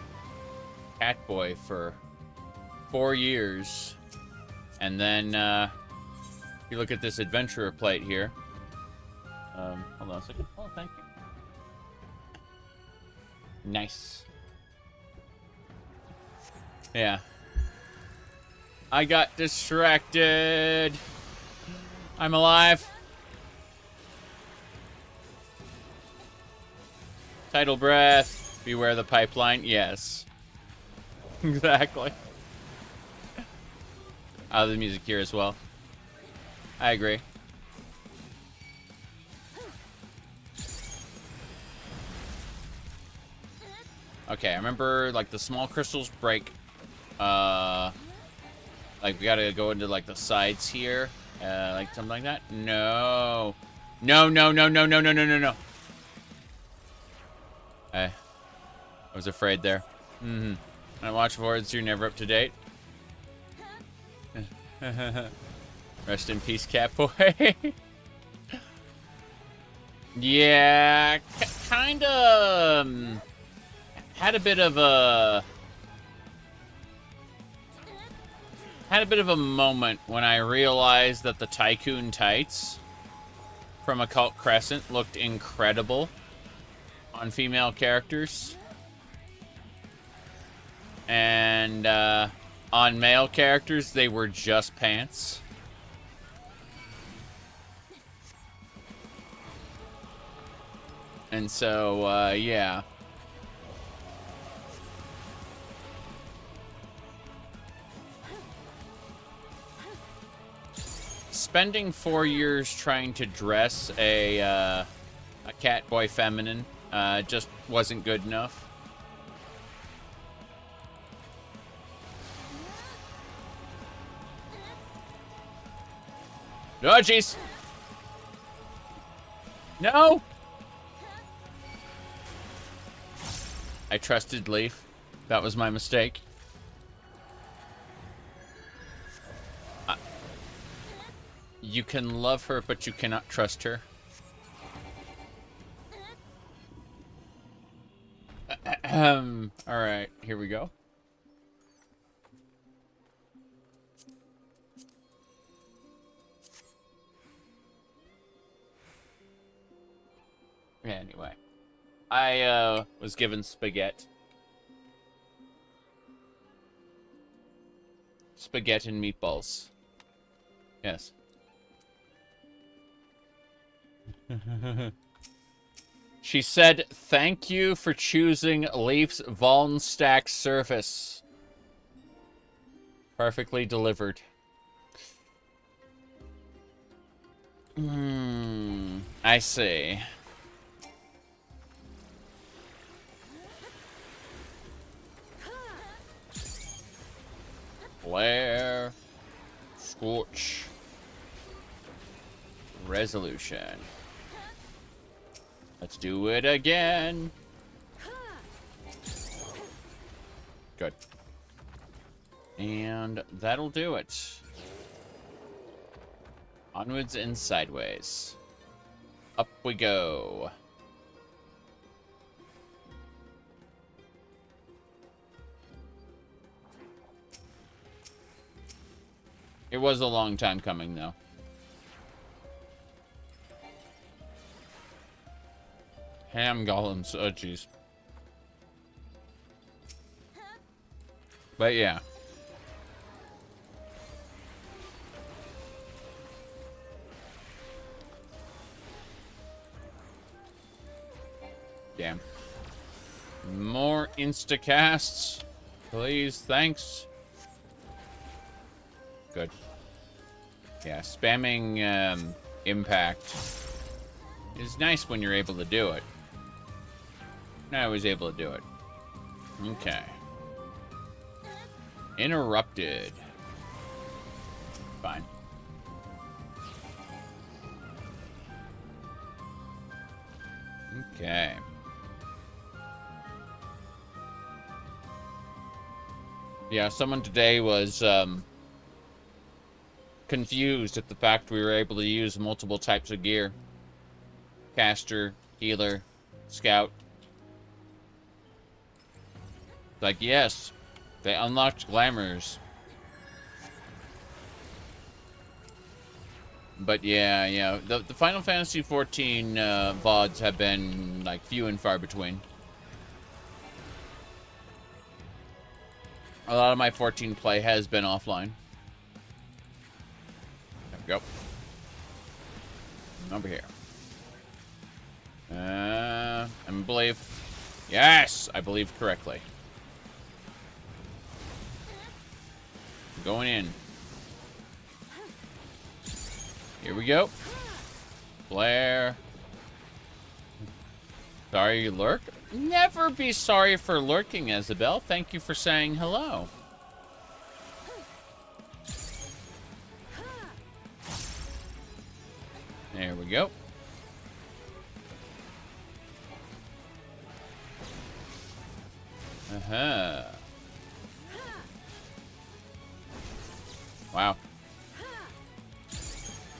Speaker 1: Catboy for 4 years. And then, you look at this adventurer plate here. Hold on a second. Oh, thank you. Nice. Yeah. I got distracted. I'm alive. Tidal breath. Beware the pipeline. Yes. Exactly. I love the music here as well. I agree. Okay, I remember, like, the small crystals break. Like, we gotta go into, like, the sides here. Like, something like that. No. No, no, no, no, no, no, no, no, no. I was afraid there. Mm-hmm. I watch forwards, you're never up to date. Rest in peace, Catboy. Yeah, kind of had a bit of a moment when I realized that the Tycoon tights from Occult Crescent looked incredible on female characters, and on male characters they were just pants. And so, yeah. Spending 4 years trying to dress a Catboy feminine just wasn't good enough. Oh, jeez. No! I trusted Leaf. That was my mistake. You can love her, but you cannot trust her. Alright, here we go. Anyway. I was given spaghetti. Spaghetti and meatballs. Yes. She said, "Thank you for choosing Leaf's Vuln Stack service." Perfectly delivered. I see. Flare. Scorch. Resolution. Let's do it again. Good. And that'll do it. Onwards and sideways. Up we go. It was a long time coming, though. Ham golems. Oh, jeez. But, yeah. Damn. More instacasts. Please, thanks. Good. Yeah, spamming impact is nice when you're able to do it. Not always able to do it. Okay. Interrupted. Fine. Okay. Yeah, someone today was confused at the fact we were able to use multiple types of gear. Caster, healer, scout. Like, yes, they unlocked glamours. But yeah, the Final Fantasy XIV VODs have been, like, few and far between. A lot of my 14 play has been offline. There we go. Over here. I believe. Yes, I believe correctly. Going in. Here we go. Blair. Sorry you lurk? Never be sorry for lurking, Isabel. Thank you for saying hello. There we go. Uh-huh. Wow.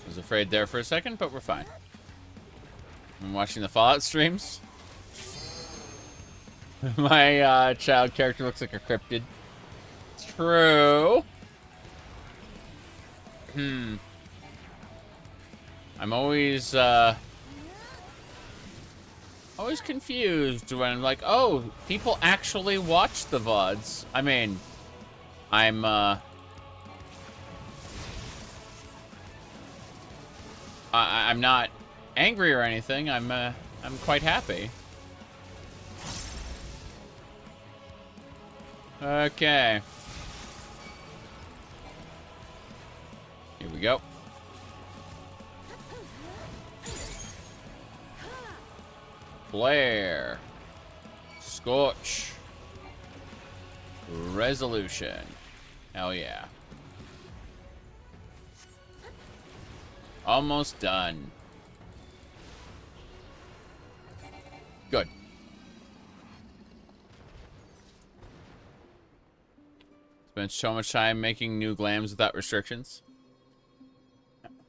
Speaker 1: Was afraid there for a second, but we're fine. I'm watching the Fallout streams. My child character looks like a cryptid. True. I'm always confused when I'm like, oh, people actually watch the VODs. I mean, I'm not angry or anything. I'm quite happy. Okay. Here we go. Flare. Scorch. Resolution. Hell yeah. Almost done. Good. Spent so much time making new glams without restrictions.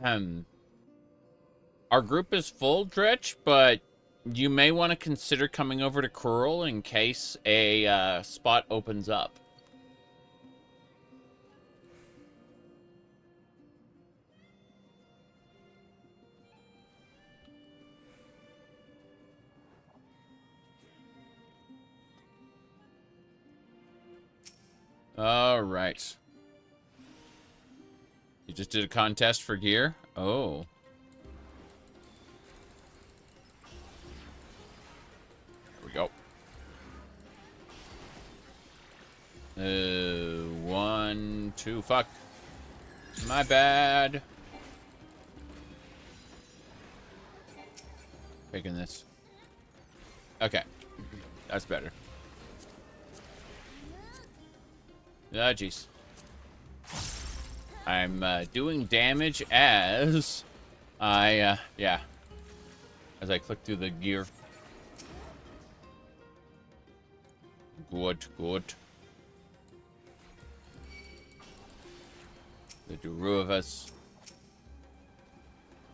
Speaker 1: Our group is full, Dretch, but you may want to consider coming over to Curl in case a spot opens up. All right. You just did a contest for gear? Oh. There we go. 1, 2, fuck. My bad. Taking this. Okay. That's better. Ah, jeez. I'm doing damage as I, yeah. As I click through the gear. Good, good. The two of us.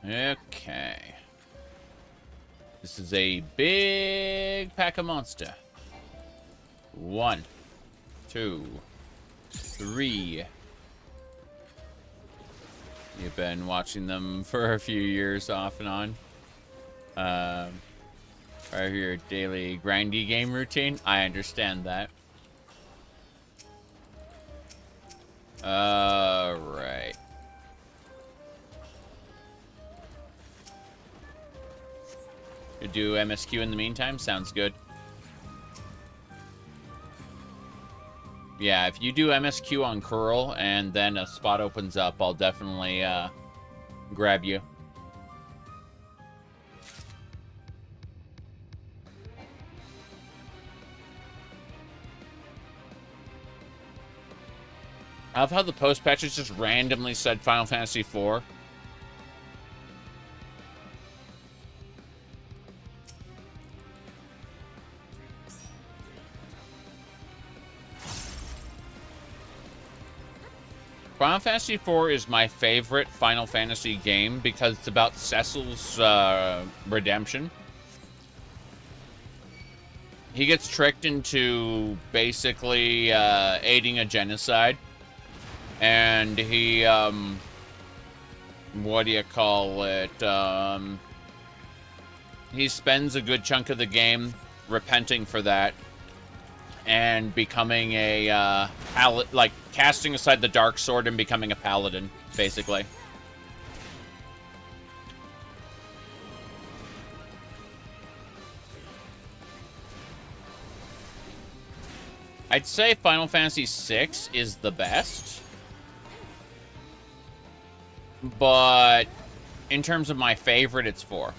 Speaker 1: Okay. This is a big pack of monster. 1, 2, 3. You've been watching them for a few years off and on. Part of your daily grindy game routine. I understand that. Alright. You do MSQ in the meantime? Sounds good. Yeah, if you do MSQ on Curl and then a spot opens up, I'll definitely grab you. I love how the post patches just randomly said Final Fantasy IV. Final Fantasy IV is my favorite Final Fantasy game because it's about Cecil's redemption. He gets tricked into basically aiding a genocide. And he, what do you call it? He spends a good chunk of the game repenting for that and becoming a, like, casting aside the dark sword and becoming a paladin, basically. I'd say Final Fantasy VI is the best. But in terms of my favorite, it's 4.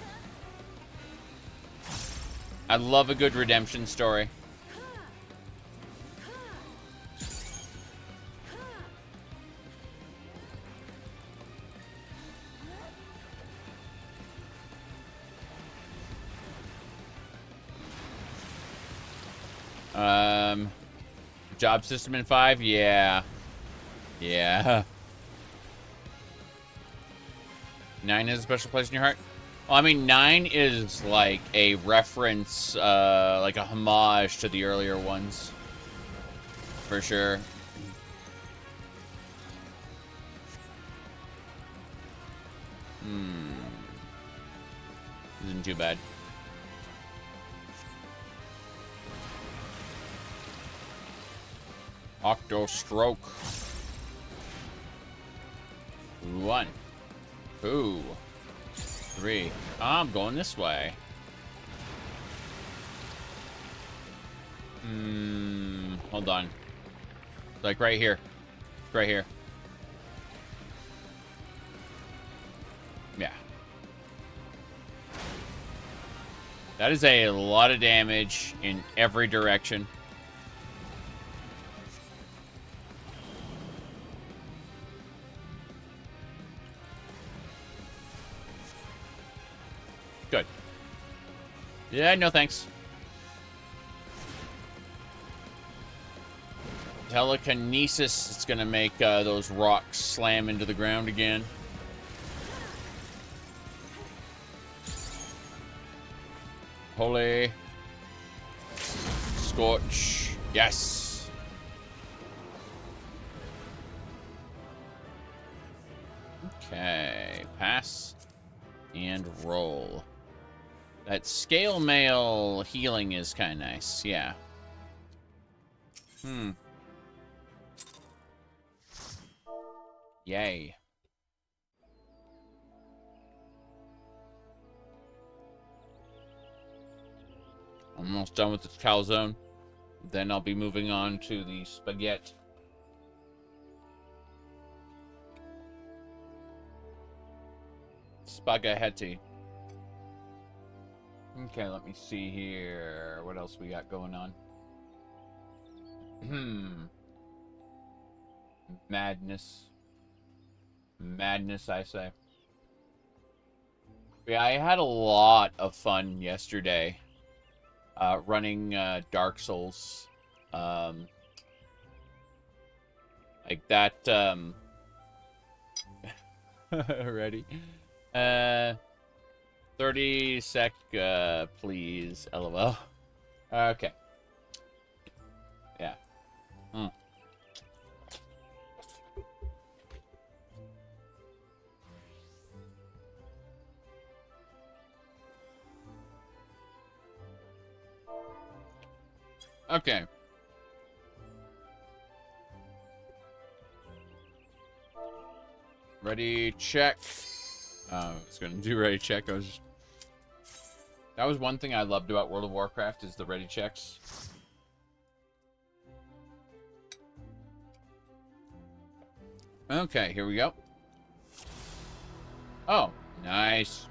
Speaker 1: I love a good redemption story. Job system in 5? Yeah. Yeah. 9 has a special place in your heart? Well, I mean, 9 is like a reference, like a homage to the earlier ones. For sure. Isn't too bad. Octo stroke. 1, 2, 3. I'm going this way. Hold on. Like right here. Right here. Yeah. That is a lot of damage in every direction. Good. Yeah, no thanks. Telekinesis is going to make those rocks slam into the ground again. Holy. Scorch. Yes. Okay. Pass and roll. That scale mail healing is kind of nice. Yeah. Yay. Almost done with the calzone. Then I'll be moving on to the spaghetti. Spaghetti. Okay, let me see here. What else we got going on? Madness. Madness, I say. Yeah, I had a lot of fun yesterday. Running Dark Souls. Like that, ready? 30 sec, please, LOL. Okay. Yeah. Okay. Ready, check. I was gonna do ready, check. That was one thing I loved about World of Warcraft is the ready checks. Okay, here we go. Oh, nice.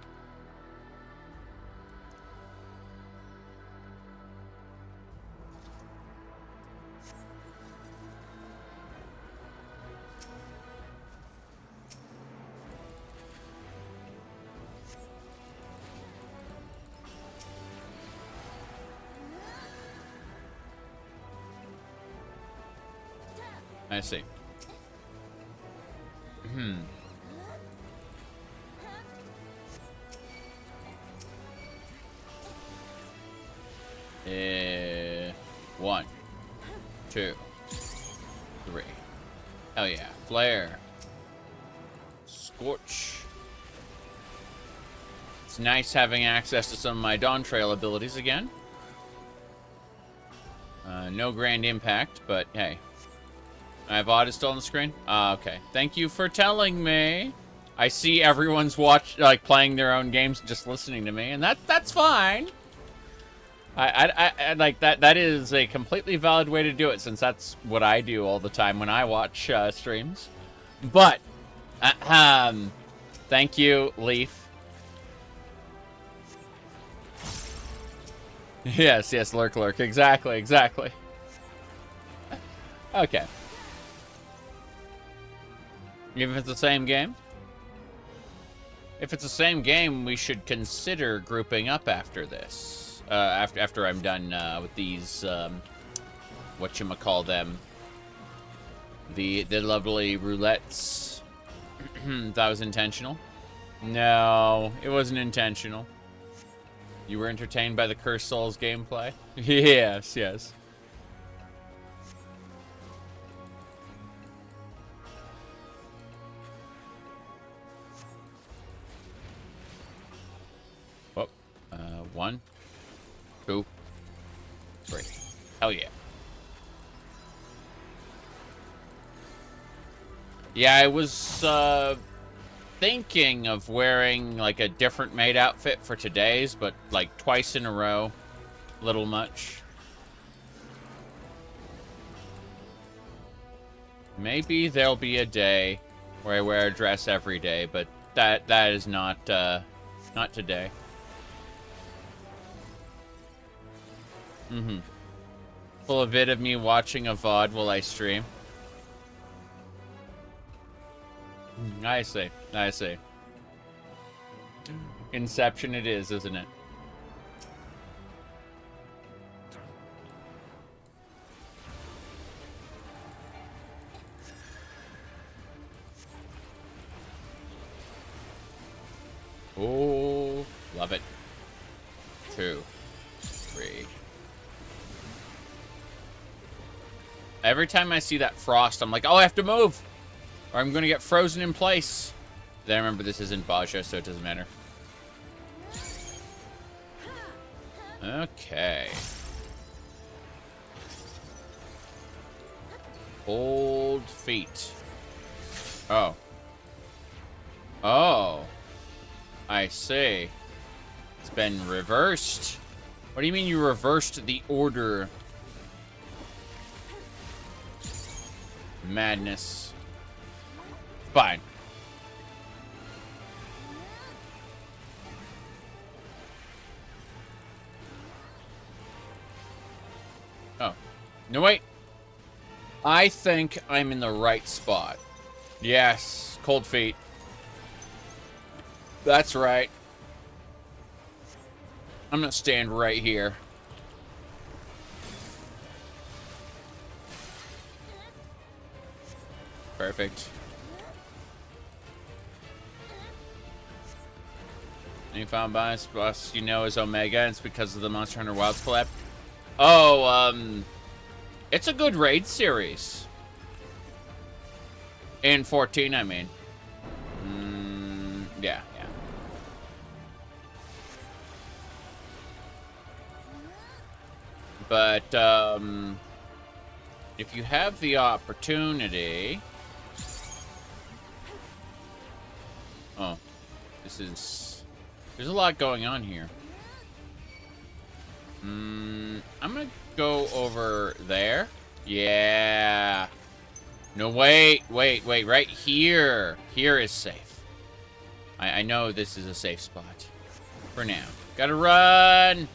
Speaker 1: I see. One, two, three. Hell yeah. Flare. Scorch. It's nice having access to some of my Dawn Trail abilities again. No grand impact, but hey. I have Odd still on the screen? Okay. Thank you for telling me. I see everyone's playing their own games, just listening to me, and that's fine. I like that. That is a completely valid way to do it, since that's what I do all the time when I watch streams. But, thank you, Leaf. Yes, lurk. Exactly. Okay. Even if it's the same game? If it's the same game, we should consider grouping up after this. After I'm done with these, whatchamacall-them. The lovely roulettes. That was intentional? No, it wasn't intentional. You were entertained by the Cursed Souls gameplay? Yes. Oh, 1, 2, 3. Hell yeah. Yeah, I was thinking of wearing like a different maid outfit for today's, but like twice in a row, little much. Maybe there'll be a day where I wear a dress every day, but that is not today. Pull a vid of me watching a VOD while I stream. I see. Inception it is, isn't it? Oh, love it. 2, 3. Every time I see that frost, I'm like, oh, I have to move, or I'm gonna get frozen in place. Then I remember this isn't Baja, so it doesn't matter. Okay. Hold feet. Oh. Oh. I see. It's been reversed. What do you mean you reversed the order? Madness. Fine. Oh. No, wait. I think I'm in the right spot. Yes. Cold feet. That's right. I'm gonna stand right here. Perfect. Any found bias boss you know is Omega, and it's because of the Monster Hunter Wilds collab. Oh, it's a good raid series. In 14, I mean. Yeah. But, if you have the opportunity... Oh, this is... There's a lot going on here. I'm gonna go over there. Yeah. No, wait. Right here. Here is safe. I know this is a safe spot. For now. Gotta run!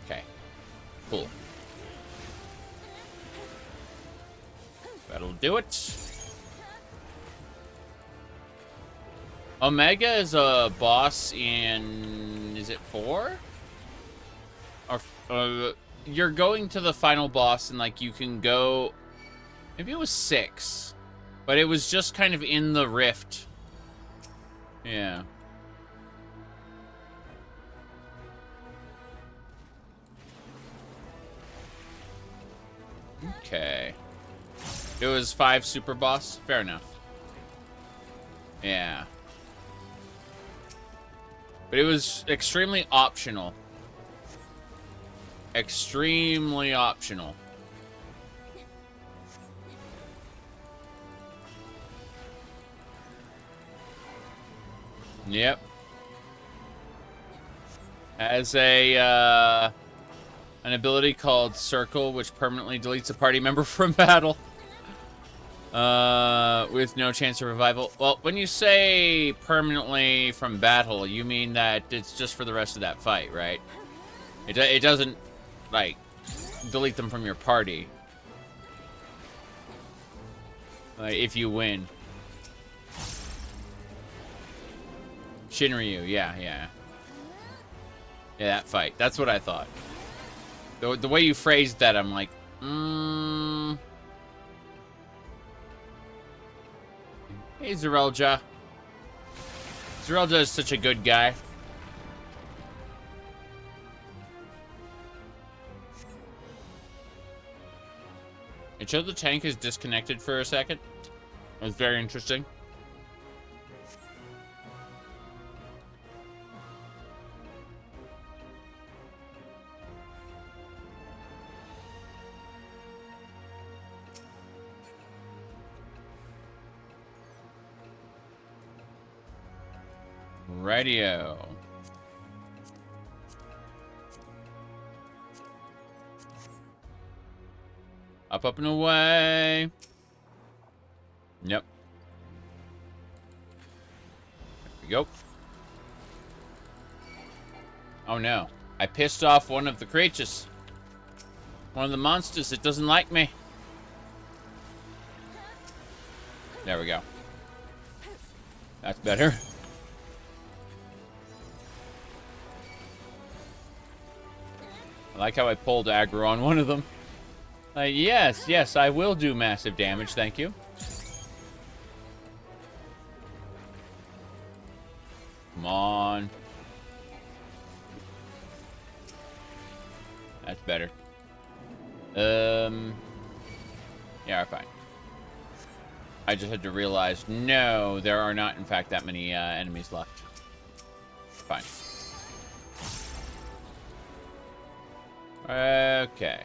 Speaker 1: Okay. Cool. That'll do it. Omega is a boss in... Is it 4? Or... you're going to the final boss and, like, you can go... Maybe it was 6. But it was just kind of in the rift. Yeah. Okay. It was 5 super boss. Fair enough. Yeah. But it was extremely optional. Extremely optional. Yep. Has a, an ability called Circle, which permanently deletes a party member from battle. With no chance of revival. Well, when you say permanently from battle, you mean that it's just for the rest of that fight, right? It doesn't, like, delete them from your party. Like, if you win. Shinryu, yeah. Yeah, that fight. That's what I thought. The way you phrased that, I'm like, Hey, Zerelja. Zerelja is such a good guy. It showed the tank is disconnected for a second. It was very interesting. Radio. Up, up, and away. Yep. There we go. Oh no. I pissed off one of the creatures. One of the monsters. It doesn't like me. There we go. That's better. I like how I pulled aggro on one of them. Yes, I will do massive damage, thank you. Come on. That's better. Yeah, fine. I just had to realize, no, there are not, in fact, that many enemies left. Fine. Okay.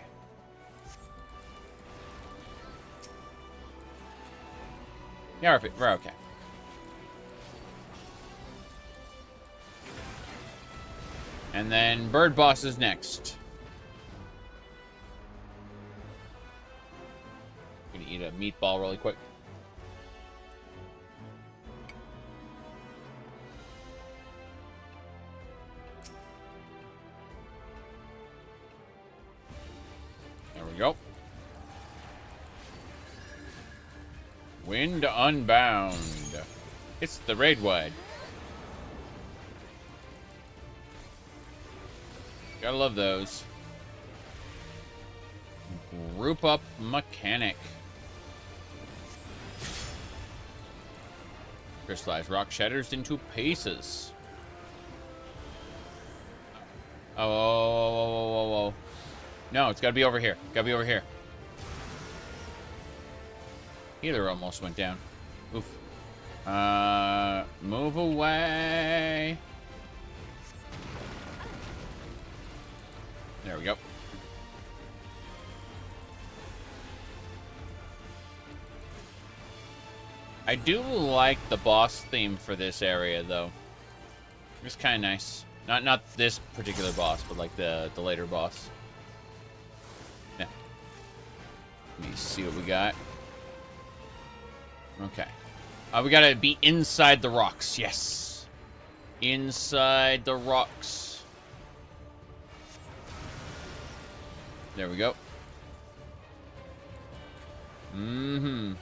Speaker 1: Yeah, we're okay. And then Bird Boss is next. Gonna eat a meatball really quick. There we go. Wind Unbound. It's the Raidwide. Gotta love those. Group Up Mechanic. Crystallized rock shatters into pieces. Oh. No, it's gotta be over here. Gotta be over here. Healer almost went down. Oof. Move away. There we go. I do like the boss theme for this area, though. It's kind of nice. Not this particular boss, but like the later boss. Yeah. Let me see what we got. Okay. We gotta be inside the rocks. Yes. Inside the rocks. There we go. Mm-hmm.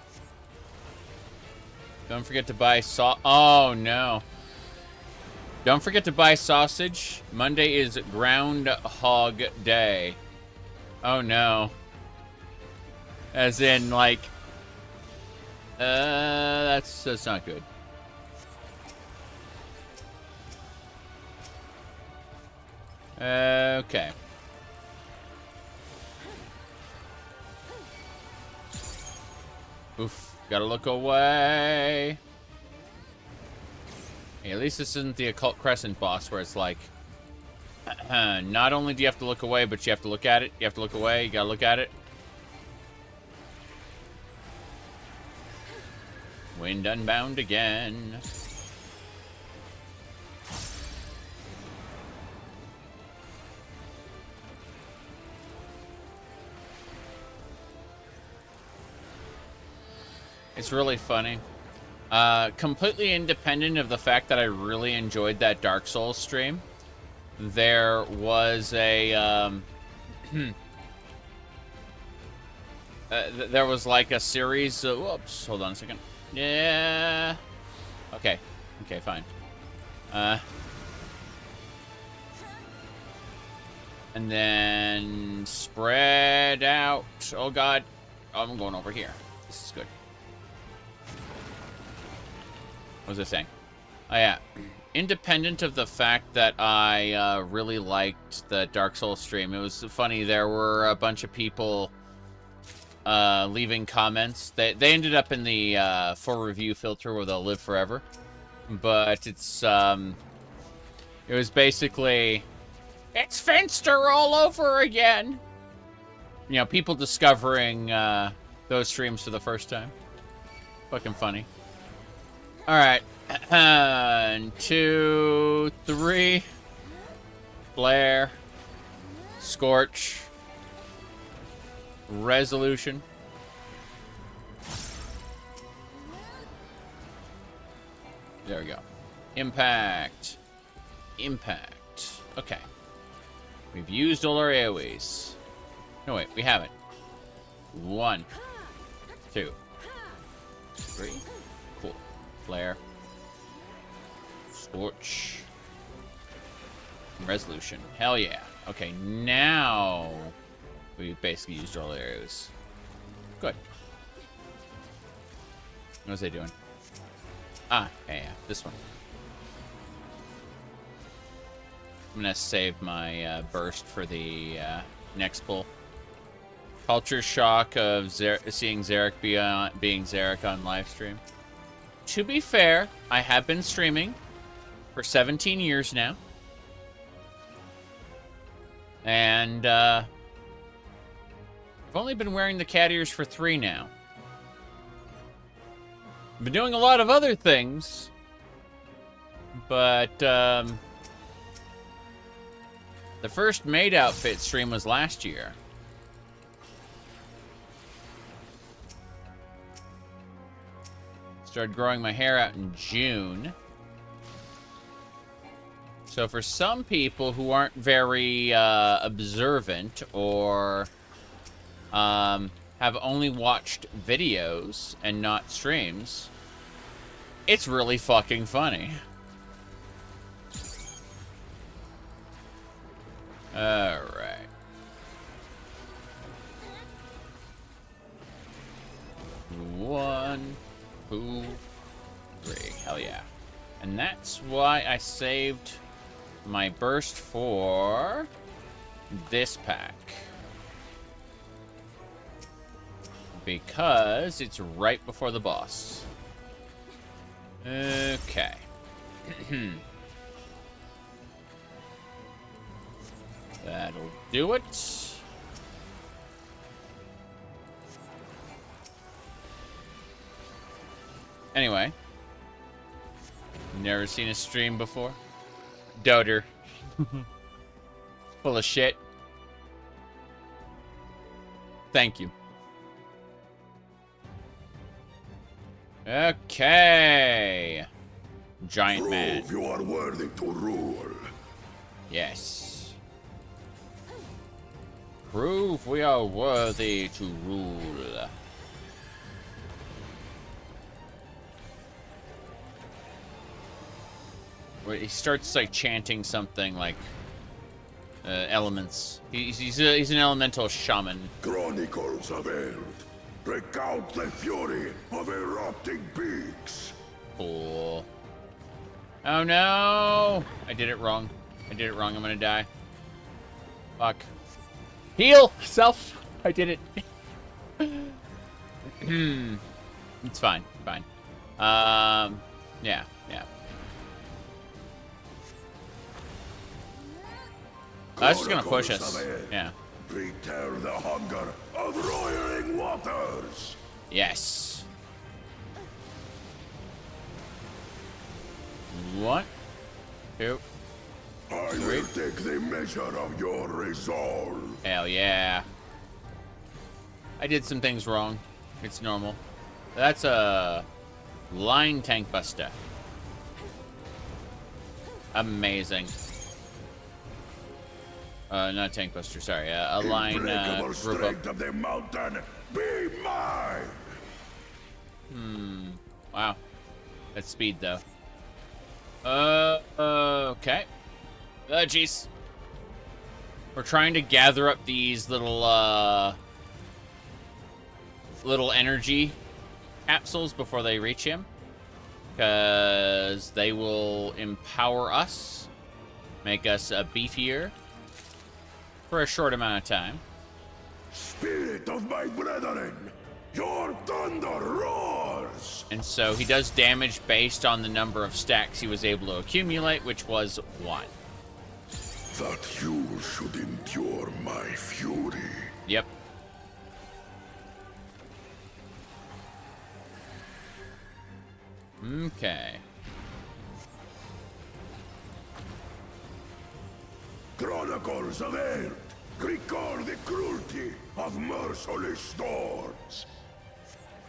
Speaker 1: Don't forget to buy oh, no. Don't forget to buy sausage. Monday is Groundhog Day. Oh, no. As in, like... That's not good. Okay. Oof. Gotta look away. Hey, at least this isn't the Occult Crescent boss where it's like, not only do you have to look away, but you have to look at it. You have to look away. You gotta look at it. Wind unbound again. It's really funny. Completely independent of the fact that I really enjoyed that Dark Souls stream, there was a there was like a series of, whoops, hold on a second. Yeah. Okay. Okay, fine. And then spread out. Oh god. Oh, I'm going over here. This is good. What was I saying? Oh yeah. Independent of the fact that I really liked the Dark Souls stream, it was funny. There were a bunch of people leaving comments. They ended up in the for review filter where they'll live forever. But it's it was basically, it's Finster all over again. You know, people discovering those streams for the first time. Fucking funny. All right, 1, 2, 3. Flare, Scorch, Resolution. There we go. Impact. Impact. Okay. We've used all our AoEs. No, wait, we haven't. 1, 2, 3. Cool. Flare. Scorch. Resolution. Hell yeah. Okay, now we basically used all the arrows. Good. What was I doing? Ah, yeah, this one. I'm gonna save my burst for the next pull. Culture shock of seeing Zarek being Zarek on live stream. To be fair, I have been streaming for 17 years now. And I've only been wearing the cat ears for 3 now. I've been doing a lot of other things, but the first maid outfit stream was last year. Started growing my hair out in June. So for some people who aren't very observant or have only watched videos and not streams, it's really fucking funny. Alright. One, 2, 3. Hell yeah. And that's why I saved my burst for this pack. Because it's right before the boss. Okay. That'll do it. Anyway. Never seen a stream before? Doter. Full of shit. Thank you. Okay. Giant man.
Speaker 2: Prove you are worthy to rule.
Speaker 1: Yes. Prove we are worthy to rule. Where he starts like chanting something like elements. He's an elemental shaman.
Speaker 2: Chronicles of Eld. Recount the fury of erupting beaks.
Speaker 1: Cool. Oh no! I did it wrong. I did it wrong. I'm gonna die. Fuck. Heal! Self! I did it. It's fine. Fine. Yeah. That's just gonna push us. Yeah.
Speaker 2: Return the hunger of roiling waters.
Speaker 1: Yes. One, two,
Speaker 2: I will take the measure of your resolve.
Speaker 1: hell yeah. I did some things wrong. It's normal. That's a line tank buster. Amazing. Not tank buster, sorry. A line group up.
Speaker 2: Of the mountain, be mine.
Speaker 1: Wow. That's speed though. Okay. Jeez. We're trying to gather up these little energy capsules before they reach him, because they will empower us, make us beefier for a short amount of time.
Speaker 2: Spirit of my brethren, your thunder roars.
Speaker 1: And so he does damage based on the number of stacks he was able to accumulate, which was 1.
Speaker 2: That you should endure my fury.
Speaker 1: Yep. Okay.
Speaker 2: Chronicles of Earth record the cruelty of merciless storms.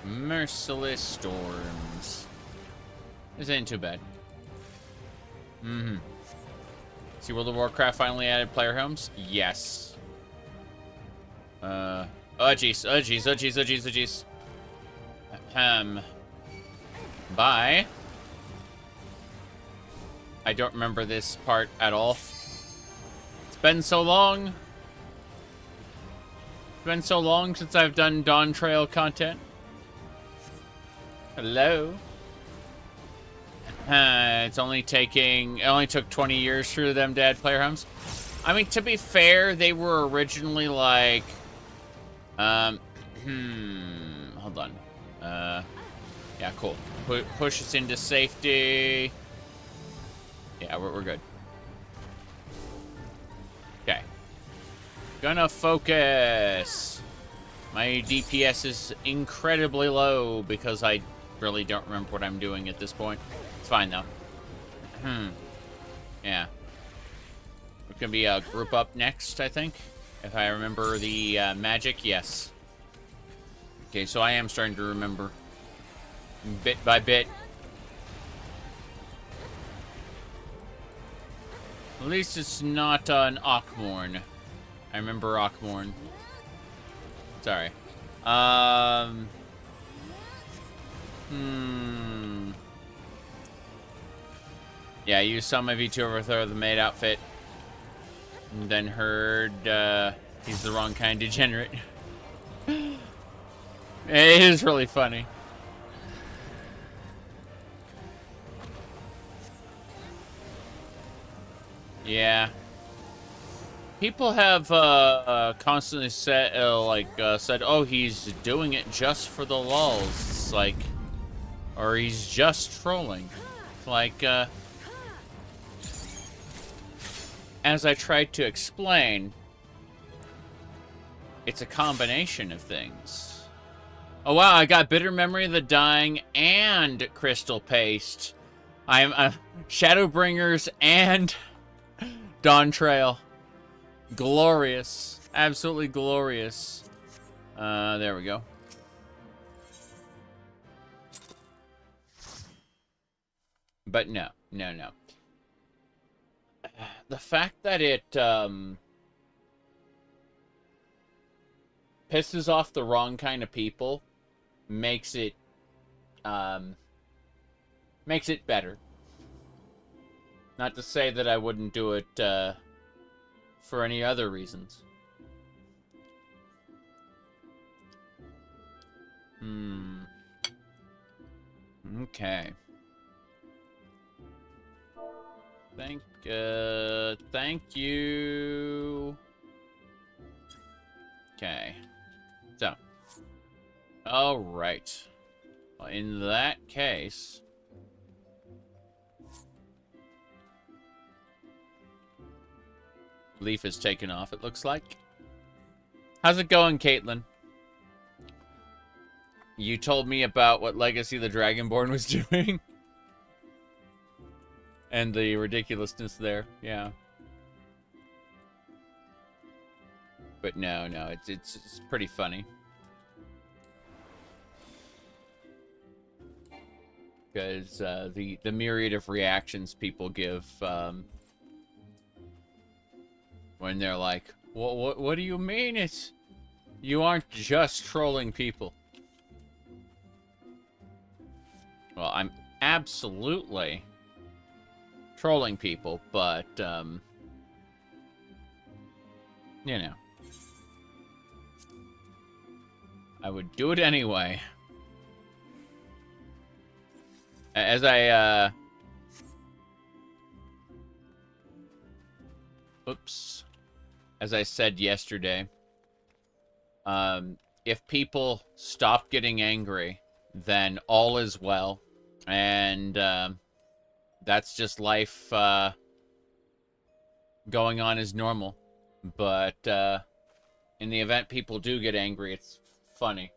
Speaker 1: Merciless storms. This ain't too bad. See, World of Warcraft finally added player homes? Yes. Oh jeez, oh jeez, oh jeez, oh jeez, oh jeez. Bye. I don't remember this part at all. It's been so long. It's been so long since I've done Dawn Trail content. Hello. It only took 20 years for them to add player homes. I mean, to be fair, they were originally like, hold on. Yeah, cool. Push us into safety. Yeah, we're good. Okay. Gonna focus. My DPS is incredibly low because I really don't remember what I'm doing at this point. It's fine, though. Yeah. It's gonna be a group up next, I think. If I remember the magic, yes. Okay, so I am starting to remember. Bit by bit. At least it's not an Ockmorn. I remember Ockmorn. Sorry. Yeah, I used some of you to overthrow the maid outfit. And then heard he's the wrong kind of degenerate. It is really funny. Yeah. People have constantly said, said, oh, he's doing it just for the lulz. It's like, or he's just trolling. It's like, as I tried to explain, it's a combination of things. Oh wow, I got Bitter Memory of the Dying and Crystal Paste. I'm Shadowbringers and Dawn Trail. Glorious. Absolutely glorious. There we go. But no. The fact that it pisses off the wrong kind of people makes it better. Not to say that I wouldn't do it for any other reasons. Okay. Thank you. Okay. So. All right. Well, in that case, leaf is taken off, it looks like. How's it going, Caitlin? You told me about what Legacy the Dragonborn was doing. And the ridiculousness there, yeah. But no, it's pretty funny. Because the myriad of reactions people give when they're like, what do you mean you aren't just trolling people? Well, I'm absolutely trolling people, but you know, I would do it anyway. As I as I said yesterday, if people stop getting angry, then all is well, and that's just life going on as normal. But in the event people do get angry, it's funny.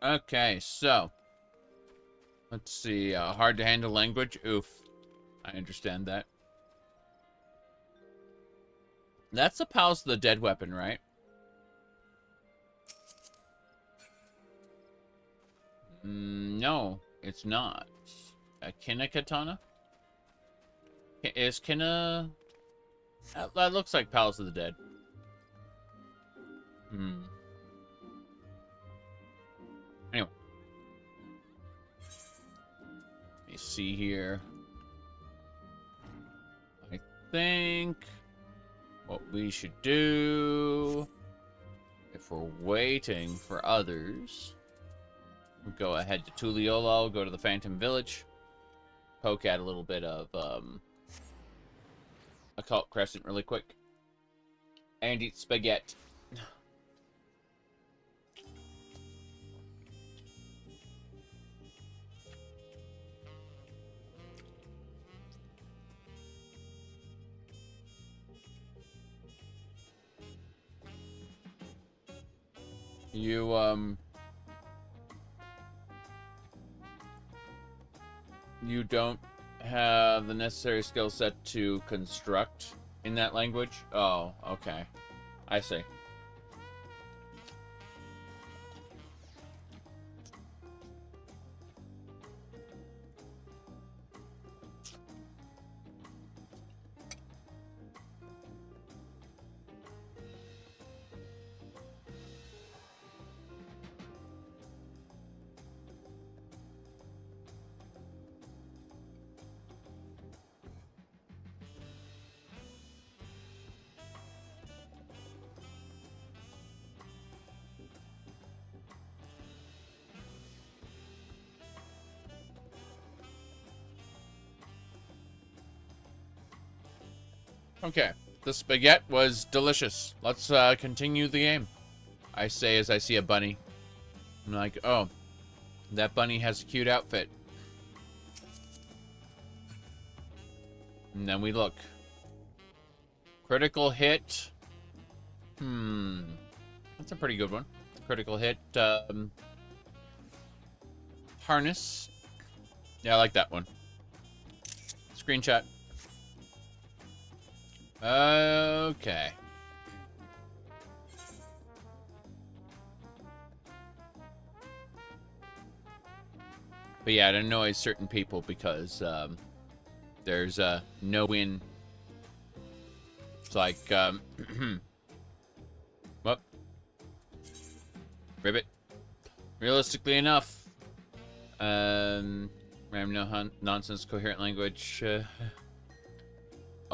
Speaker 1: Okay, so let's see. Hard to handle language. Oof. I understand that. That's the Palace of the Dead weapon, right? No, it's not. A Kina katana? Is Kina... That looks like Palace of the Dead. Anyway. Let me see here. I think what we should do, if we're waiting for others, we'll go ahead to Tuliolo, go to the Phantom Village, poke at a little bit of Occult Crescent really quick, and eat spaghetti. You don't have the necessary skill set to construct in that language? Oh, okay. I see. Okay, the spaghetti was delicious. Let's continue the game. I say as I see a bunny. I'm like, oh, that bunny has a cute outfit. And then we look. Critical hit. That's a pretty good one. Critical hit. Harness. Yeah, I like that one. Screenshot. Okay. But yeah, it annoys certain people because there's no win. It's like, well, ribbit. Realistically enough, no nonsense, coherent language.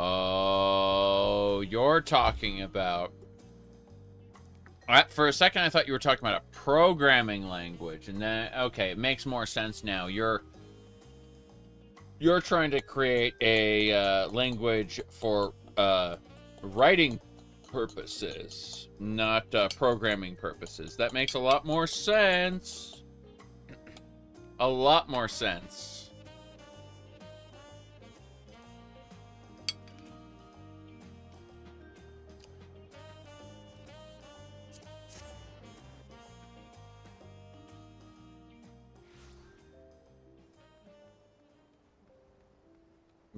Speaker 1: Oh, you're talking about... For a second, I thought you were talking about a programming language, and then, okay, it makes more sense now. You're trying to create a language for writing purposes, not programming purposes. That makes a lot more sense. A lot more sense.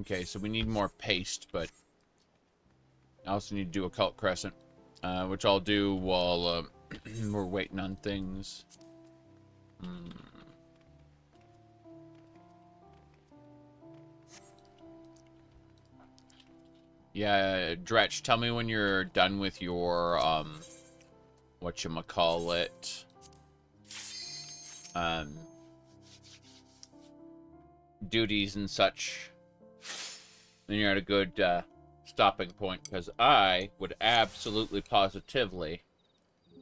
Speaker 1: Okay, so we need more paste, but I also need to do Occult Crescent, which I'll do while we're waiting on things. Yeah, Dretch, tell me when you're done with your, whatchamacallit, duties and such. Then you're at a good, stopping point, because I would absolutely positively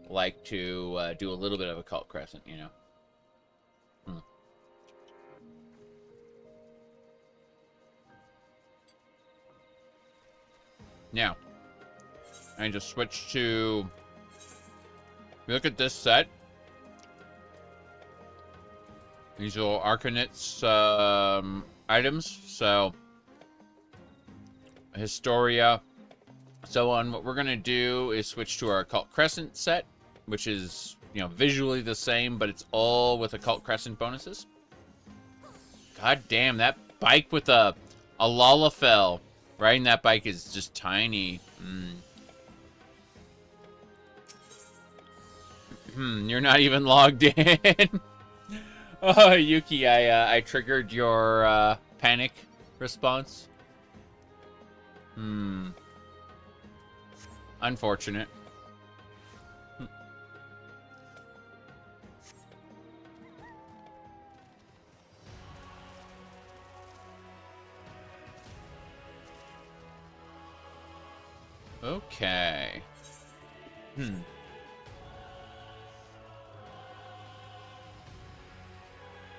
Speaker 1: like to, do a little bit of Occult Crescent, you know? Now, I just switch to... Look at this set. These are Arcanit's items. So, Historia, so on. What we're going to do is switch to our Occult Crescent set, which is, you know, visually the same, but it's all with Occult Crescent bonuses. God damn, that bike with a Lalafell. Riding that bike is just tiny. You're not even logged in. Oh, Yuki, I triggered your panic response. Unfortunate. Okay.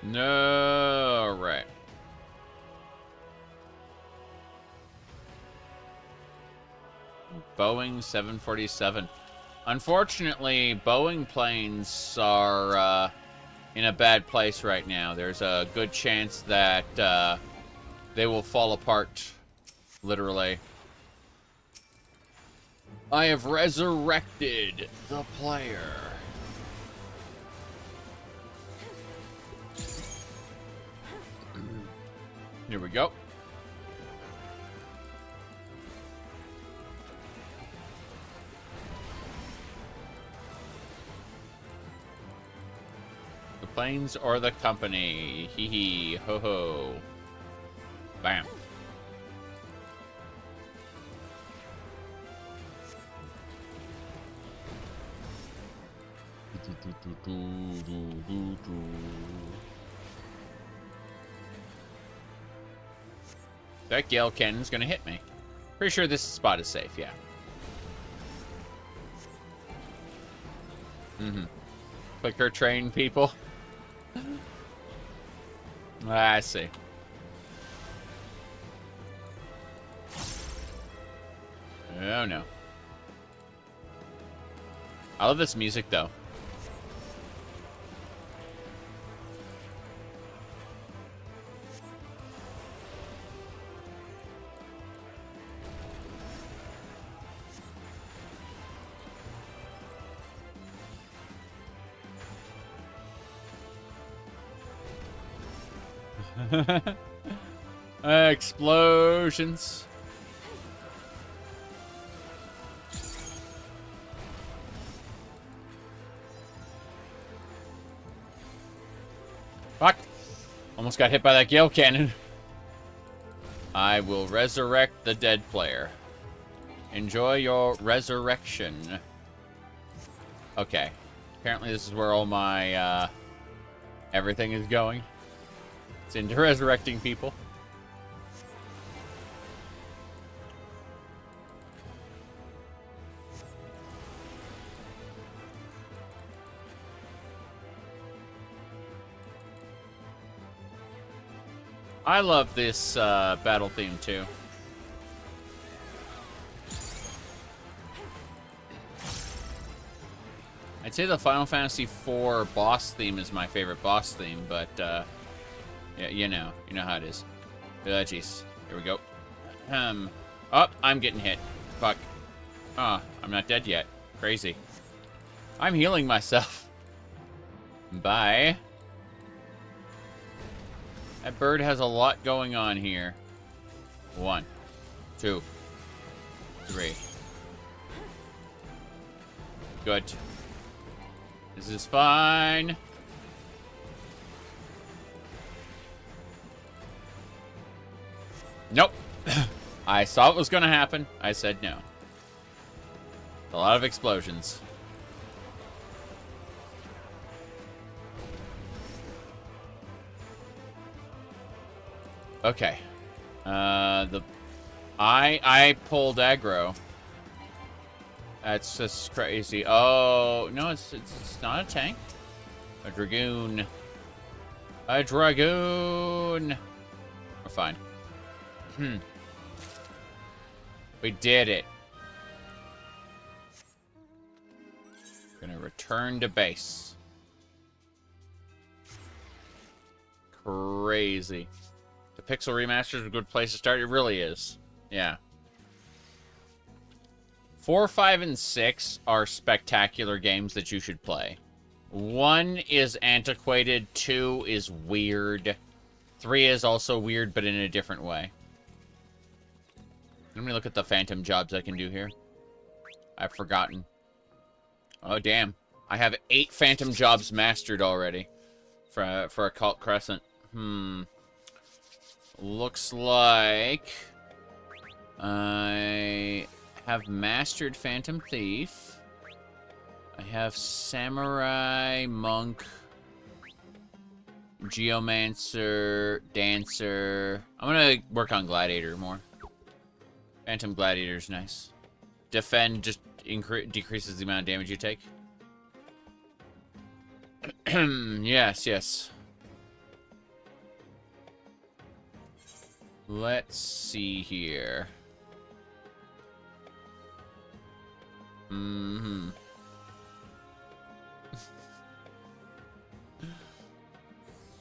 Speaker 1: No, right. Boeing 747. Unfortunately, Boeing planes are in a bad place right now. There's a good chance that they will fall apart, literally. I have resurrected the player. Here we go. The planes or the company. Hee hee ho ho. Bam. That Gale Cannon's gonna hit me. Pretty sure this spot is safe, yeah. Clicker train people. I see. Oh no. I love this music though. Explosions. Fuck. Almost got hit by that Gale Cannon. I will resurrect the dead player. Enjoy your resurrection. Okay. Apparently this is where all my, everything is going. It's into resurrecting people. I love this battle theme too. I'd say the Final Fantasy IV boss theme is my favorite boss theme, but yeah, you know how it is. Jeez, here we go. Oh, I'm getting hit. Fuck. Ah, I'm not dead yet. Crazy. I'm healing myself. Bye. That bird has a lot going on here. 1, 2, 3. Good. This is fine. Nope. I saw it was going to happen. I said no. A lot of explosions. Okay. I pulled aggro. That's just crazy. Oh no, it's not a tank. A dragoon. A dragoon. We're fine. We did it. Gonna return to base. Crazy. The Pixel Remaster is a good place to start. It really is. Yeah. 4, 5, and 6 are spectacular games that you should play. 1 is antiquated. 2 is weird. 3 is also weird, but in a different way. Let me look at the phantom jobs I can do here. I've forgotten. Oh, damn. I have 8 phantom jobs mastered already for Occult Crescent. Looks like I have mastered Phantom Thief. I have Samurai, Monk, Geomancer, Dancer. I'm gonna work on Gladiator more. Phantom Gladiator's nice. Defend just decreases the amount of damage you take. Yes, yes. Let's see here.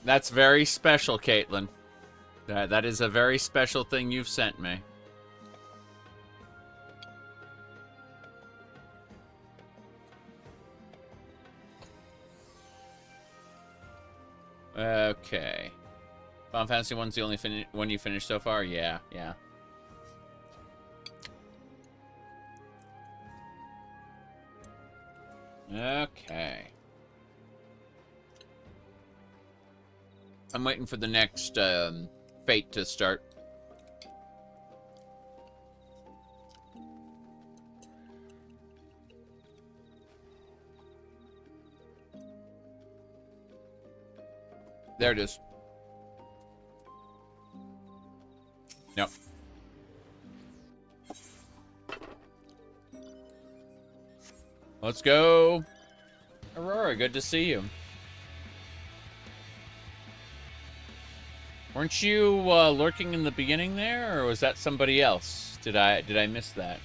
Speaker 1: That's very special, Caitlin. That is a very special thing you've sent me. Okay. Final Fantasy 1's the only one you finished so far? Yeah, yeah. Okay. I'm waiting for the next fate to start. There it is. Nope. Let's go. Aurora, good to see you. Weren't you lurking in the beginning there, or was that somebody else? Did I miss that?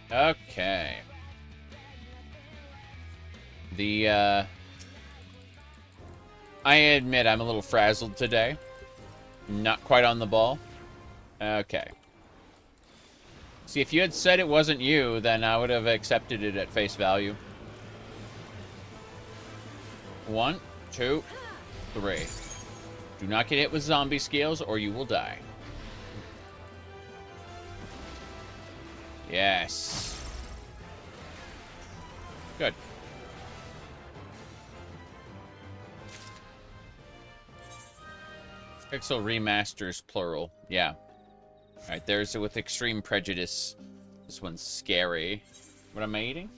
Speaker 1: Okay. I admit I'm a little frazzled today. Not quite on the ball. Okay. See, if you had said it wasn't you, then I would have accepted it at face value. 1, 2, 3. Do not get hit with zombie scales or you will die. Yes. Good. Pixel remasters, plural. Yeah. Alright, there's it with extreme prejudice. This one's scary. What am I eating?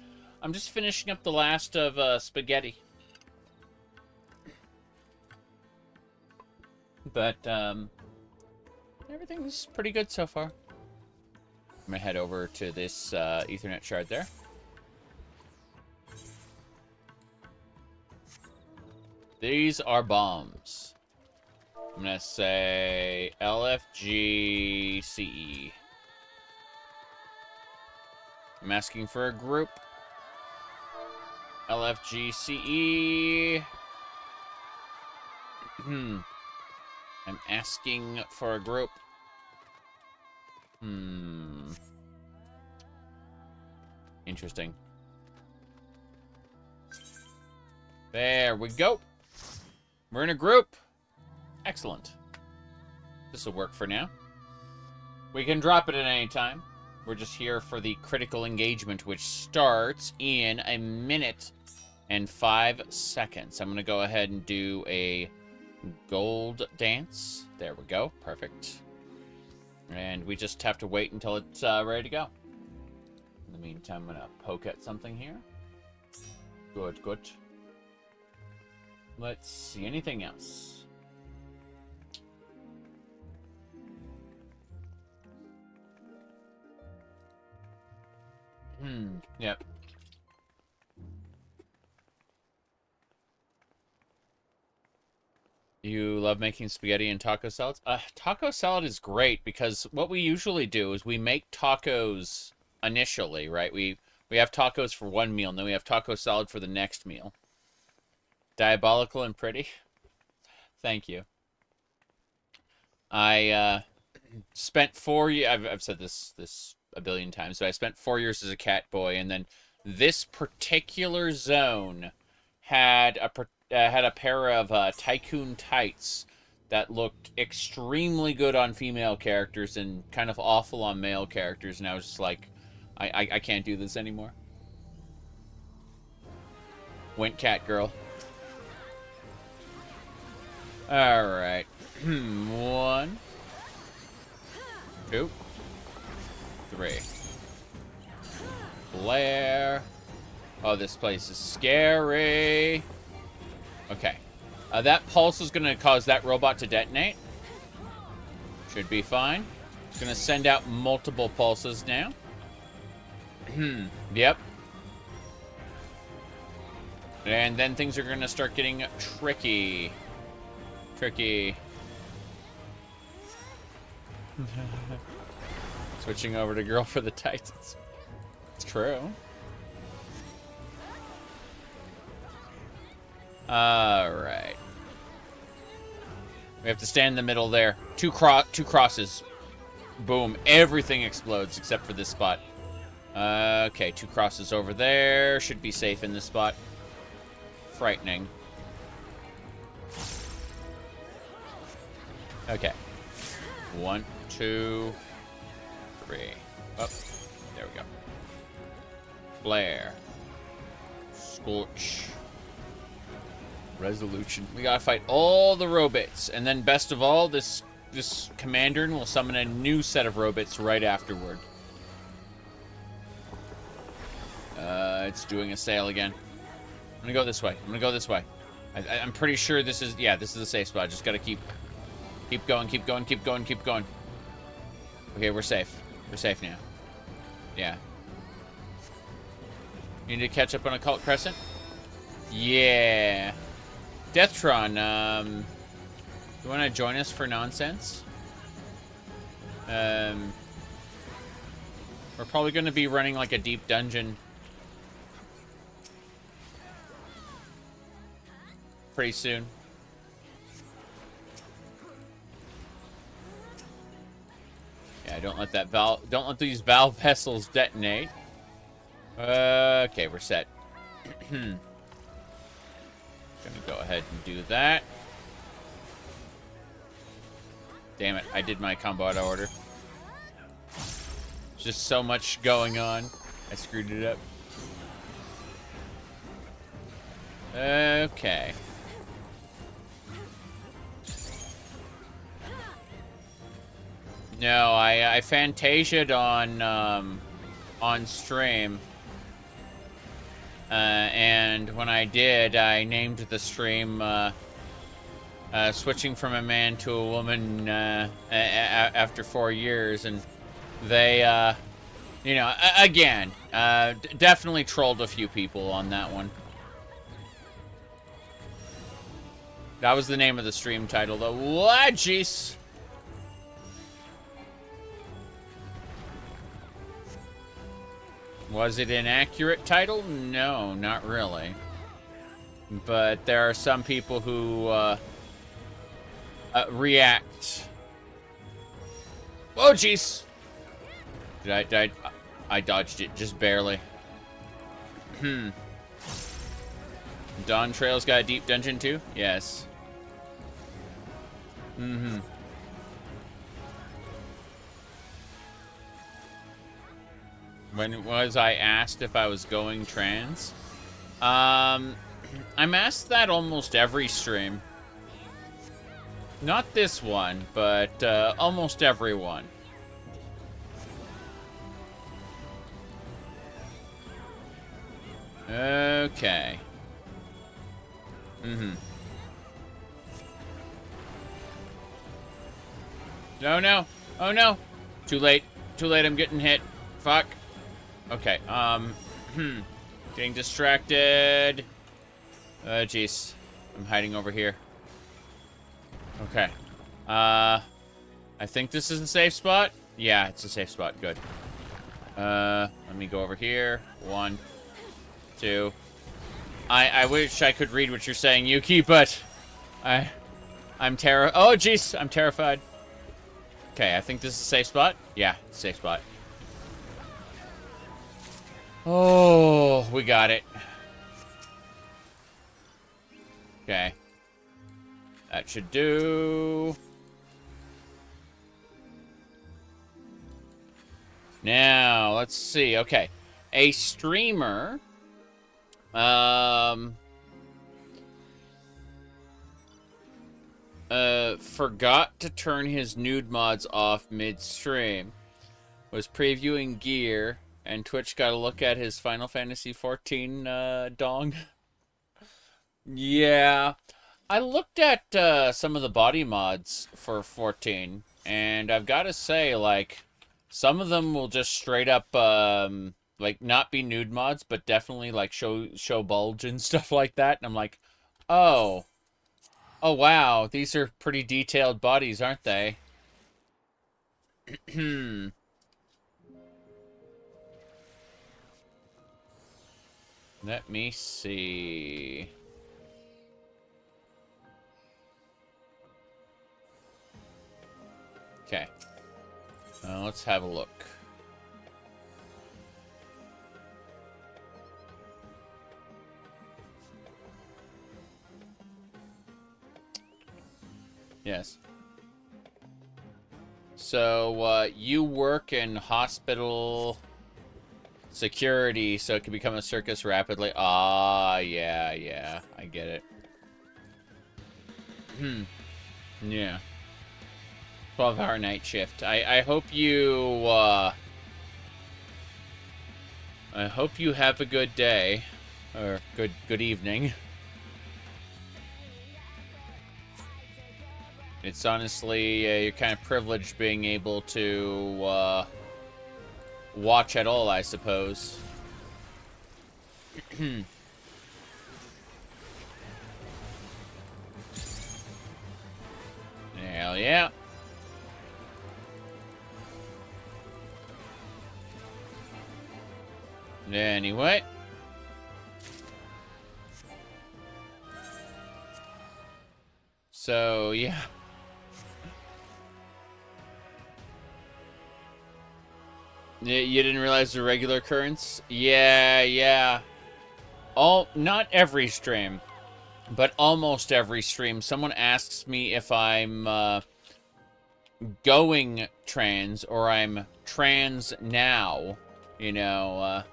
Speaker 1: I'm just finishing up the last of spaghetti. But, everything's pretty good so far. I'm gonna head over to this Ethernet shard there. These are bombs. I'm gonna say LFGCE. I'm asking for a group. LFGCE. I'm asking for a group. Interesting. There we go. We're in a group. Excellent. This will work for now. We can drop it at any time. We're just here for the critical engagement, which starts in 1 minute and 5 seconds. I'm going to go ahead and do a gold dance. There we go. Perfect. And we just have to wait until it's ready to go. In the meantime, I'm going to poke at something here. Good, good. Let's see. Anything else? Yep. You love making spaghetti and taco salads? Taco salad is great because what we usually do is we make tacos initially, right? We have tacos for one meal, and then we have taco salad for the next meal. Diabolical and pretty. Thank you. I spent 4 years. I've said this a billion times, but I spent 4 years as a cat boy, and then this particular zone had a pair of tycoon tights that looked extremely good on female characters and kind of awful on male characters, and I was just like, I can't do this anymore. Went cat girl. Alright. 1, 2, 3. Blair. Oh, this place is scary. Okay. That pulse is going to cause that robot to detonate. Should be fine. It's going to send out multiple pulses now. Yep. And then things are going to start getting tricky. Tricky. Switching over to girl for the Titans. It's true. Alright. We have to stand in the middle there. Two crosses. Boom. Everything explodes except for this spot. Okay, 2 crosses over there. Should be safe in this spot. Frightening. Okay. 1, 2, 3. Oh, there we go. Flare. Scorch. Resolution. We gotta fight all the robots, and then best of all, this commander will summon a new set of robots right afterward. It's doing a sail again. I'm gonna go this way. I'm gonna go this way. I'm pretty sure this is, yeah, this is a safe spot. Just gotta keep going, keep going, keep going, keep going. Okay, we're safe. We're safe now. Yeah. You need to catch up on Occult Crescent? Yeah. Deathtron, you want to join us for nonsense? We're probably going to be running like a deep dungeon pretty soon. Yeah, don't let these valve vessels detonate. Okay, we're set. Gonna go ahead and do that. Damn it, I did my combo out of order. There's just so much going on. I screwed it up. Okay. No, I fantasiaed on stream. And when I did, I named the stream Switching from a Man to a Woman after 4 years, and they, you know, again, definitely trolled a few people on that one. That was the name of the stream title, though. What? Jeez. Was it an accurate title? No, not really. But there are some people who react. Oh, jeez. I dodged it just barely. Dawn Trail's got a deep dungeon too? Yes. When was I asked if I was going trans? I'm asked that almost every stream. Not this one, but almost every one. Okay. No, no. Oh, no. Too late. Too late. I'm getting hit. Fuck. Okay. Getting distracted. Jeez. I'm hiding over here. Okay. I think this is a safe spot. Yeah, it's a safe spot. Good. Let me go over here. 1, 2. I wish I could read what you're saying, Yuki, but I'm oh, jeez. I'm terrified. Okay, I think this is a safe spot. Yeah, safe spot. Oh, we got it. Okay. That should do. Now, let's see. Okay. A streamer forgot to turn his nude mods off mid-stream. Was previewing gear, and Twitch got a look at his Final Fantasy XIV dong. Yeah. I looked at some of the body mods for 14, and I've got to say, like, some of them will just straight up, like, not be nude mods, but definitely, like, show bulge and stuff like that. And I'm like, oh. Oh, wow. These are pretty detailed bodies, aren't they? Let me see. Okay. Let's have a look. Yes. So, you work in hospital security, so it can become a circus rapidly. Ah, yeah, I get it. Yeah. 12-hour night shift. I hope you, I hope you have a good day. Or good evening. It's honestly, you're kind of privileged being able to, watch at all, I suppose. Hell yeah. Anyway. So, yeah. You didn't realize the regular occurrence? Yeah. Not every stream, but almost every stream. Someone asks me if I'm going trans or I'm trans now. You know,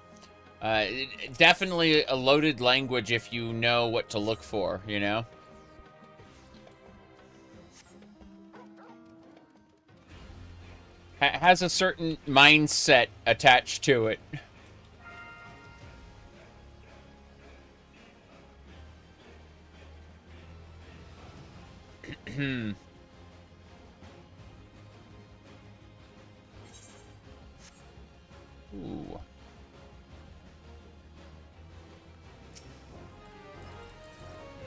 Speaker 1: definitely a loaded language if you know what to look for, you know? Has a certain mindset attached to it. Ooh.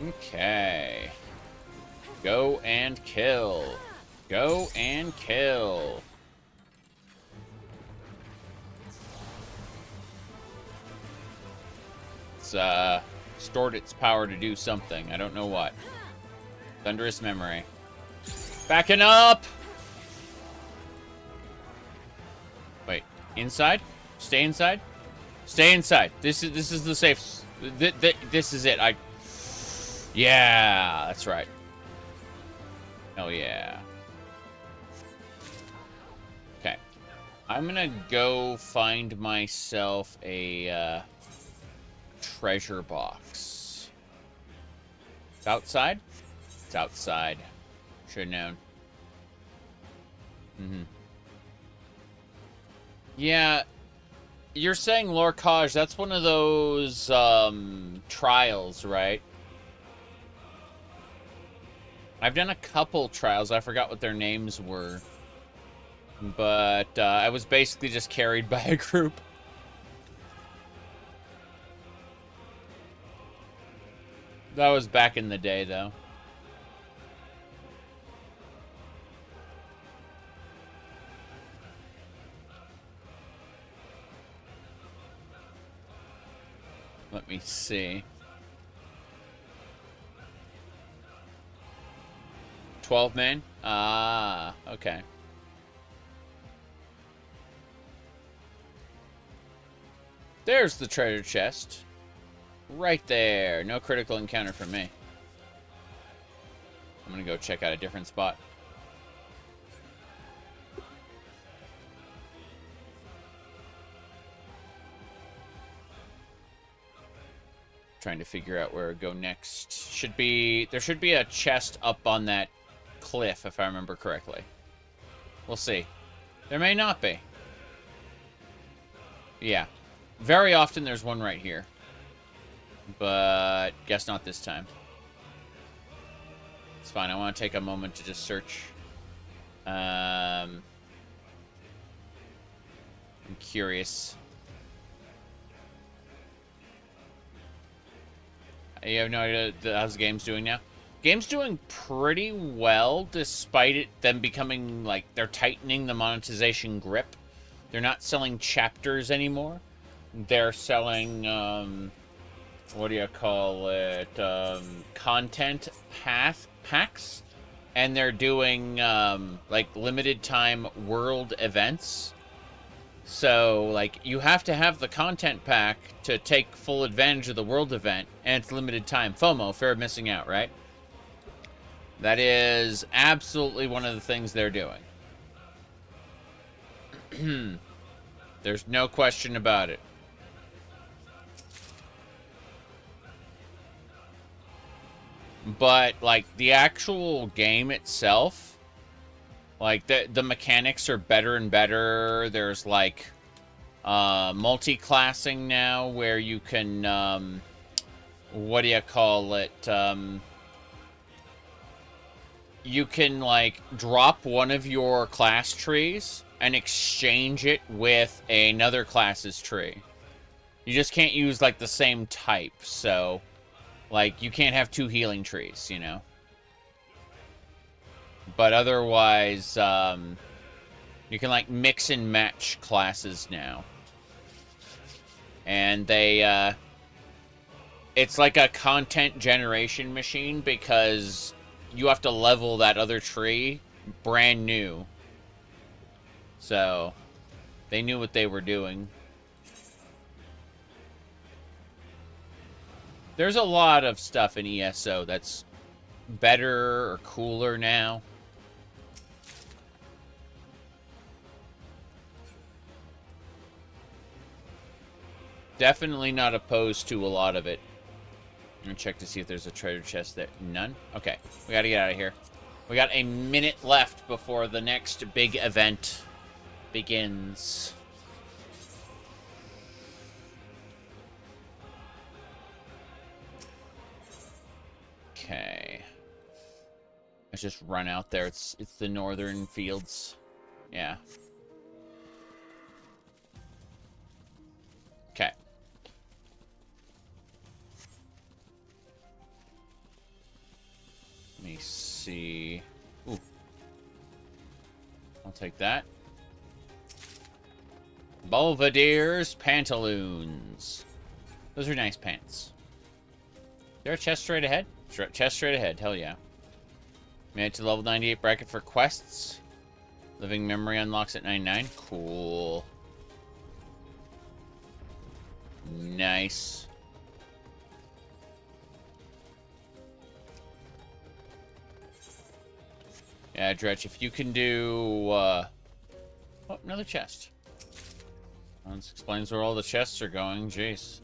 Speaker 1: Okay. Go and kill. Go and kill. It's stored its power to do something. I don't know what. Thunderous memory. Backing up! Wait, inside? Stay inside? Stay inside. This is the safe. This is it. Yeah, that's right. Hell yeah. Okay. I'm gonna go find myself a treasure box. It's outside? It's outside. Should have known. Yeah, you're saying Lorcage, that's one of those trials, right? I've done a couple trials. I forgot what their names were. But I was basically just carried by a group. That was back in the day, though. Let me see. 12 men? Ah, okay. There's the treasure chest. Right there. No critical encounter for me. I'm gonna go check out a different spot. Trying to figure out where to go next. There should be a chest up on that cliff, if I remember correctly. We'll see. There may not be. Yeah. Very often there's one right here. But guess not this time. It's fine. I want to take a moment to just search. I'm curious. You have no idea how's the game's doing now? Game's doing pretty well, despite them becoming, like, they're tightening the monetization grip. They're not selling chapters anymore. They're selling, what do you call it? Content packs. And they're doing, like, limited time world events. So, like, you have to have the content pack to take full advantage of the world event, and it's limited time. FOMO, fear of missing out, right? That is absolutely one of the things they're doing. There's no question about it. But, like, the actual game itself, like, the mechanics are better and better. There's, like, multi-classing now where you can, what do you call it? You can, like, drop one of your class trees and exchange it with another class's tree. You just can't use, like, the same type, so, like, you can't have two healing trees, you know? But otherwise, you can, like, mix and match classes now. And they, it's like a content generation machine because you have to level that other tree brand new. So, they knew what they were doing. There's a lot of stuff in ESO that's better or cooler now. Definitely not opposed to a lot of it. I'm gonna check to see if there's a treasure chest there. None? Okay, we gotta get out of here. We got a minute left before the next big event begins. Okay. Let's just run out there. It's the northern fields. Yeah. Okay. Let me see. see. Ooh. I'll take that. Belvedere's pantaloons. Those are nice pants. Is there a chest straight ahead? Chest straight ahead. Hell yeah. Made it to level 98 bracket for quests. Living memory unlocks at 99. Cool. Nice. Yeah, Dretch, if you can do... Oh, another chest. Well, this explains where all the chests are going. Jeez.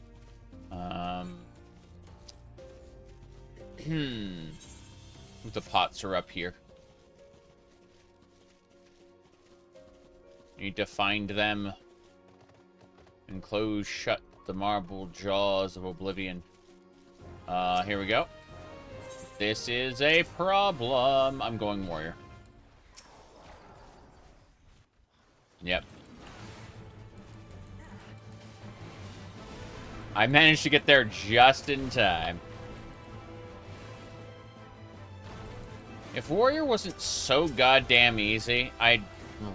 Speaker 1: The pots are up here. Need to find them and close shut the marble jaws of oblivion. Here we go. This is a problem. I'm going warrior. Yep. I managed to get there just in time. If warrior wasn't so goddamn easy, I'd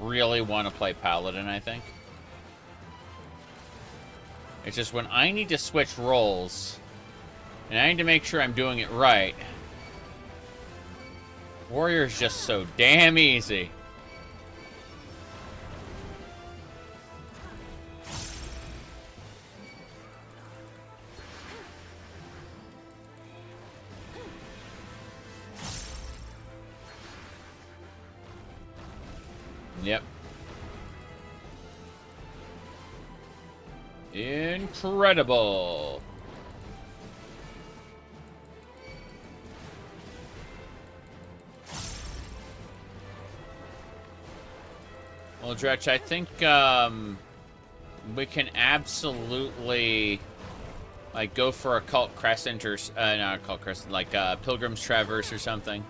Speaker 1: really want to play paladin, I think. It's just when I need to switch roles, and I need to make sure I'm doing it right, warrior is just so damn easy. Yep. Incredible. Well, Dretch, I think we can absolutely like go for a cult crescent or not a cult crescent, like Pilgrim's Traverse or something.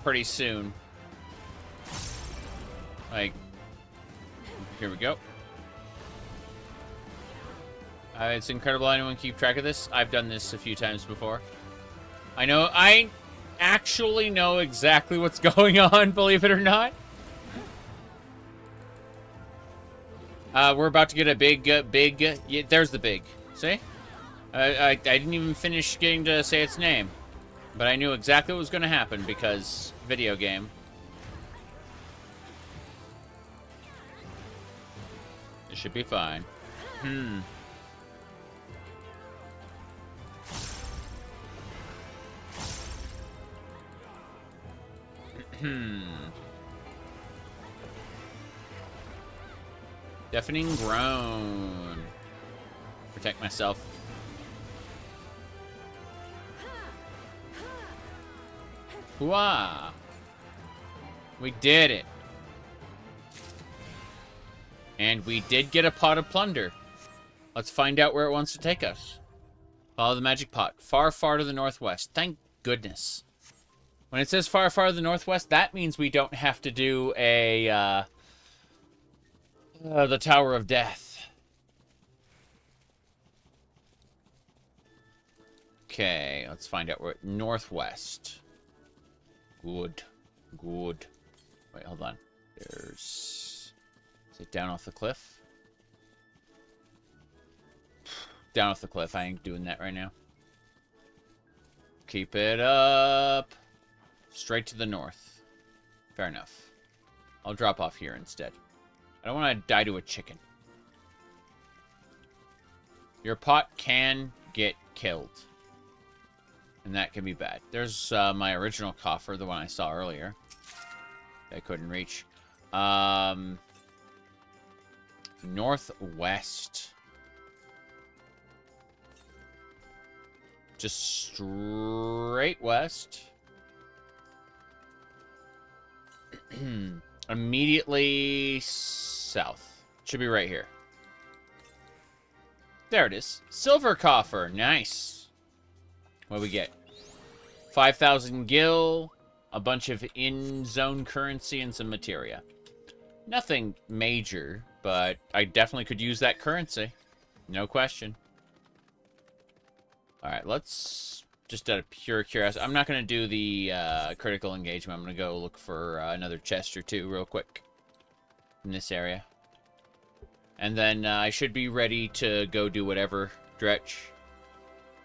Speaker 1: Pretty soon. Like, here we go. It's incredible anyone keep track of this. I've done this a few times before. I actually know exactly what's going on, believe it or not. We're about to get a big, yeah, there's the big. See? I didn't even finish getting to say its name. But I knew exactly what was going to happen because video game. It should be fine. Deafening groan. Protect myself. Hooah! We did it. And we did get a pot of plunder. Let's find out where it wants to take us. Follow the magic pot. Far, far to the northwest. Thank goodness. When it says far, far to the northwest, that means we don't have to do a, the Tower of Death. Okay, let's find out where... Northwest. Good. Good. Wait, hold on. There's... Is it down off the cliff? Down off the cliff. I ain't doing that right now. Keep it up. Straight to the north. Fair enough. I'll drop off here instead. I don't want to die to a chicken. Your pot can get killed. And that can be bad. There's my original coffer, the one I saw earlier. I couldn't reach. Northwest. Just straight west. Immediately south. Should be right here. There it is. Silver coffer. Nice. What do we get? 5,000 gil, a bunch of in-zone currency, and some materia. Nothing major, but I definitely could use that currency. No question. Alright, let's... Just out of pure curiosity. I'm not going to do the critical engagement. I'm going to go look for another chest or two real quick. In this area. And then I should be ready to go do whatever, Dretch.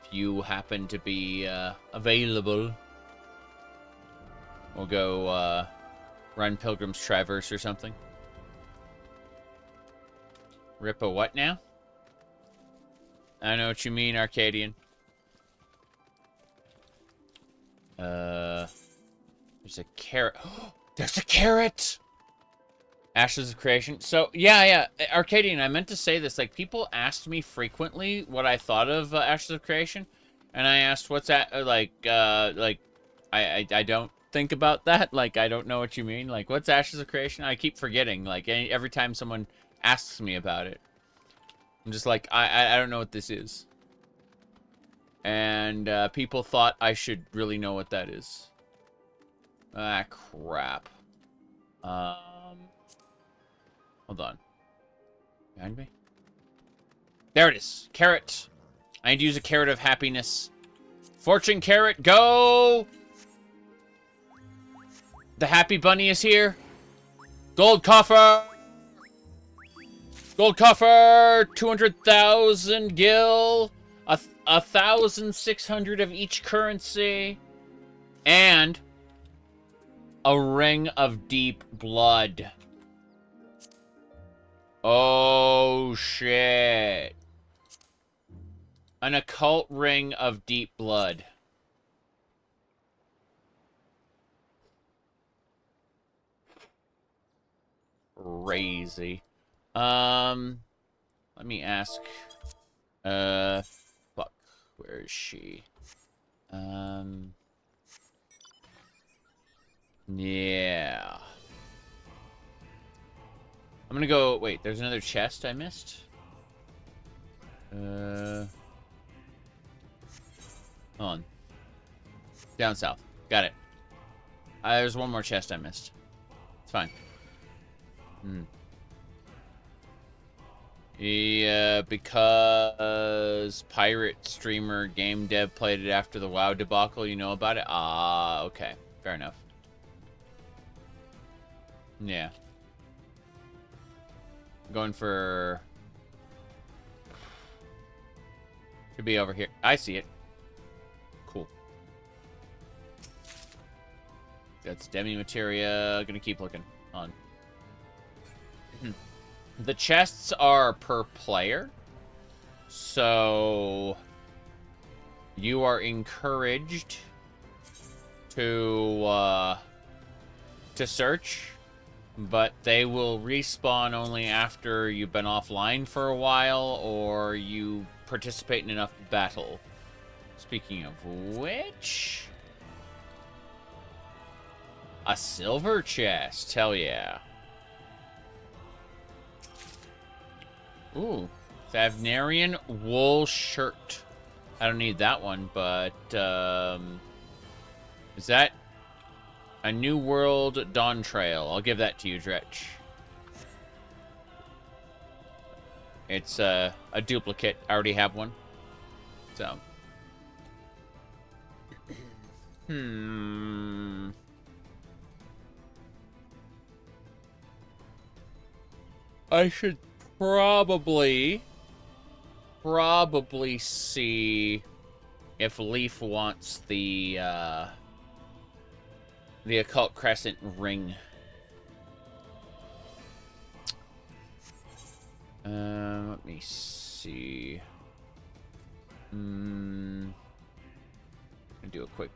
Speaker 1: If you happen to be available. We'll go run Pilgrim's Traverse or something. Rip a what now? I know what you mean, Arcadian. There's a carrot. There's a carrot! Ashes of Creation. So, yeah. Arcadian, I meant to say this. Like, people asked me frequently what I thought of Ashes of Creation. And I asked, what's that? I don't think about that. Like, I don't know what you mean. Like, what's Ashes of Creation? I keep forgetting. Like, every time someone asks me about it. I'm just like, I don't know what this is. And people thought I should really know what that is. Ah, crap. Hold on. Behind me? There it is. Carrot. I need to use a carrot of happiness. Fortune carrot, go! The happy bunny is here. Gold coffer! Gold coffer! 200,000 gil. 1,600 of each currency. And a ring of deep blood. Oh, shit. An occult ring of deep blood. Crazy. Let me ask. Fuck. Where is she? Yeah. I'm gonna go... Wait, there's another chest I missed? Hold on. Down south. Got it. There's one more chest I missed. It's fine. Yeah, because pirate streamer game dev played it after the WoW debacle, you know about it? Ah, okay. Fair enough. Yeah. Going for... Should be over here. I see it. Cool. That's demi materia. Gonna keep looking on. The chests are per player. So... You are encouraged to search. But they will respawn only after you've been offline for a while or you participate in enough battle. Speaking of which... A silver chest. Hell yeah. Ooh. Thavnarian wool shirt. I don't need that one, but... is that... A New World Dawn Trail. I'll give that to you, Dretch. It's a duplicate. I already have one. So. I should probably see if Leaf wants the Occult Crescent ring. Let me see. I'll do a quick.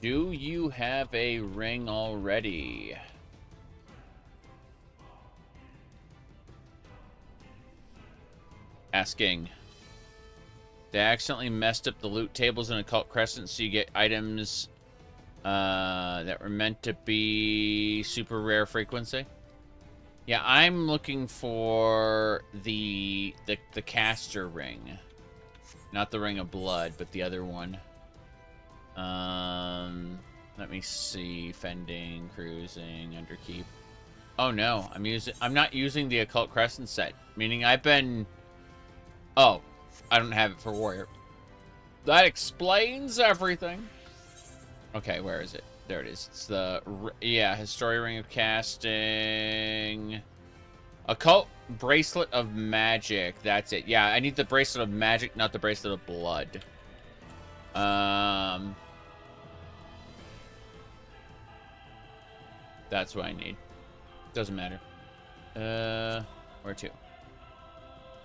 Speaker 1: Do you have a ring already? Asking. They accidentally messed up the loot tables in Occult Crescent, so you get items that were meant to be super rare frequency. Yeah, I'm looking for the caster ring. Not the Ring of Blood, but the other one. Let me see. Fending, cruising, underkeep. Oh no, I'm not using the Occult Crescent set, meaning I've been... Oh, I don't have it for Warrior. That explains everything. Okay, where is it? There it is. It's the... Yeah, Historia Ring of Casting... Occult Bracelet of Magic. That's it. Yeah, I need the Bracelet of Magic, not the Bracelet of Blood. That's what I need. Doesn't matter. Where to?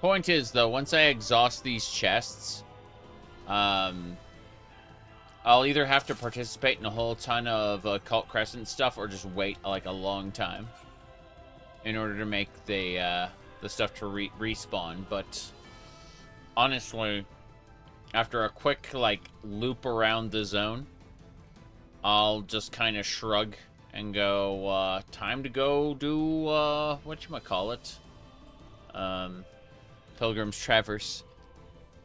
Speaker 1: Point is, though, once I exhaust these chests, I'll either have to participate in a whole ton of Occult Crescent stuff or just wait, like, a long time in order to make the stuff to respawn. But honestly, after a quick, like, loop around the zone, I'll just kind of shrug and go, time to go do, whatchamacallit? Pilgrim's Traverse.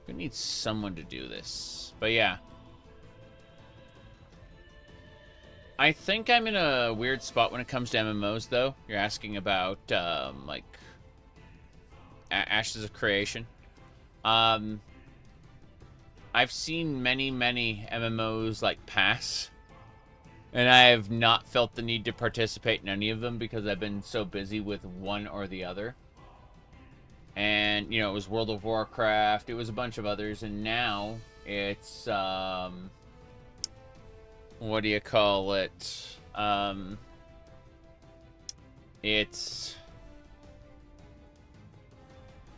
Speaker 1: We need someone to do this. But yeah. I think I'm in a weird spot when it comes to MMOs, though. You're asking about, like, Ashes of Creation. I've seen many MMOs, like, pass. And I have not felt the need to participate in any of them because I've been so busy with one or the other. And, you know, it was World of Warcraft, it was a bunch of others, and now it's, what do you call it? It's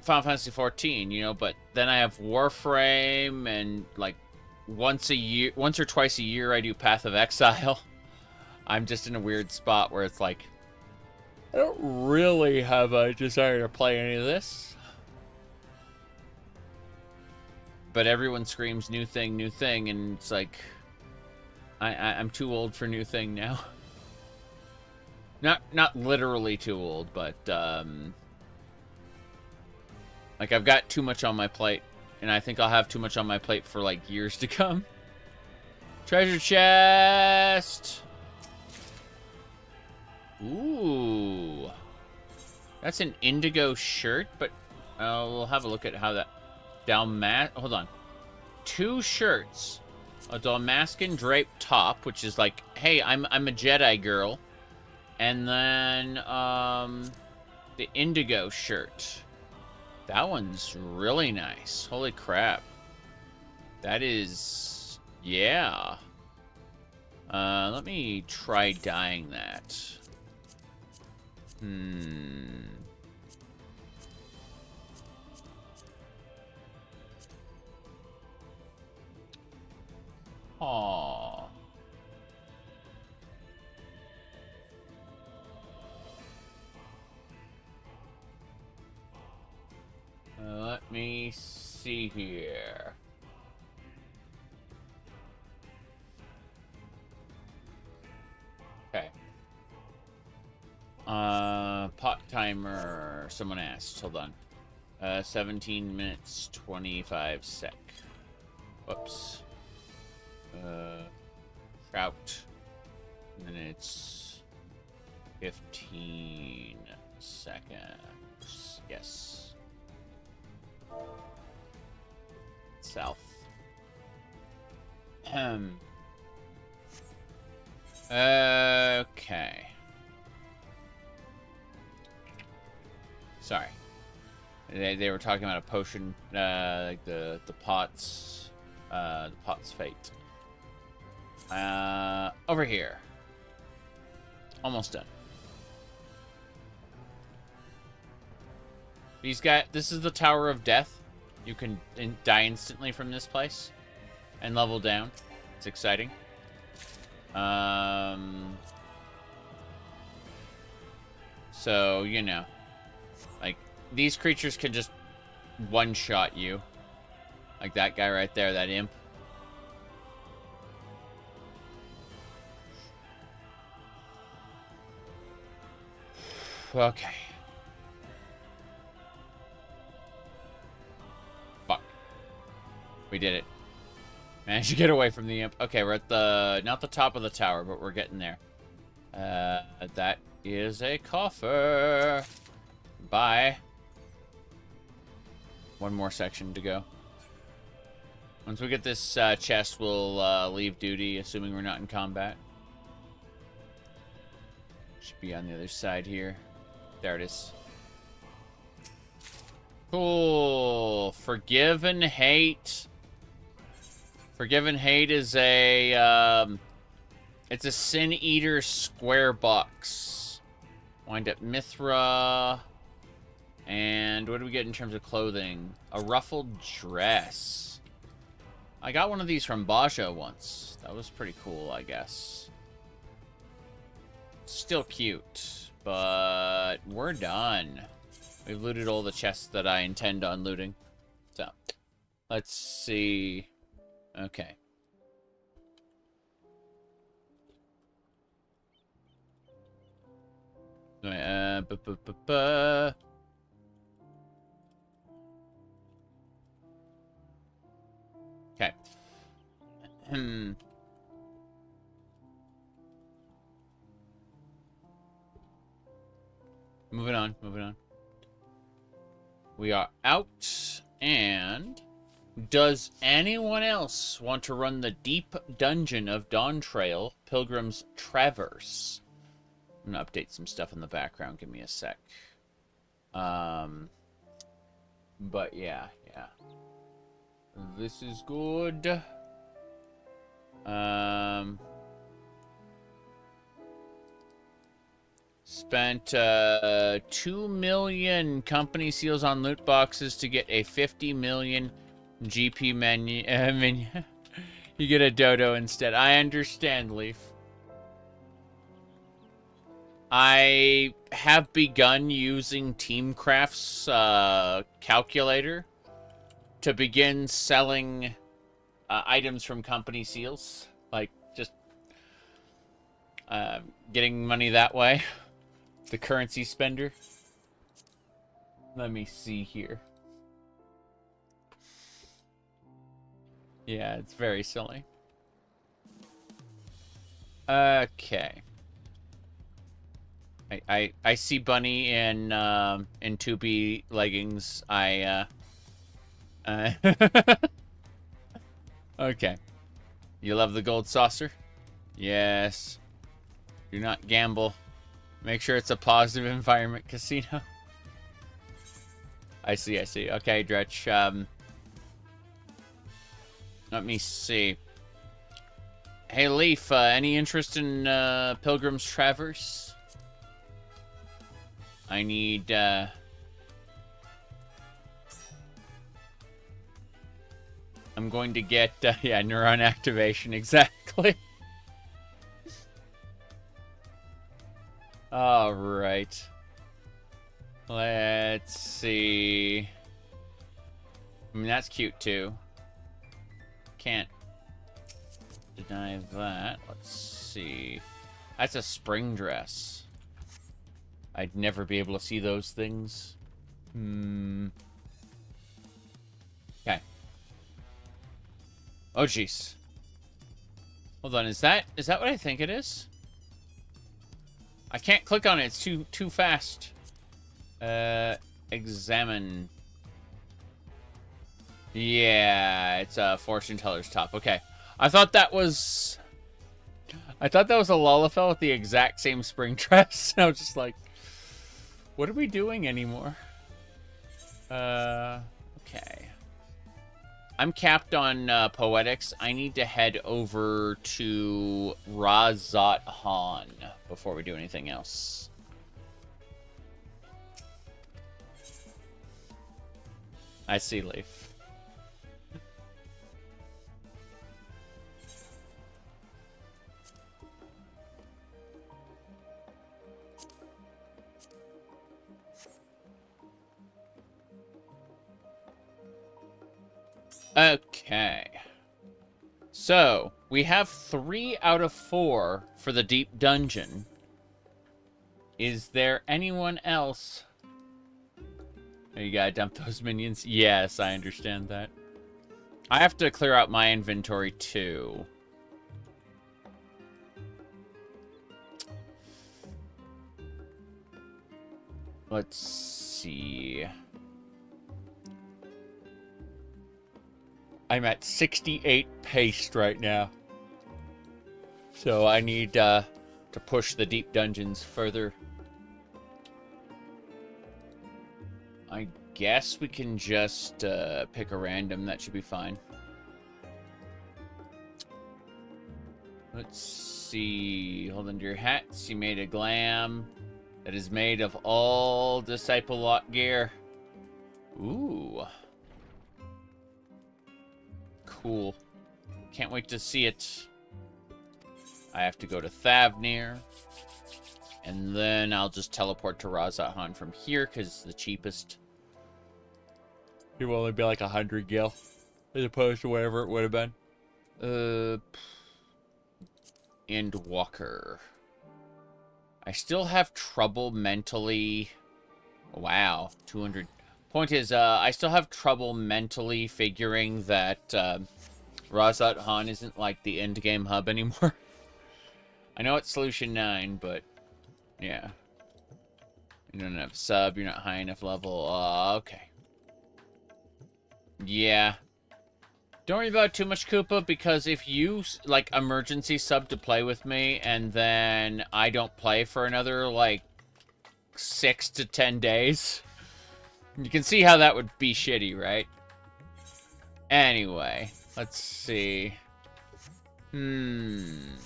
Speaker 1: Final Fantasy XIV, you know, but then I have Warframe, and, like, once or twice a year I do Path of Exile. I'm just in a weird spot where it's like, I don't really have a desire to play any of this. But everyone screams new thing, and it's like, I'm too old for new thing now. Not literally too old, but like, I've got too much on my plate, and I think I'll have too much on my plate for, like, years to come. Treasure chest! Ooh. That's an indigo shirt, but we'll have a look at how that... Hold on. 2 shirts. A Dalmascan draped top, which is like, hey, I'm a Jedi girl. And then, the indigo shirt. That one's really nice. Holy crap. That is... Yeah. Let me try dyeing that. Aww. Let me see here. Okay. Pot timer. Someone asked. Hold on. 17 minutes, 25 sec. Whoops. Trout. Minutes. 15 seconds. Yes. South. Okay. Sorry. They were talking about a potion, like the pot's fate. Over here. Almost done. This is the Tower of Death. You can die instantly from this place and level down. It's exciting. So, you know, like, these creatures can just one-shot you. Like that guy right there, that imp. Okay. Fuck. We did it. Managed to get away from the imp. Okay, we're at the... Not the top of the tower, but we're getting there. That is a coffer. Bye. One more section to go. Once we get this chest, we'll leave duty, assuming we're not in combat. Should be on the other side here. There it is. Cool. Forgive and Hate. Forgive and Hate is a, it's a Sin Eater square box. Wind up Mithra. And what do we get in terms of clothing? A ruffled dress. I got one of these from Baja once. That was pretty cool, I guess. Still cute, but we're done. We've looted all the chests that I intend on looting. So, let's see. Okay. Okay. Moving on, moving on. We are out, and does anyone else want to run the deep dungeon of Dawn Trail, Pilgrim's Traverse? I'm gonna update some stuff in the background. Give me a sec. But yeah. This is good. Spent 2 million company seals on loot boxes to get a 50 million GP menu. You get a dodo instead. I understand, Leaf. I have begun using Teamcraft's calculator to begin selling items from company seals. Like, just getting money that way. The currency spender. Let me see here. Yeah, it's very silly. Okay. I see Bunny in 2B leggings. Okay. You love the gold saucer? Yes. Do not gamble. Make sure it's a positive environment casino. I see. Okay, Dretch. Let me see. Hey, Leaf, any interest in Pilgrim's Traverse? I need, I'm going to get, yeah, neuron activation, exactly. Alright. Let's see. I mean, that's cute, too. Can't deny that. Let's see. That's a spring dress. I'd never be able to see those things. Okay. Oh, jeez. Hold on, is that what I think it is? I can't click on it, it's too fast. Examine. Yeah, it's a fortune teller's top. Okay. I thought that was a Lalafell with the exact same spring dress. I was just like, what are we doing anymore? Okay. I'm capped on poetics. I need to head over to Razat Han before we do anything else. I see, Leaf. Okay. So, we have 3 out of 4 for the deep dungeon. Is there anyone else? Oh, you gotta dump those minions? Yes, I understand that. I have to clear out my inventory, too. Let's see. I'm at 68 paste right now. So I need to push the deep dungeons further. I guess we can just pick a random. That should be fine. Let's see. Hold on to your hats. You made a glam that is made of all disciple lot gear. Ooh. Cool. Can't wait to see it. I have to go to Thavnir. And then I'll just teleport to Razathan from here, because it's the cheapest. It will only be like 100 gil, as opposed to whatever it would have been. And Walker. I still have trouble mentally... Wow, 200... Point is, I still have trouble mentally figuring that Razathan isn't like the endgame hub anymore. I know it's Solution 9, but... Yeah. You don't have sub, you're not high enough level. Okay. Yeah. Don't worry about too much, Koopa, because if you, like, emergency sub to play with me, and then I don't play for another, like, 6 to 10 days, you can see how that would be shitty, right? Anyway, let's see. Trying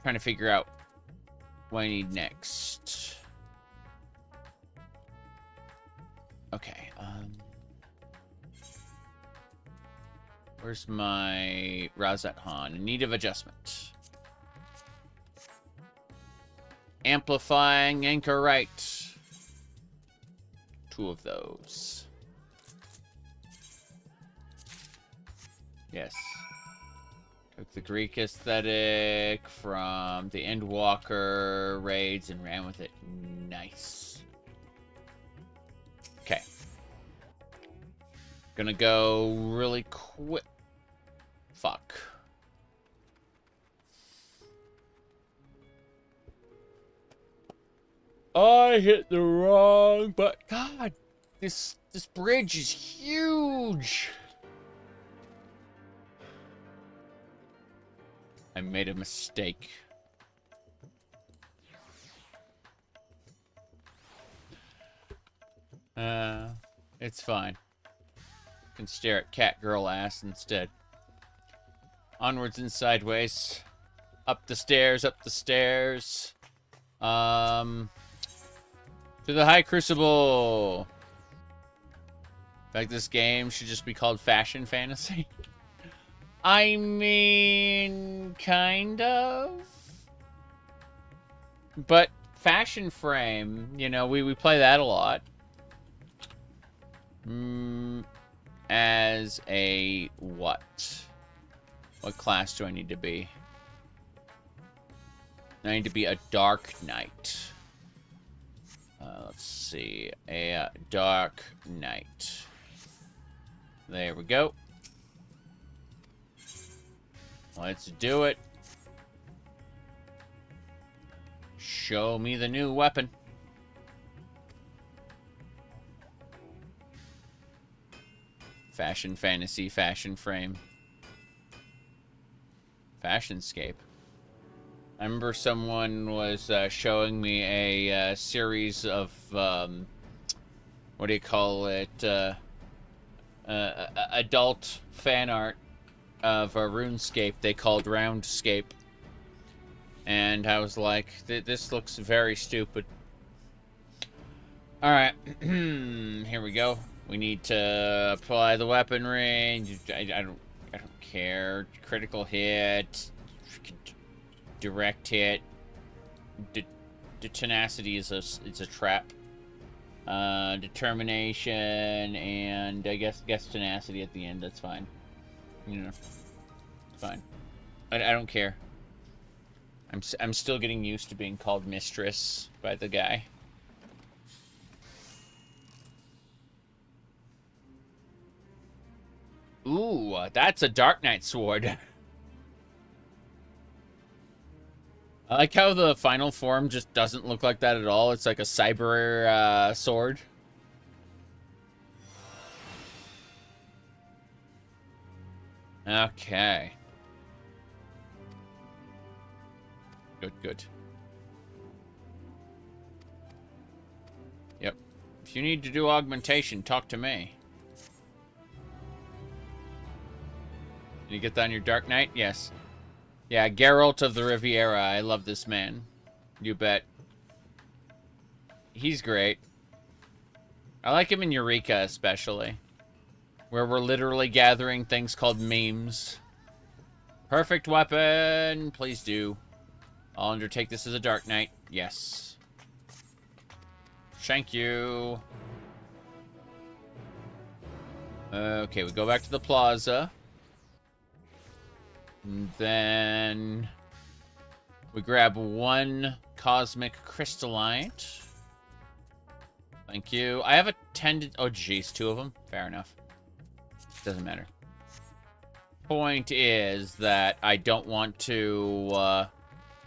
Speaker 1: to figure out what I need next. Okay, where's my Razathan? In need of adjustment. Amplifying anchor right. 2 of those. Yes. Took the Greek aesthetic from the Endwalker raids and ran with it. Nice. Okay. Gonna go really quick. Fuck. I hit the wrong button. God, this bridge is huge. I made a mistake. It's fine. You can stare at cat girl ass instead. Onwards and sideways. Up the stairs, up the stairs. To the High Crucible. In fact, this game should just be called Fashion Fantasy. I mean, kind of. But Fashion Frame, you know, we play that a lot. As a what? What class do I need to be? I need to be a Dark Knight. Let's see. A Dark Knight. There we go. Let's do it. Show me the new weapon. Fashion Fantasy, Fashion Frame. Fashionscape. I remember someone was showing me a series of, what do you call it, adult fan art of a RuneScape they called Roundscape. And I was like, this looks very stupid. Alright, here we go. We need to apply the weaponry. I don't care. Critical hit. Direct hit. Tenacity is a trap. Determination and I guess tenacity at the end. That's fine. You know, it's fine. I don't care. I'm still getting used to being called mistress by the guy. Ooh, that's a Dark Knight sword. I like how the final form just doesn't look like that at all. It's like a cyber sword. Okay. Good, good. Yep. If you need to do augmentation, talk to me. Did you get that on your Dark Knight? Yes. Yeah, Geralt of the Riviera. I love this man. You bet. He's great. I like him in Eureka, especially. Where we're literally gathering things called memes. Perfect weapon. Please do. I'll undertake this as a Dark Knight. Yes. Thank you. Okay, we go back to the plaza. And then we grab one cosmic crystallite. Thank you. I have a tendon. Oh, jeez, 2 of them. Fair enough. Doesn't matter. Point is that I don't want to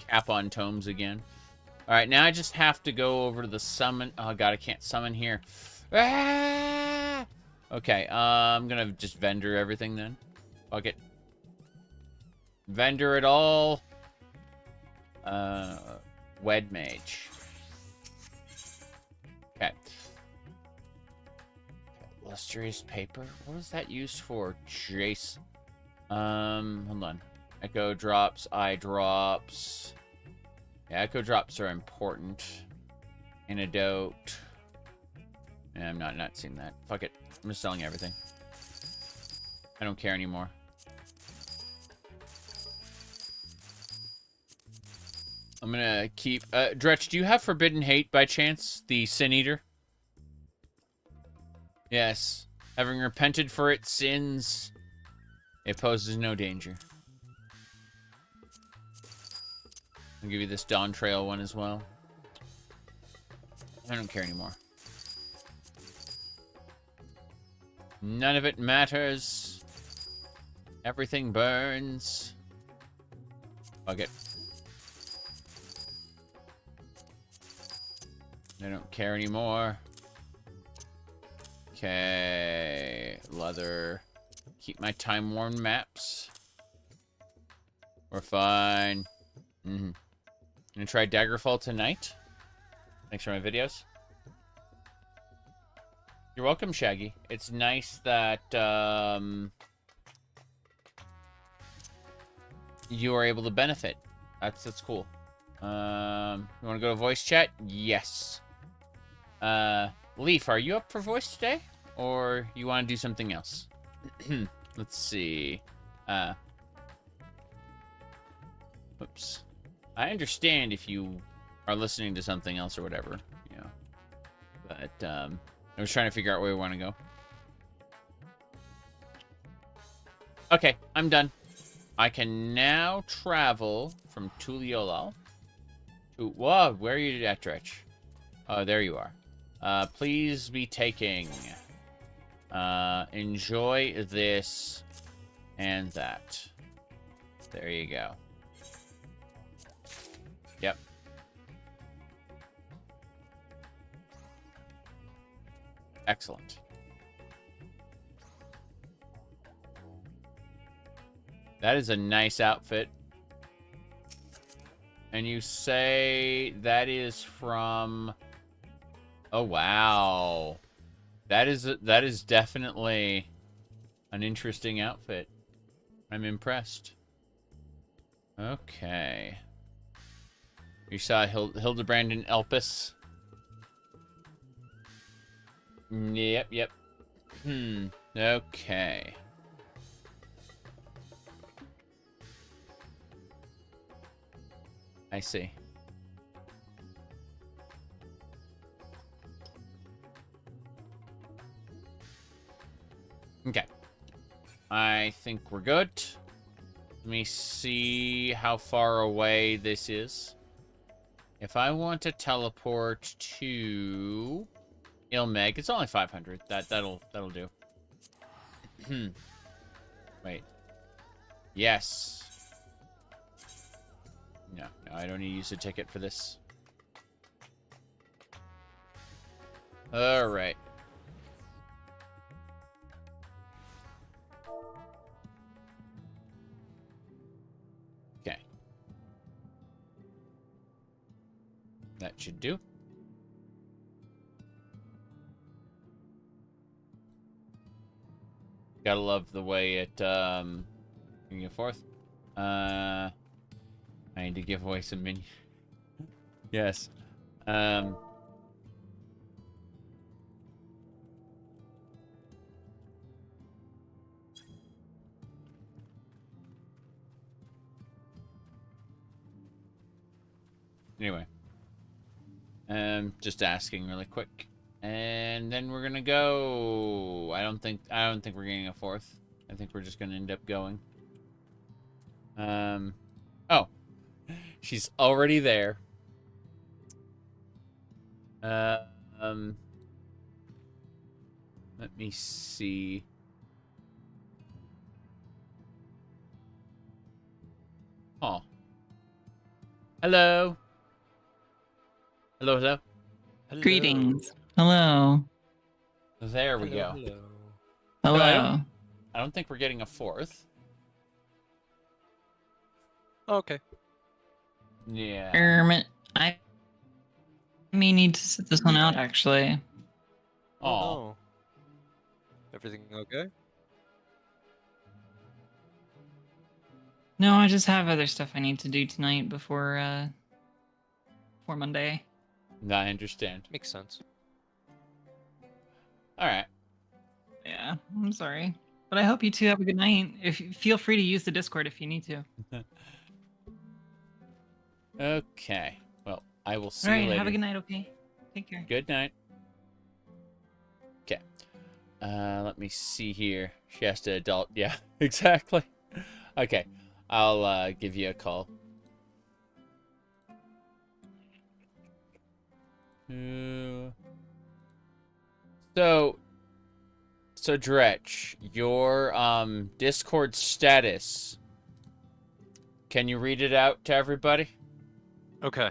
Speaker 1: cap on tomes again. All right, now I just have to go over to the summon. Oh god, I can't summon here. Ah! Okay, I'm gonna just vendor everything then. Fuck it. Vendor it all. Wed mage. Okay. Illustrious paper. What is that used for? Jace. Hold on. Echo drops, eye drops. Yeah, echo drops are important. Antidote. Yeah, I'm not seeing that. Fuck it. I'm just selling everything. I don't care anymore. I'm gonna keep... Dretch, do you have Forbidden Hate by chance? The Sin Eater? Yes. Having repented for its sins, it poses no danger. I'll give you this Dawn Trail one as well. I don't care anymore. None of it matters. Everything burns. Fuck it. I don't care anymore. Okay. Leather. Keep my time-worn maps. We're fine. Gonna try Daggerfall tonight. Thanks for my videos. You're welcome, Shaggy. It's nice that you are able to benefit. That's cool. You want to go to voice chat? Yes. Leaf, are you up for voice today, or you want to do something else? Let's see. Whoops. I understand if you are listening to something else or whatever, you know. But I was trying to figure out where we want to go. Okay, I'm done. I can now travel from Tuliolal to... Whoa, where are you at, Dretch? Oh, there you are. Please be taking... enjoy this and that. There you go. Yep. Excellent. That is a nice outfit. And you say that is from... Oh, wow. That is definitely an interesting outfit. I'm impressed. Okay. You saw Hildebrand and Elpis. Yep. Okay. I see. Okay. I think we're good. Let me see how far away this is. If I want to teleport to Ilmeg, it's only 500. That'll do. Wait. Yes. No, I don't need to use a ticket for this. Alright. Okay. That should do. Gotta love the way it, bring you forth. I need to give away some minions. Yes. Anyway. Just asking really quick. And then we're gonna go. I don't think we're getting a fourth. I think we're just gonna end up going. Oh. She's already there. Let me see. Oh. Hello. Hello, hello.
Speaker 3: Hello.
Speaker 4: Greetings. Hello.
Speaker 1: There we go.
Speaker 3: Hello.
Speaker 4: Hello.
Speaker 1: No, I don't think we're getting a fourth.
Speaker 3: Okay.
Speaker 1: Yeah.
Speaker 4: I may need to sit this one out, actually.
Speaker 1: Oh.
Speaker 3: No. Everything okay?
Speaker 4: No, I just have other stuff I need to do tonight before Monday.
Speaker 1: No, I understand.
Speaker 3: Makes sense.
Speaker 1: All right.
Speaker 4: Yeah, I'm sorry. But I hope you two have a good night. Feel free to use the Discord if you need to.
Speaker 1: Okay. Well, I will see
Speaker 4: All
Speaker 1: you
Speaker 4: right,
Speaker 1: later.
Speaker 4: have a good night, okay? Take care.
Speaker 1: Good night. Okay. Let me see here. She has to adult. Yeah, exactly. Okay. I'll give you a call. So Dretch, your Discord status. Can you read it out to everybody?
Speaker 3: Okay.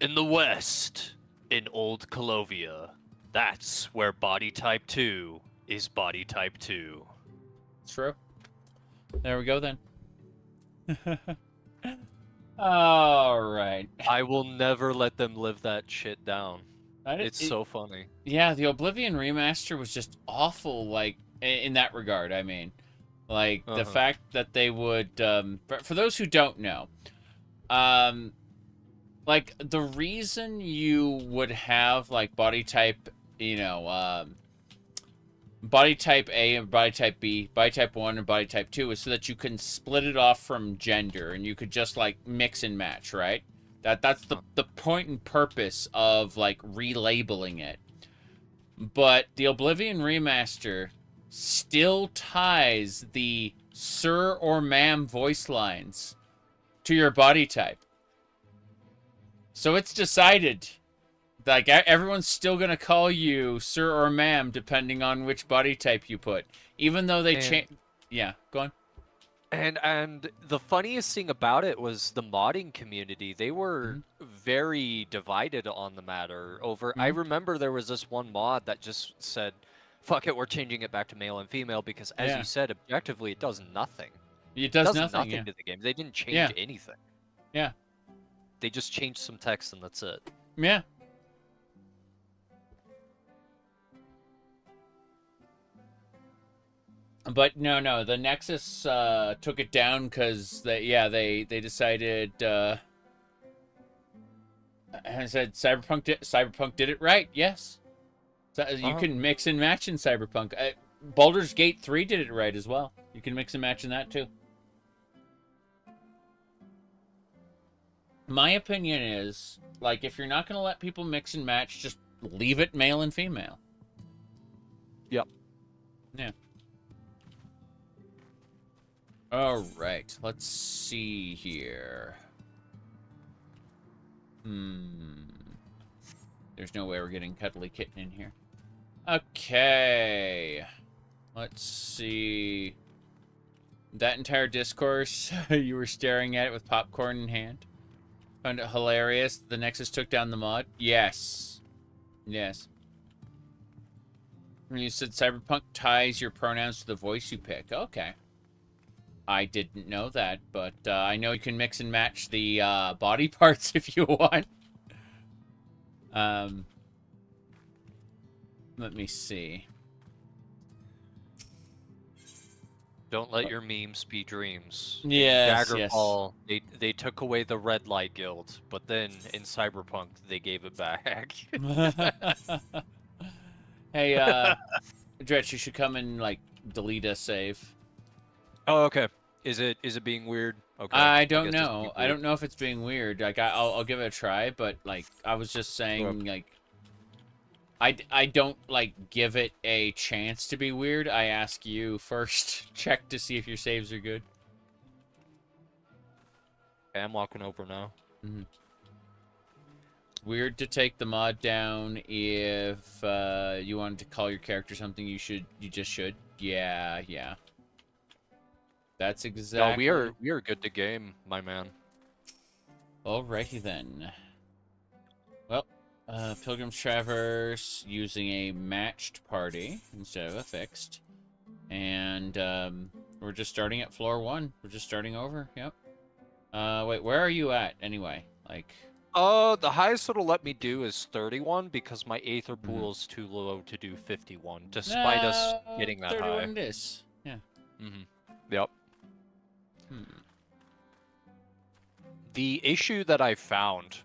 Speaker 3: In the west, in Old Colovia, that's where body type 2 is body type 2.
Speaker 1: True. There we go then. All right.
Speaker 3: I will never let them live that shit down. It's
Speaker 1: It-
Speaker 3: so funny.
Speaker 1: Yeah, the Oblivion remaster was just awful, like, in that regard, I mean. Like, the fact that they would, for those who don't know, like, the reason you would have, like, body type, you know, body type A and body type B, body type 1 and body type 2 is so that you can split it off from gender, and you could just, like, mix and match, right? That's the point and purpose of, like, relabeling it. But the Oblivion remaster still ties the sir or ma'am voice lines to your body type. So it's decided, like, everyone's still gonna call you sir or ma'am depending on which body type you put, even though they change. Yeah, go on.
Speaker 3: And the funniest thing about it was the modding community. They were very divided on the matter over. I remember there was this one mod that just said, "Fuck it, we're changing it back to male and female," because, as you said, objectively, it does nothing.
Speaker 1: It does
Speaker 3: nothing
Speaker 1: nothing
Speaker 3: to the game. They didn't change anything.
Speaker 1: Yeah.
Speaker 3: They just changed some text and that's it.
Speaker 1: Yeah. But no, the Nexus took it down because they decided and said Cyberpunk did it right. Yes, so you can mix and match in Cyberpunk. Baldur's Gate 3 did it right as well. You can mix and match in that too. My opinion is, like, if you're not gonna let people mix and match, just leave it male and female.
Speaker 3: Yep.
Speaker 1: Yeah. All right, let's see here. There's no way we're getting Cuddly Kitten in here. Okay. Let's see. That entire discourse, you were staring at it with popcorn in hand. Found it hilarious. The Nexus took down the mod. Yes. Yes. When you said Cyberpunk ties your pronouns to the voice you pick. Okay. I didn't know that, but I know you can mix and match the body parts if you want. Let me see.
Speaker 3: Don't let your memes be dreams. In
Speaker 1: Yes,
Speaker 3: Daggerfall, they took away the red light guild, but then in Cyberpunk they gave it back.
Speaker 1: Hey, Dretch, you should come and like delete a save.
Speaker 3: Oh, okay. Is it being weird? Okay.
Speaker 1: I don't
Speaker 3: guess it's
Speaker 1: know.
Speaker 3: being
Speaker 1: I
Speaker 3: weird.
Speaker 1: don't know if it's being weird. Like I'll give it a try, but like I was just saying, like I don't like give it a chance to be weird. I ask you first, check to see if your saves are good.
Speaker 3: Okay, I'm walking over now.
Speaker 1: Mm-hmm. Weird to take the mod down if you wanted to call your character something you just should. Yeah, yeah. That's exactly.
Speaker 3: No, we are good to game, my man.
Speaker 1: Alrighty then. Well, Pilgrim's Traverse using a matched party instead of a fixed. And we're just starting at floor 1. We're just starting over. Yep. Wait, where are you at anyway? Like
Speaker 3: The highest it'll let me do is 31 because my Aether pool is too low to do 51, despite us getting that
Speaker 1: 31
Speaker 3: high.
Speaker 1: it is. Yeah.
Speaker 3: Yep. The issue that I found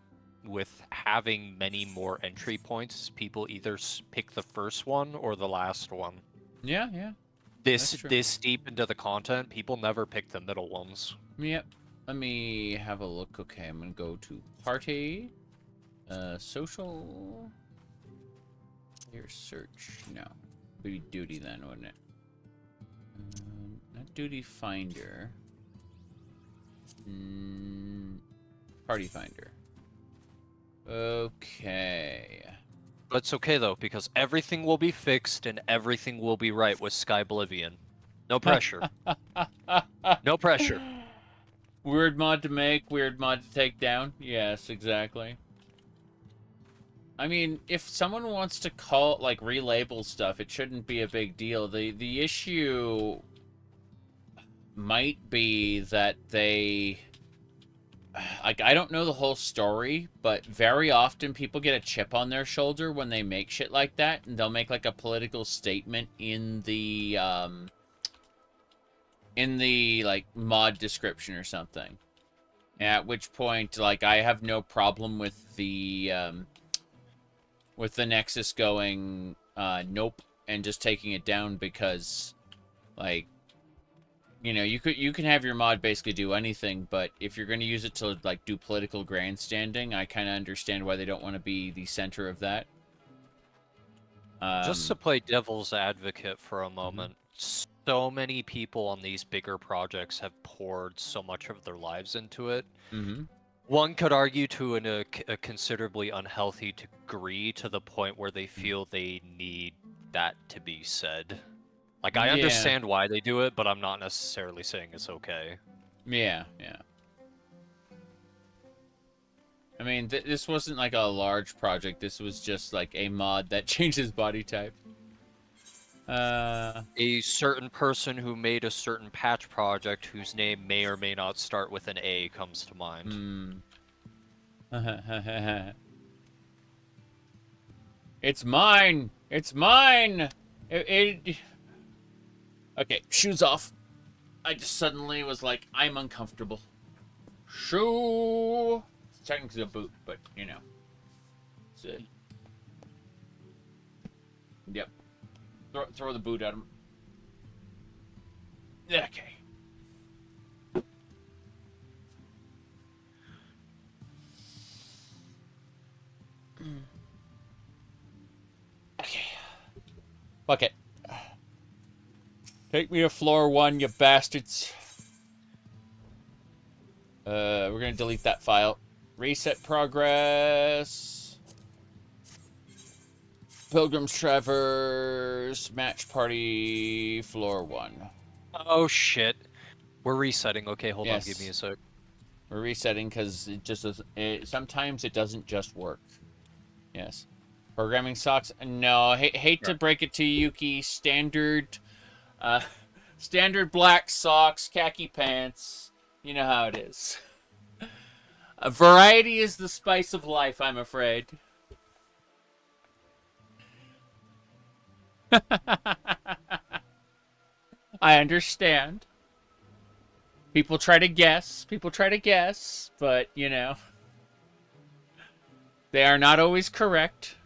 Speaker 3: with having many more entry points is people either pick the first one or the last one.
Speaker 1: Yeah, yeah.
Speaker 3: This deep into the content, people never pick the middle ones.
Speaker 1: Yep. Let me have a look. Okay, I'm gonna go to party, social. Here, search. No, be duty then, wouldn't it? Not duty finder. Party finder. Okay.
Speaker 3: But it's okay though, because everything will be fixed and everything will be right with Sky Oblivion. No pressure. No pressure.
Speaker 1: Weird mod to make, weird mod to take down. Yes, exactly. I mean, if someone wants to call, like, relabel stuff, it shouldn't be a big deal. The issue might be that they... Like, I don't know the whole story, but very often people get a chip on their shoulder when they make shit like that, and they'll make, like, a political statement in the, like, mod description or something. At which point, like, I have no problem with the Nexus going, nope, and just taking it down because, like, you know, you can have your mod basically do anything, but if you're going to use it to, like, do political grandstanding, I kind of understand why they don't want to be the center of that.
Speaker 3: Just to play devil's advocate for a moment, so many people on these bigger projects have poured so much of their lives into it. One could argue to a considerably unhealthy degree, to the point where they feel they need that to be said. Like, I understand why they do it, but I'm not necessarily saying it's okay.
Speaker 1: Yeah, yeah. I mean, this wasn't like a large project. This was just like a mod that changes body type.
Speaker 3: A certain person who made a certain patch project whose name may or may not start with an A comes to mind.
Speaker 1: It's mine! It's mine! Okay, shoes off. I just suddenly was like, I'm uncomfortable. Shoe! It's technically a boot, but, you know. It's it. Yep. Throw the boot at him. Okay. Okay. Fuck it. Take me to floor 1, you bastards. We're gonna delete that file. Reset progress. Pilgrim's Traverse, match party, floor 1.
Speaker 3: Oh shit. We're resetting. Okay, hold on.
Speaker 1: Yes.
Speaker 3: Give me a sec.
Speaker 1: We're resetting because it just doesn't. Sometimes it doesn't just work. Yes. Programming socks? No. Hate to break it to you, Yuki. Standard black socks, khaki pants. You know how it is. Variety is the spice of life, I'm afraid. I understand. People try to guess, but, you know, they are not always correct.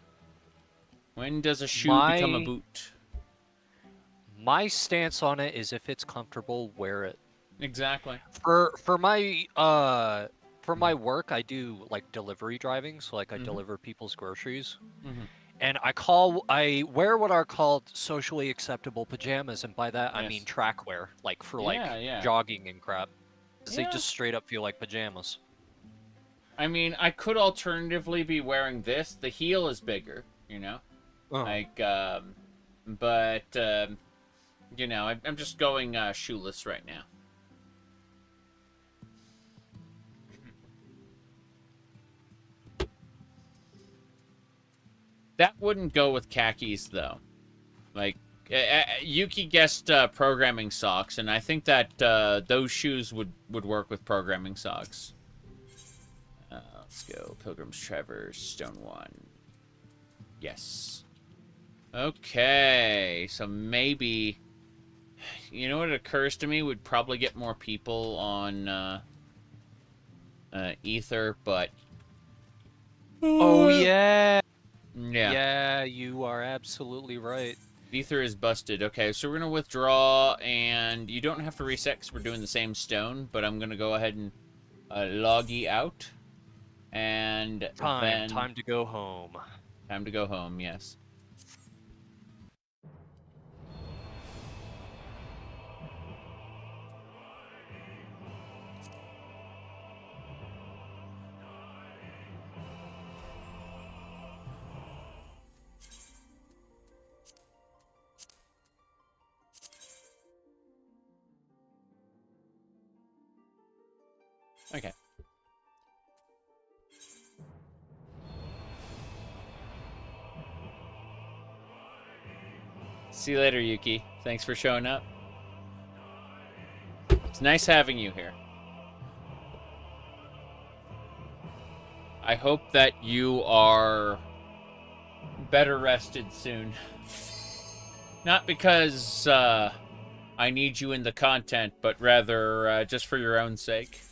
Speaker 1: When does a shoe become a boot?
Speaker 3: My stance on it is if it's comfortable, wear it.
Speaker 1: Exactly.
Speaker 3: For my work, I do like delivery driving, so like I deliver people's groceries. And I wear what are called socially acceptable pajamas, and by that I mean track wear, like for jogging and crap. They just straight up feel like pajamas.
Speaker 1: I mean, I could alternatively be wearing this. The heel is bigger, you know? Like, but, you know, I'm just going shoeless right now. That wouldn't go with khakis, though. Like, Yuki guessed programming socks, and I think that those shoes would work with programming socks. Let's go. Pilgrim's Traverse, Stone One. Yes. Okay, so maybe... You know what occurs to me? Would probably get more people on Ether, but...
Speaker 3: Oh, yeah!
Speaker 1: Yeah.
Speaker 3: Yeah, you are absolutely right.
Speaker 1: Ether is busted. Okay, so we're going to withdraw, and you don't have to reset because we're doing the same stone, but I'm going to go ahead and log ye out. And
Speaker 3: time to go home.
Speaker 1: Time to go home, yes. Okay. See you later, Yuki. Thanks for showing up. It's nice having you here. I hope that you are better rested soon. Not because I need you in the content, but rather just for your own sake.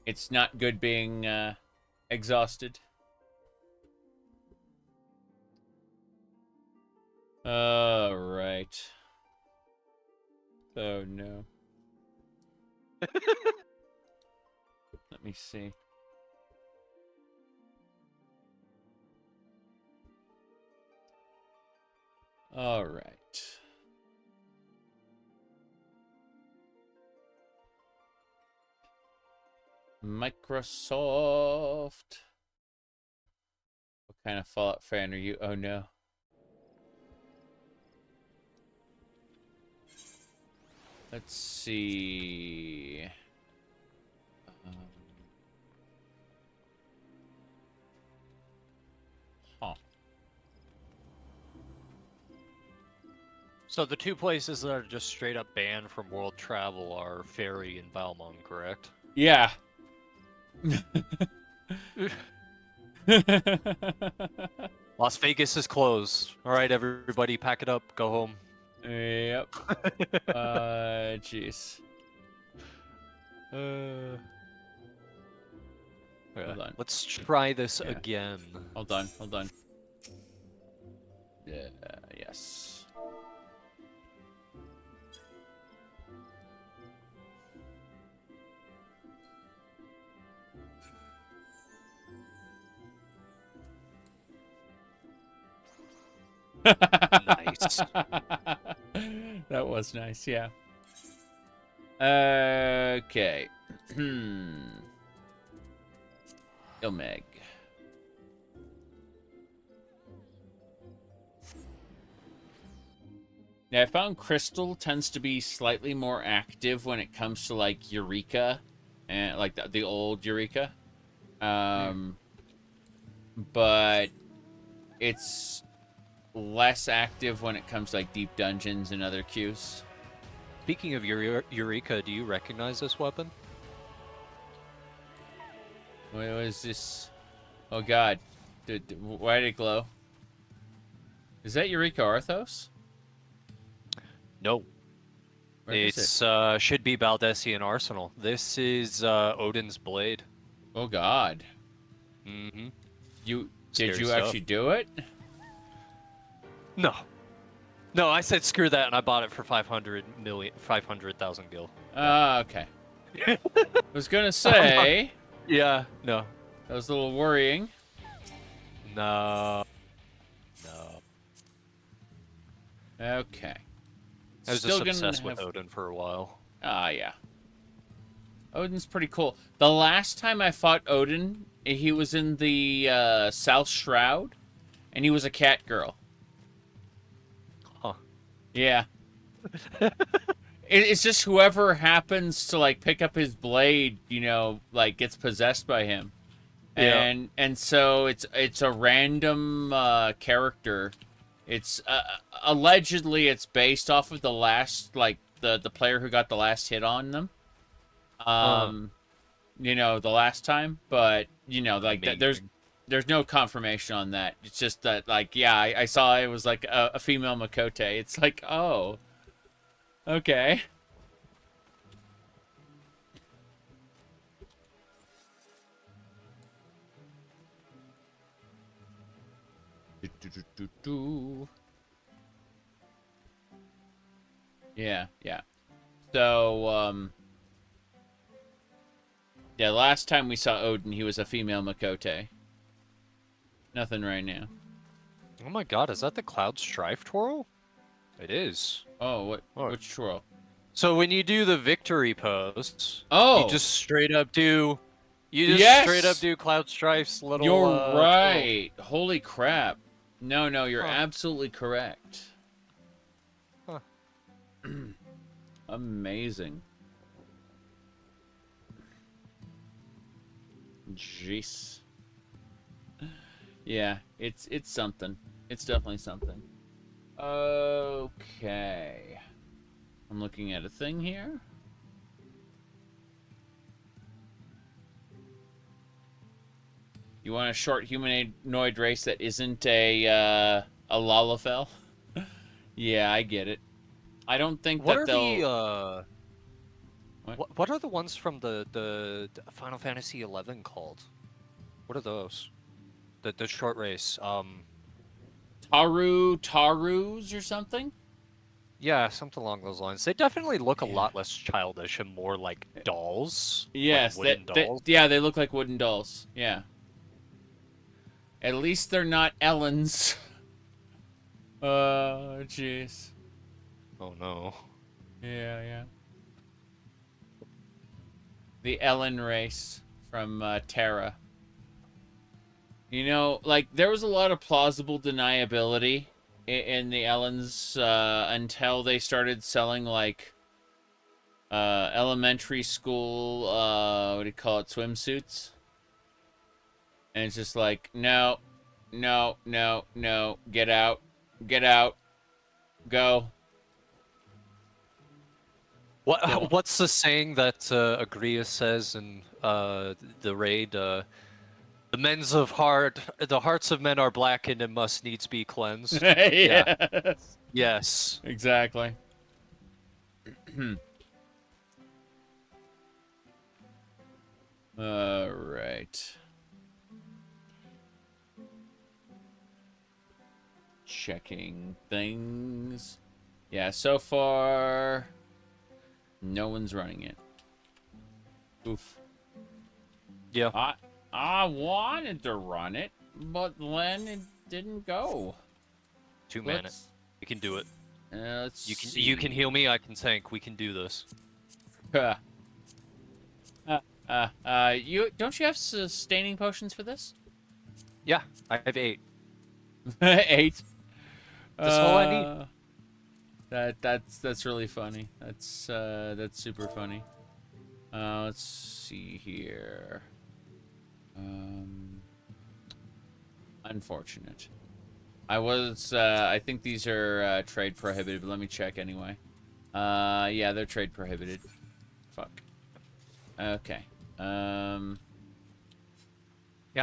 Speaker 1: It's not good being exhausted. All right. Oh no. Let me see. All right. Microsoft. What kind of Fallout fan are you? Oh no. Let's see.
Speaker 3: So the two places that are just straight up banned from world travel are Ferry and Valmont, correct?
Speaker 1: Yeah.
Speaker 3: Las Vegas is closed. All right, everybody, pack it up. Go home.
Speaker 1: Yep. Jeez.
Speaker 3: Hold
Speaker 1: on.
Speaker 3: Let's try this again.
Speaker 1: Hold on. Yeah. Yes.
Speaker 3: Nice.
Speaker 1: That was nice, yeah. Okay. Ilmeg. Yeah, I found Crystal tends to be slightly more active when it comes to like Eureka, and like the old Eureka. But it's less active when it comes to like deep dungeons and other queues.
Speaker 3: Speaking of Eureka, do you recognize this weapon?
Speaker 1: What is this? Oh god. Why did it glow? Is that Eureka Arthos?
Speaker 3: No.
Speaker 1: Where is
Speaker 3: It's should be Baldessian Arsenal. This is Odin's blade.
Speaker 1: Oh god.
Speaker 3: Mm-hmm.
Speaker 1: Did
Speaker 3: Scary
Speaker 1: you
Speaker 3: stuff.
Speaker 1: actually do it?
Speaker 3: No. No, I said screw that, and I bought it for 500,000 gil.
Speaker 1: Okay. I was gonna say
Speaker 3: Yeah. No.
Speaker 1: that was a little worrying.
Speaker 3: No. No.
Speaker 1: Okay.
Speaker 3: I was
Speaker 1: Still
Speaker 3: just
Speaker 1: gonna
Speaker 3: obsessed with
Speaker 1: have-
Speaker 3: Odin for a while.
Speaker 1: Yeah. Odin's pretty cool. The last time I fought Odin, he was in the South Shroud, and he was a cat girl.
Speaker 3: Huh.
Speaker 1: Yeah. It's just whoever happens to like pick up his blade, like gets possessed by him.
Speaker 3: Yeah.
Speaker 1: And so it's a random character. It's allegedly it's based off of the last like the player who got the last hit on them. The last time, but like there's no confirmation on that. It's just that like I saw it was like a female Makote. It's like, oh, okay. Yeah. So, last time we saw Odin, he was a female Makote. Nothing right now.
Speaker 3: Oh my god, is that the Cloud Strife twirl? It is.
Speaker 1: Oh,
Speaker 3: Oh.
Speaker 1: which twirl?
Speaker 3: So when you do the victory pose,
Speaker 1: Oh,
Speaker 3: you just straight up do Cloud Strife's little
Speaker 1: you're
Speaker 3: twirl.
Speaker 1: right. Holy crap. No, you're
Speaker 3: Huh.
Speaker 1: absolutely correct.
Speaker 3: Huh.
Speaker 1: Amazing. Jeez. Yeah, it's something. It's definitely something. Okay. I'm looking at a thing here. You want a short humanoid race that isn't a Lalafell? Yeah, I get it. I don't think
Speaker 3: What
Speaker 1: that
Speaker 3: are
Speaker 1: they'll...
Speaker 3: what are the ones from the Final Fantasy XI called? What are those? The short race.
Speaker 1: Tarus or something?
Speaker 3: Yeah, something along those lines. They definitely look a lot less childish and more like dolls.
Speaker 1: Yes,
Speaker 3: like wooden dolls.
Speaker 1: they look like wooden dolls. Yeah. At least they're not Ellens. Oh, jeez.
Speaker 3: Oh no.
Speaker 1: Yeah. The Ellen race from Terra. Like, there was a lot of plausible deniability in the Ellens until they started selling, like, elementary school, what do you call it, swimsuits? And it's just like, no, get out, go.
Speaker 3: What's the saying that Agrias says in the raid? The hearts of men are blackened and must needs be cleansed.
Speaker 1: Yes.
Speaker 3: Yes.
Speaker 1: Exactly. All right. Checking things. Yeah, so far, no one's running it. Oof.
Speaker 3: Yeah.
Speaker 1: I wanted to run it, but then it didn't go.
Speaker 3: 2 minutes. You can do it.
Speaker 1: Let's
Speaker 3: You can heal me. I can tank. We can do this.
Speaker 1: Don't you have sustaining potions for this?
Speaker 3: Yeah, I have 8.
Speaker 1: 8.
Speaker 3: That's all I need.
Speaker 1: That's really funny. That's super funny. Let's see here. Unfortunate. I think these are trade prohibited, but let me check anyway. Yeah, they're trade prohibited. Fuck. Okay.
Speaker 3: Yeah,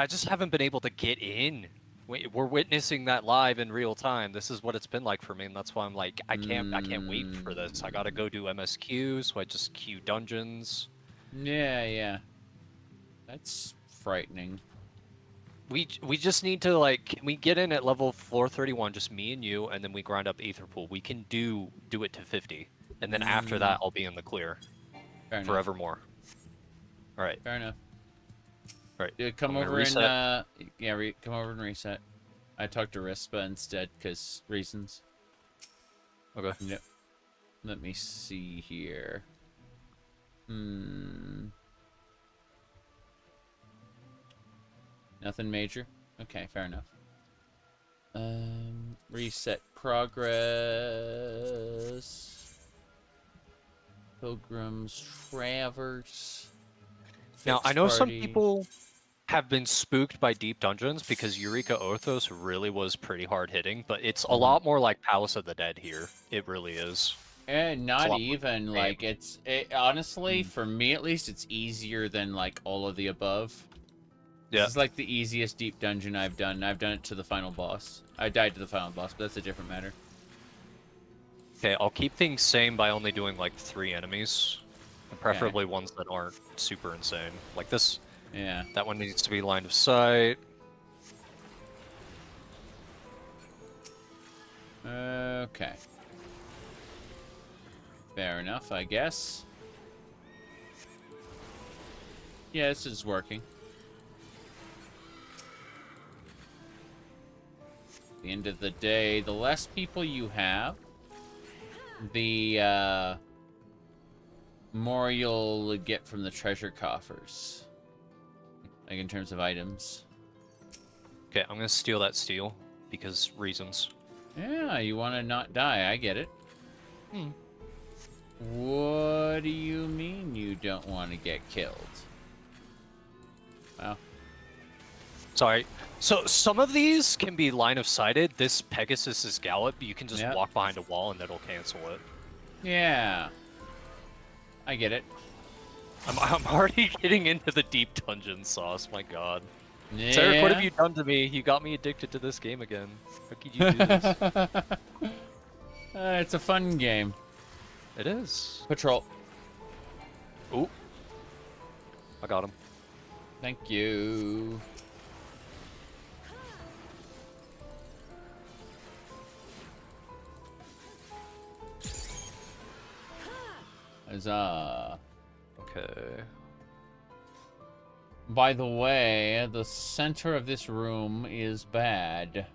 Speaker 3: I just haven't been able to get in. We're witnessing that live in real time. This is what it's been like for me, and that's why I'm like, I can't wait for this. I gotta go do MSQ, so I just queue dungeons.
Speaker 1: Yeah. That's frightening.
Speaker 3: We just need to, like, can we get in at level 431, just me and you, and then we grind up Aether Pool. We can do it to 50, and then after that, I'll be in the clear.
Speaker 1: Fair
Speaker 3: forevermore. All right.
Speaker 1: Fair enough.
Speaker 3: All right.
Speaker 1: Come over and come over and reset. I talked to Rispa instead because reasons.
Speaker 3: Okay.
Speaker 1: Yep. Let me see here. Nothing major. Okay, fair enough. Reset progress. Pilgrims Traverse.
Speaker 3: Now, I know some
Speaker 1: Party.
Speaker 3: people have been spooked by deep dungeons because Eureka Orthos really was pretty hard hitting, but it's a lot more like Palace of the Dead here. It really is.
Speaker 1: And not even like it honestly, for me at least, it's easier than like all of the above.
Speaker 3: Yeah.
Speaker 1: This is like the easiest deep dungeon I've done. I've done it to the final boss. I died to the final boss, but that's a different matter.
Speaker 3: Okay, I'll keep things same by only doing like 3 enemies. And preferably ones that aren't super insane. Like this.
Speaker 1: Yeah.
Speaker 3: That one needs to be line of sight.
Speaker 1: Okay. Fair enough, I guess. Yeah, this is working. At the end of the day, the less people you have, the more you'll get from the treasure coffers. Like in terms of items.
Speaker 3: Okay, I'm gonna steal that steel because reasons.
Speaker 1: Yeah, you want to not die. I get it. What do you mean you don't want to get killed? Wow.
Speaker 3: Sorry. So some of these can be line of sighted. This Pegasus's Gallop, you can just walk behind a wall and it'll cancel it.
Speaker 1: Yeah. I get it.
Speaker 3: I'm already getting into the deep dungeon sauce, my god.
Speaker 1: Yeah.
Speaker 3: Sarek, what have you done to me? You got me addicted to this game again. How could you do this?
Speaker 1: It's a fun game.
Speaker 3: It is.
Speaker 1: Patrol.
Speaker 3: Ooh. I got him.
Speaker 1: Thank you. Huzzah.
Speaker 3: Okay.
Speaker 1: By the way, the center of this room is bad.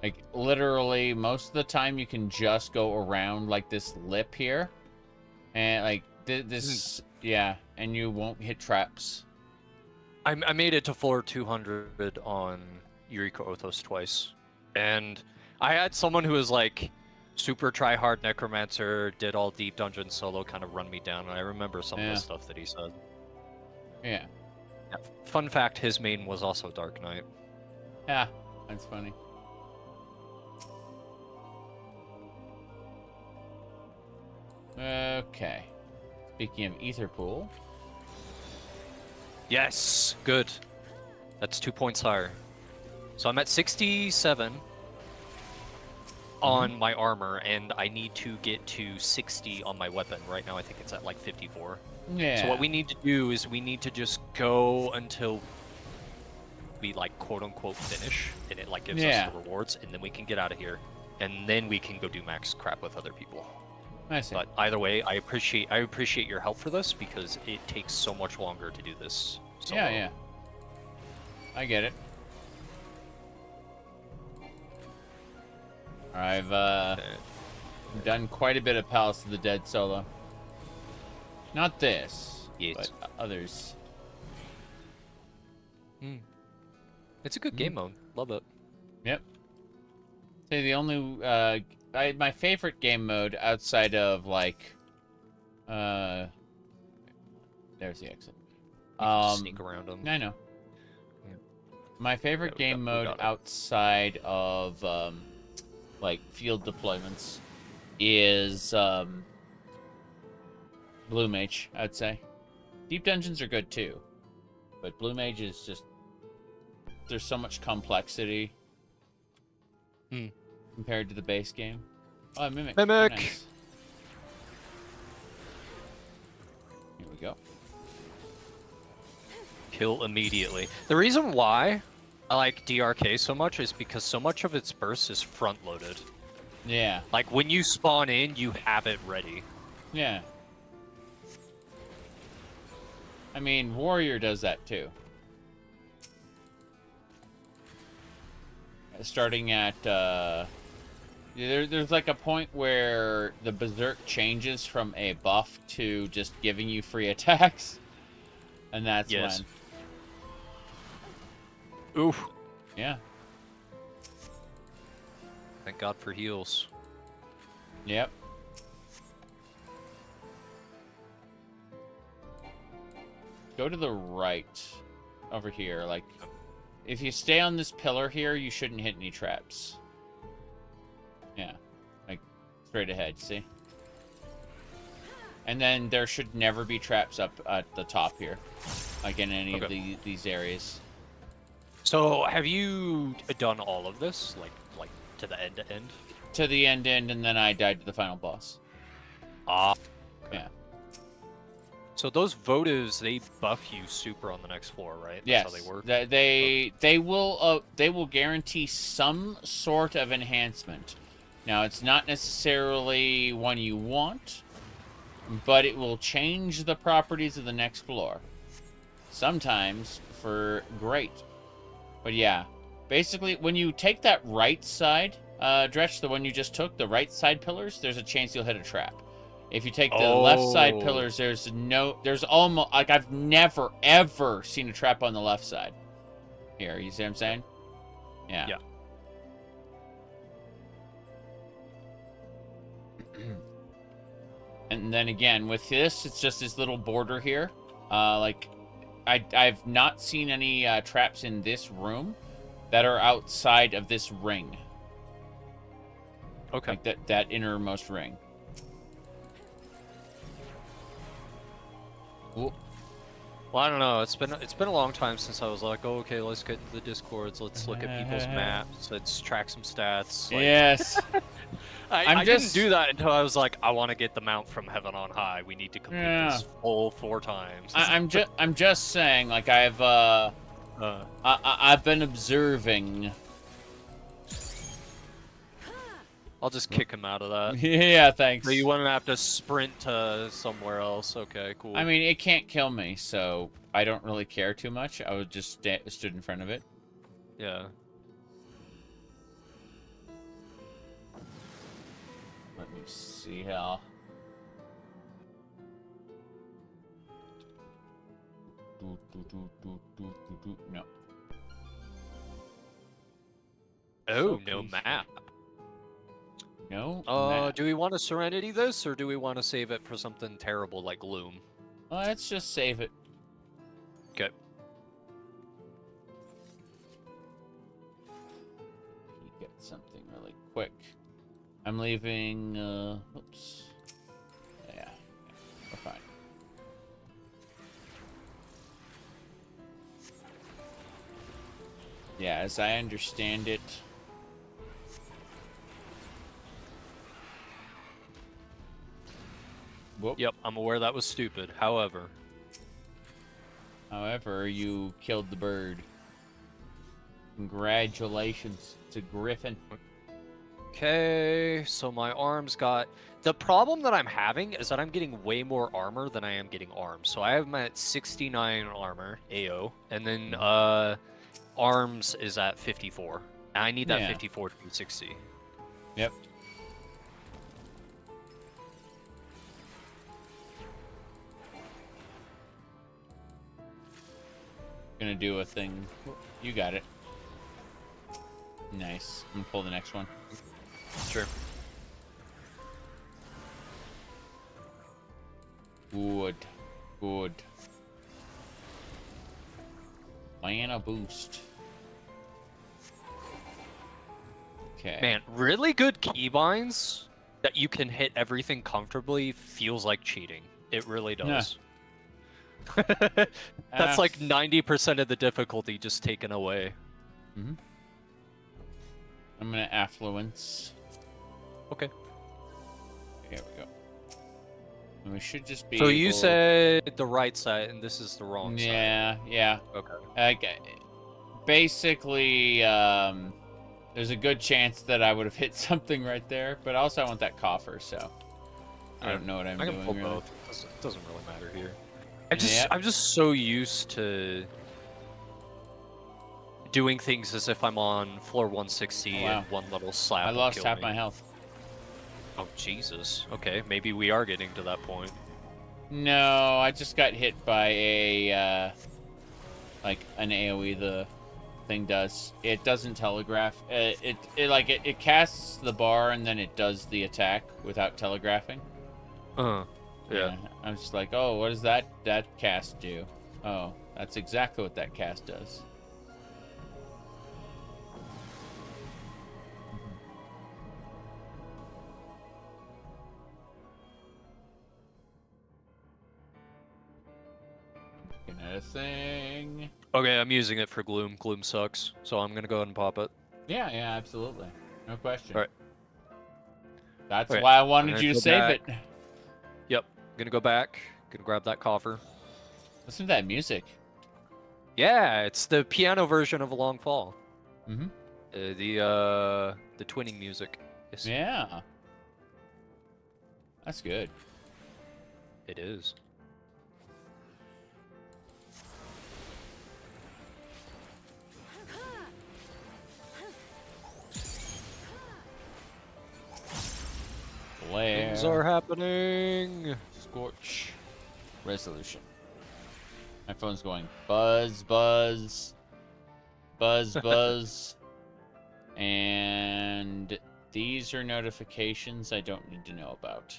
Speaker 1: Like, literally, most of the time you can just go around, like, this lip here. And, like, this... Yeah, and you won't hit traps.
Speaker 3: I made it to floor 200 on Eureka Orthos twice. And I had someone who was, like, super try-hard necromancer, did all deep dungeon solo, kind of run me down. And I remember some of the stuff that he said.
Speaker 1: Yeah.
Speaker 3: Fun fact, his main was also Dark Knight.
Speaker 1: Yeah, that's funny. Okay. Speaking of Aether Pool.
Speaker 3: Yes! Good. That's 2 points higher. So I'm at 67 on my armor, and I need to get to 60 on my weapon. Right now I think it's at like 54.
Speaker 1: Yeah.
Speaker 3: So what we need to do is we need to just go until we, like, quote-unquote finish, and it, like, gives us the rewards, and then we can get out of here. And then we can go do max crap with other people.
Speaker 1: I see.
Speaker 3: But either way, I appreciate your help for this, because it takes so much longer to do this solo.
Speaker 1: Yeah. I get it. I've done quite a bit of Palace of the Dead solo. Not this, but others.
Speaker 3: It's a good game mode. Love it.
Speaker 1: Yep. Say the only my favorite game mode outside of like, there's the exit.
Speaker 3: You can just sneak around them.
Speaker 1: I know.
Speaker 3: Yeah.
Speaker 1: My favorite game mode outside of like field deployments is Blue Mage, I'd say. Deep Dungeons are good too, but Blue Mage is just, there's so much complexity compared to the base game. Oh, Mimic.
Speaker 3: Mimic!
Speaker 1: Nice. Here we go.
Speaker 3: Kill immediately. The reason why I like DRK so much is because so much of its burst is front-loaded.
Speaker 1: Yeah.
Speaker 3: Like, when you spawn in, you have it ready.
Speaker 1: Yeah. I mean, Warrior does that too. Starting at, there's like a point where the Berserk changes from a buff to just giving you free attacks. And that's
Speaker 3: Yes.
Speaker 1: when...
Speaker 3: Oof.
Speaker 1: Yeah.
Speaker 3: Thank God for heals.
Speaker 1: Yep. Go to the right. Over here, like... If you stay on this pillar here, you shouldn't hit any traps. Yeah. Like, straight ahead, see? And then there should never be traps up at the top here. Like in any of these areas.
Speaker 3: So, have you done all of this? Like to the end to end?
Speaker 1: To the end, and then I died to the final boss.
Speaker 3: Ah.
Speaker 1: Yeah.
Speaker 3: So those votives, they buff you super on the next floor, right? That's
Speaker 1: Yes.
Speaker 3: how they work?
Speaker 1: They will guarantee some sort of enhancement. Now, it's not necessarily one you want, but it will change the properties of the next floor. Sometimes for great. But yeah, basically, when you take that right side, Dretch, the one you just took, the right side pillars, there's a chance you'll hit a trap. If you take the left side pillars, there's almost, like, I've never, ever seen a trap on the left side. Here, you see what I'm saying? Yeah.
Speaker 3: Yeah.
Speaker 1: And then again, with this, it's just this little border here. Like, I've not seen any traps in this room that are outside of this ring.
Speaker 3: Okay.
Speaker 1: Like that innermost ring. Ooh.
Speaker 3: Well, I don't know. It's been a long time since I was like, oh, okay, let's get into the Discords. Let's look at people's maps. Let's track some stats. Like,
Speaker 1: Yes.
Speaker 3: I didn't do that until I was like, I want to get the mount from Heaven on High. We need to complete this full 4 times.
Speaker 1: I'm just saying, like, I've been observing.
Speaker 3: I'll just kick him out of that.
Speaker 1: Yeah, thanks.
Speaker 3: So you wouldn't have to sprint to somewhere else. Okay, cool.
Speaker 1: I mean, it can't kill me, so I don't really care too much. I would just stood in front of it.
Speaker 3: Yeah.
Speaker 1: Let me see how. No.
Speaker 3: Oh, no map.
Speaker 1: No.
Speaker 3: Do we want to Serenity this, or do we want to save it for something terrible like Gloom?
Speaker 1: Let's just save it.
Speaker 3: Okay.
Speaker 1: Get something really quick. I'm leaving. Oops. Yeah, we're fine. Yeah, as I understand it. Whoop.
Speaker 3: Yep, I'm aware that was stupid. However,
Speaker 1: you killed the bird. Congratulations to Griffin.
Speaker 3: okay, so my arms got... The problem that I'm having is that I'm getting way more armor than I am getting arms. So I have my 69 armor, AO, and then arms is at 54. And I need that 54 to be 60.
Speaker 1: Yep. Gonna do a thing. You got it. Nice. I'm gonna pull the next one.
Speaker 3: Sure.
Speaker 1: Good. Good. Mana boost. Okay.
Speaker 3: Man, really good keybinds that you can hit everything comfortably feels like cheating. It really does. That's like 90% of the difficulty just taken away.
Speaker 1: Mm-hmm. I'm gonna affluence.
Speaker 3: Okay.
Speaker 1: There we go. And we should just be
Speaker 3: So you
Speaker 1: able...
Speaker 3: said the right side, and this is the wrong side.
Speaker 1: Yeah.
Speaker 3: Okay.
Speaker 1: Basically, there's a good chance that I would have hit something right there, but also I want that coffer, so I don't know what I'm
Speaker 3: I can
Speaker 1: doing.
Speaker 3: pull
Speaker 1: Really.
Speaker 3: both. It doesn't really matter here.
Speaker 1: Yep.
Speaker 3: I'm just so used to doing things as if I'm on floor 160
Speaker 1: Wow.
Speaker 3: and one little slap.
Speaker 1: I
Speaker 3: will
Speaker 1: lost
Speaker 3: kill
Speaker 1: half
Speaker 3: me.
Speaker 1: my health.
Speaker 3: Oh Jesus. Okay, maybe we are getting to that point.
Speaker 1: No, I just got hit by a like an AOE. The thing does. It doesn't telegraph. It casts the bar and then it does the attack without telegraphing.
Speaker 3: Yeah.
Speaker 1: I'm just like, oh, what does that cast do? Oh, that's exactly what that cast does. Looking at a thing.
Speaker 3: Okay, I'm using it for Gloom. Gloom sucks, so I'm gonna go ahead and pop it.
Speaker 1: Yeah, absolutely. No question.
Speaker 3: All right.
Speaker 1: That's
Speaker 3: All right,
Speaker 1: why I
Speaker 3: I'm
Speaker 1: wanted
Speaker 3: gonna
Speaker 1: you to
Speaker 3: go
Speaker 1: save
Speaker 3: back.
Speaker 1: it.
Speaker 3: Yep. Gonna go back. Gonna grab that coffer.
Speaker 1: Listen to that music.
Speaker 3: Yeah, it's the piano version of A Long Fall.
Speaker 1: Mm-hmm.
Speaker 3: The twinning music. Yes,
Speaker 1: Yeah. That's good.
Speaker 3: it is.
Speaker 1: Flare.
Speaker 3: Things are happening.
Speaker 1: Scorch. Resolution. My phone's going buzz, buzz, buzz, buzz. And these are notifications I don't need to know about.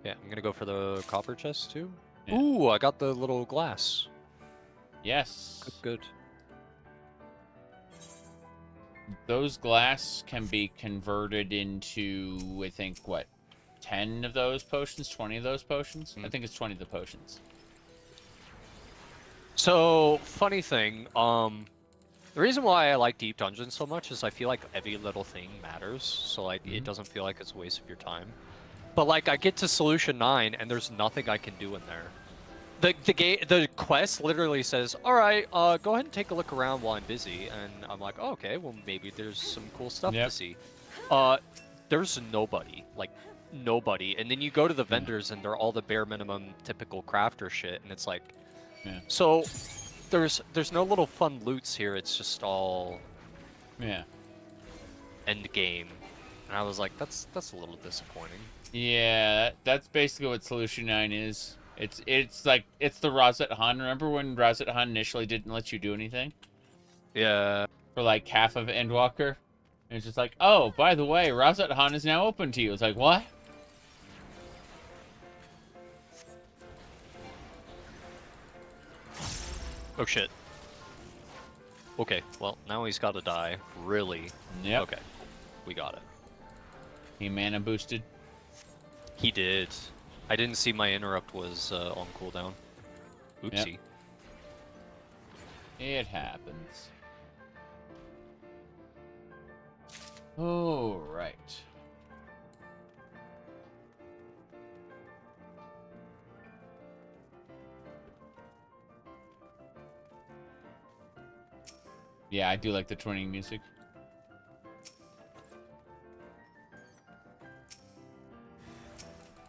Speaker 3: Yeah, I'm gonna go for the copper chest too.
Speaker 1: Yeah.
Speaker 3: Ooh, I got the little glass.
Speaker 1: Yes.
Speaker 3: Good.
Speaker 1: Those glass can be converted into, I think, what, 10 of those potions? 20 of those potions? I think it's 20 of the potions.
Speaker 3: So, funny thing, the reason why I like Deep Dungeons so much is I feel like every little thing matters, so like it doesn't feel like it's a waste of your time. But like I get to Solution 9 and there's nothing I can do in there. The quest literally says, "All right, go ahead and take a look around while I'm busy," and I'm like, oh, "Okay, well maybe there's some cool stuff to see." There's nobody, like nobody, and then you go to the vendors and they're all the bare minimum typical crafter shit, and it's like, so there's no little fun loots here. It's just all end game, and I was like, that's a little disappointing.
Speaker 1: Yeah, that's basically what Solution 9 is. It's like, it's the Rosette Han. Remember when Rosette Han initially didn't let you do anything?
Speaker 3: Yeah.
Speaker 1: For like half of Endwalker? And it's just like, oh, by the way, Rosette Han is now open to you. It's like, what?
Speaker 3: Oh shit. Okay, well, now he's gotta die. Really?
Speaker 1: Yep.
Speaker 3: Okay. We got it.
Speaker 1: He mana boosted.
Speaker 3: He did. I didn't see my interrupt was on cooldown. Oopsie.
Speaker 1: It happens. Oh, right. Yeah, I do like the twinning music.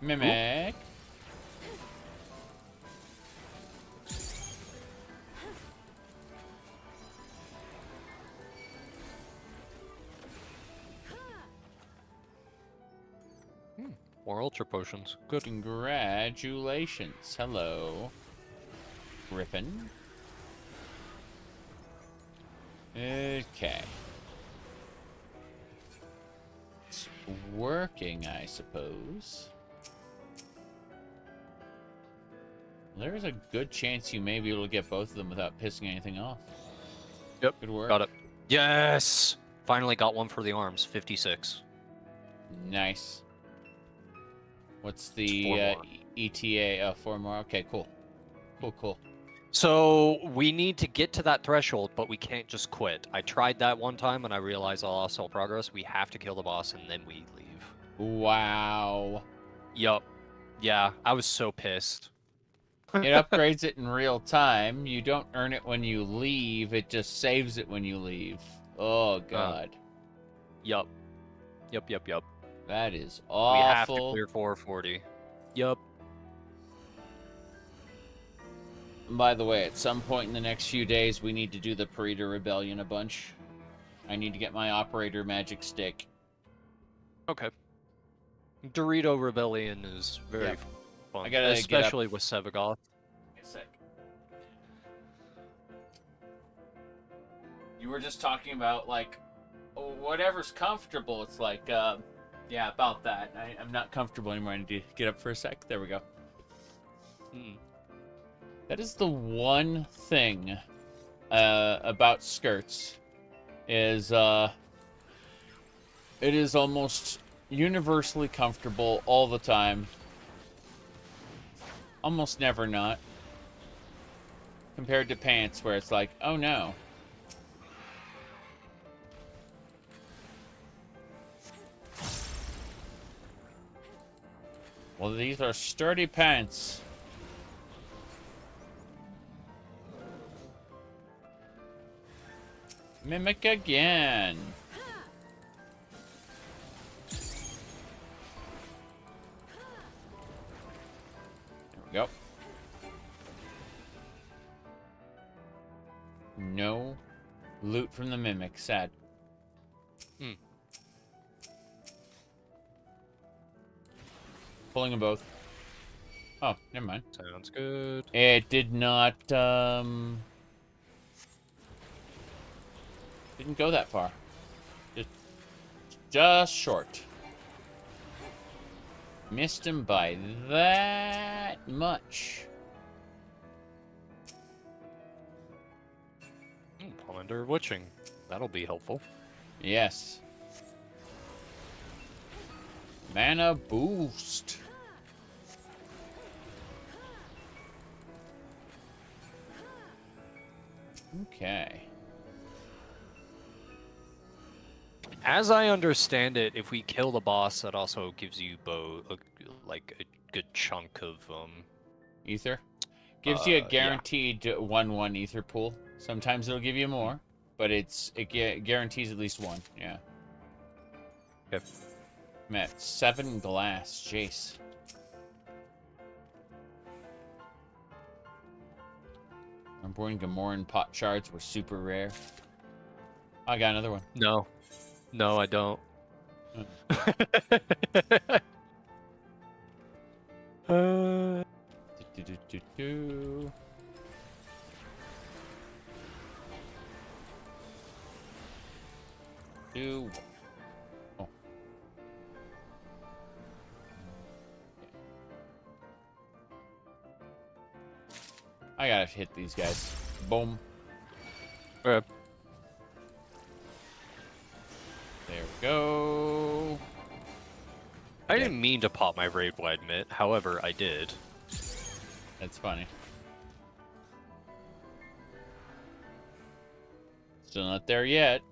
Speaker 1: Mimic.
Speaker 3: More ultra potions. Good.
Speaker 1: Congratulations. Hello. Griffin. Okay. It's working, I suppose. There's a good chance you may be able to get both of them without pissing anything off.
Speaker 3: Yep.
Speaker 1: Good work.
Speaker 3: Got it. Yes! Finally got one for the arms. 56.
Speaker 1: Nice. What's
Speaker 3: Four
Speaker 1: the
Speaker 3: more.
Speaker 1: ETA? 4 more. Okay, cool. Cool.
Speaker 3: So we need to get to that threshold, but we can't just quit. I tried that one time and I realized I lost all progress. We have to kill the boss and then we leave.
Speaker 1: Wow.
Speaker 3: Yup. Yeah, I was so pissed.
Speaker 1: It upgrades it in real time. You don't earn it when you leave. It just saves it when you leave. Oh, God.
Speaker 3: Yup.
Speaker 1: That is
Speaker 3: We have to
Speaker 1: awful.
Speaker 3: clear 440. Yup.
Speaker 1: By the way, at some point in the next few days, we need to do the Parita Rebellion a bunch. I need to get my Operator Magic Stick.
Speaker 3: Okay. Dorito Rebellion is very
Speaker 1: Yep.
Speaker 3: fun,
Speaker 1: I gotta get up.
Speaker 3: especially with Sevagoth.
Speaker 1: You were just talking about, like, whatever's comfortable. It's like, yeah, about that. I'm not comfortable anymore. I need to get up for a sec. There we go.
Speaker 3: Mm.
Speaker 1: That is the one thing about skirts is it is almost universally comfortable all the time. Almost never not. Compared to pants where it's like, oh no. Well, these are sturdy pants. Mimic again. There we go. No loot from the mimic. Sad.
Speaker 3: Hmm.
Speaker 1: Pulling them both. Oh, never mind.
Speaker 3: Sounds good.
Speaker 1: It did not, didn't go that far. Just short. Missed him by that much.
Speaker 3: Commander Witching. That'll be helpful.
Speaker 1: Yes. Mana boost. Okay.
Speaker 3: As I understand it, if we kill the boss, that also gives you like a good chunk of
Speaker 1: Ether. Gives you a
Speaker 3: yeah.
Speaker 1: guaranteed 1/1 ether pool. Sometimes it'll give you more, but it guarantees at least one. Yeah.
Speaker 3: Okay.
Speaker 1: I'm at 7 glass. Jace. Remember when Gamoran pot shards were super rare? I got another one.
Speaker 3: No. No, I don't.
Speaker 1: Do-do-do-do-do. Oh. I gotta hit these guys. Boom.
Speaker 3: Okay.
Speaker 1: There we go.
Speaker 3: I didn't mean to pop my raid wide mitt, however, I did.
Speaker 1: That's funny. Still not there yet.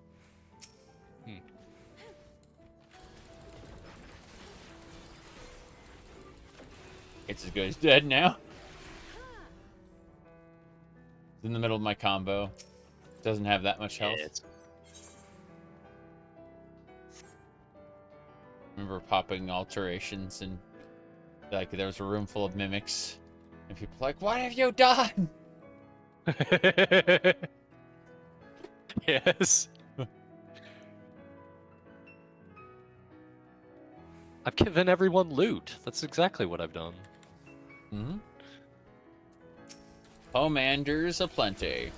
Speaker 1: It's as good as dead now. It's in the middle of my combo. Doesn't have that much health. Remember popping alterations and like there was a room full of mimics and people were like, what have you done?
Speaker 3: Yes. I've given everyone loot. That's exactly what I've done.
Speaker 1: Mm-hmm. Pomanders aplenty.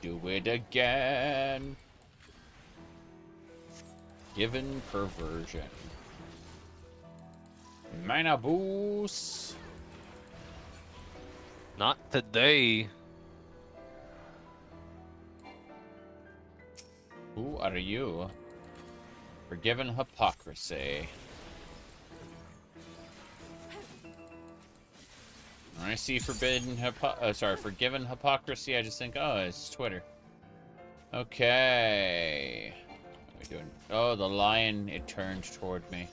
Speaker 1: Do it again. Forgiven Perversion. Mana boost.
Speaker 3: Not today.
Speaker 1: Who are you? Forgiven Hypocrisy. When I see Forgiven Hypocrisy, I just think, oh, it's Twitter. Okay. What are we doing? Oh, the lion, it turned toward me.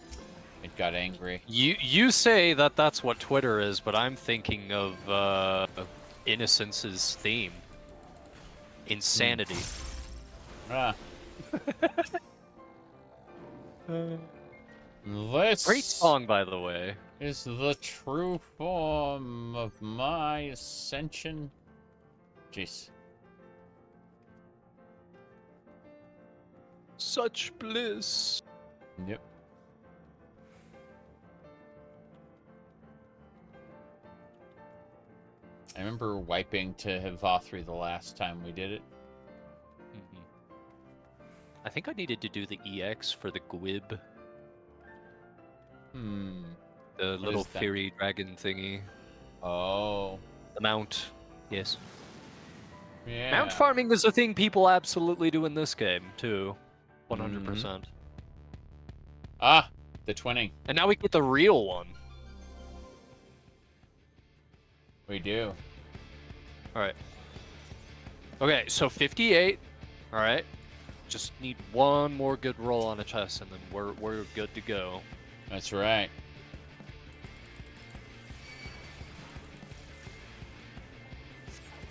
Speaker 1: It got angry.
Speaker 3: You say that that's what Twitter is, but I'm thinking of Innocence's theme. Insanity.
Speaker 1: Ah. This
Speaker 3: Great song, by the way.
Speaker 1: is the true form of my ascension. Jeez.
Speaker 3: Such bliss.
Speaker 1: Yep. I remember wiping to Hivothri the last time we did it.
Speaker 3: I think I needed to do the EX for the Gwib. The little
Speaker 1: is that?
Speaker 3: fairy dragon thingy.
Speaker 1: Oh.
Speaker 3: The mount. Yes.
Speaker 1: Yeah.
Speaker 3: Mount farming is a thing people absolutely do in this game, too. 100%.
Speaker 1: Ah, the twinning.
Speaker 3: And now we get the real one.
Speaker 1: We do.
Speaker 3: Alright. Okay, so 58. Alright. Just need one more good roll on a chest, and then we're good to go.
Speaker 1: That's right.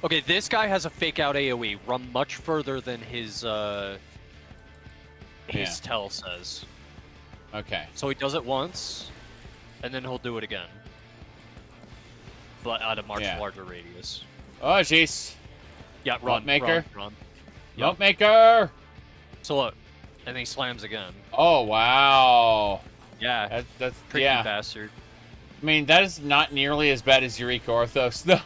Speaker 3: Okay, this guy has a fake out AoE. Run much further than his tell says.
Speaker 1: Okay.
Speaker 3: So he does it once, and then he'll do it again. But at a much larger radius.
Speaker 1: Oh, jeez.
Speaker 3: Yeah, run,
Speaker 1: Maker.
Speaker 3: run.
Speaker 1: Note maker.
Speaker 3: So look, and then he slams again.
Speaker 1: Oh, wow.
Speaker 3: Yeah,
Speaker 1: That's
Speaker 3: pretty
Speaker 1: yeah.
Speaker 3: bastard.
Speaker 1: I mean, that is not nearly as bad as Eureka Orthos, though.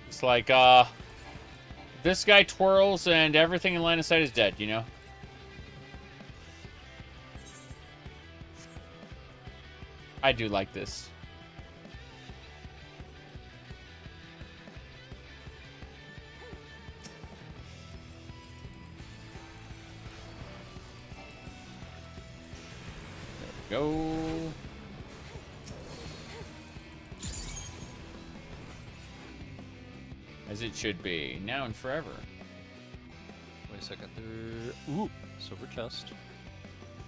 Speaker 1: It's like, this guy twirls and everything in line of sight is dead, you know? I do like this. There we go. As it should be, now and forever.
Speaker 3: Wait a second. Ooh, silver chest.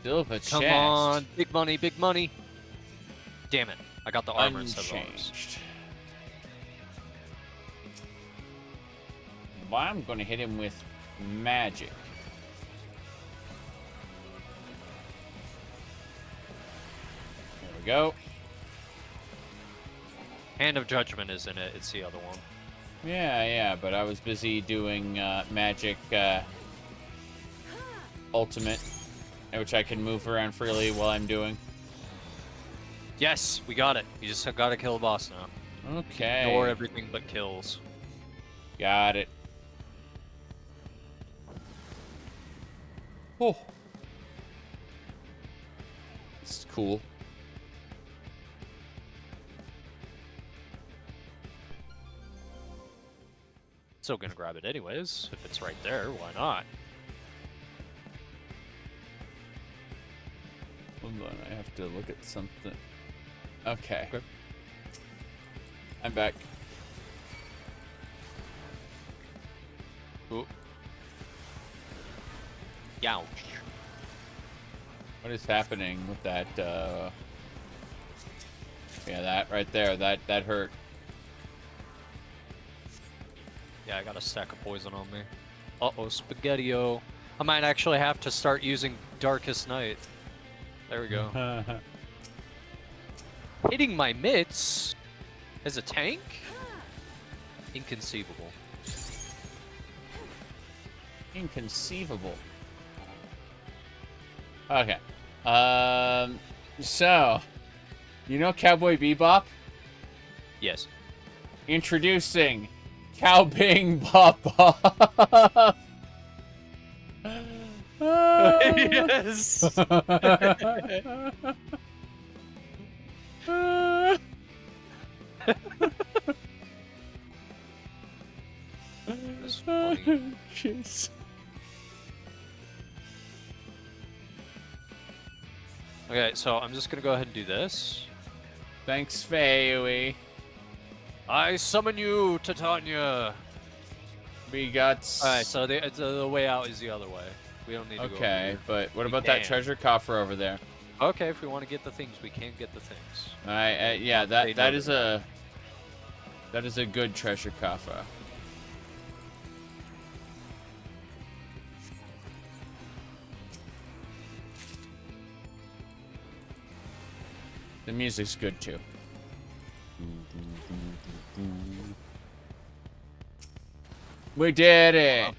Speaker 1: Silver chest.
Speaker 3: Come on, big money, big money. Damn it, I got the armor instead of arms.
Speaker 1: Unchanged. Well, I'm going to hit him with magic. There we go.
Speaker 3: Hand of Judgment is in it, it's the other one.
Speaker 1: Yeah, but I was busy doing magic ultimate, which I can move around freely while I'm doing.
Speaker 3: Yes, we got it. You just gotta kill a boss now.
Speaker 1: Okay.
Speaker 3: Ignore everything but kills.
Speaker 1: Got it. Oh. This is cool.
Speaker 3: Still gonna grab it anyways. If it's right there, why not?
Speaker 1: Hold on, I have to look at something. Okay. I'm back. Ooh.
Speaker 3: Youch.
Speaker 1: What is happening with that, yeah, that right there, that hurt.
Speaker 3: Yeah, I got a stack of poison on me. Uh-oh, Spaghetti-O. I might actually have to start using Darkest Night. There we go. Hitting my mitts as a tank? Inconceivable.
Speaker 1: Inconceivable. Okay. So, you know Cowboy Bebop?
Speaker 3: Yes.
Speaker 1: Introducing Cow Bing Bop Bop.
Speaker 3: Yes. That's funny.
Speaker 1: Jeez.
Speaker 3: Okay, so I'm just gonna go ahead and do this.
Speaker 1: Thanks, Faye.
Speaker 3: I summon you, Titania.
Speaker 1: We got.
Speaker 3: Alright, so the way out is the other way. We don't need to go over
Speaker 1: Okay,
Speaker 3: here.
Speaker 1: but what
Speaker 3: We
Speaker 1: about that
Speaker 3: can.
Speaker 1: treasure coffer over there?
Speaker 3: Okay, if we want to get the things, we can get the things.
Speaker 1: Alright, yeah,
Speaker 3: They
Speaker 1: that
Speaker 3: know
Speaker 1: is a good treasure coffer. The music's good too. We did it!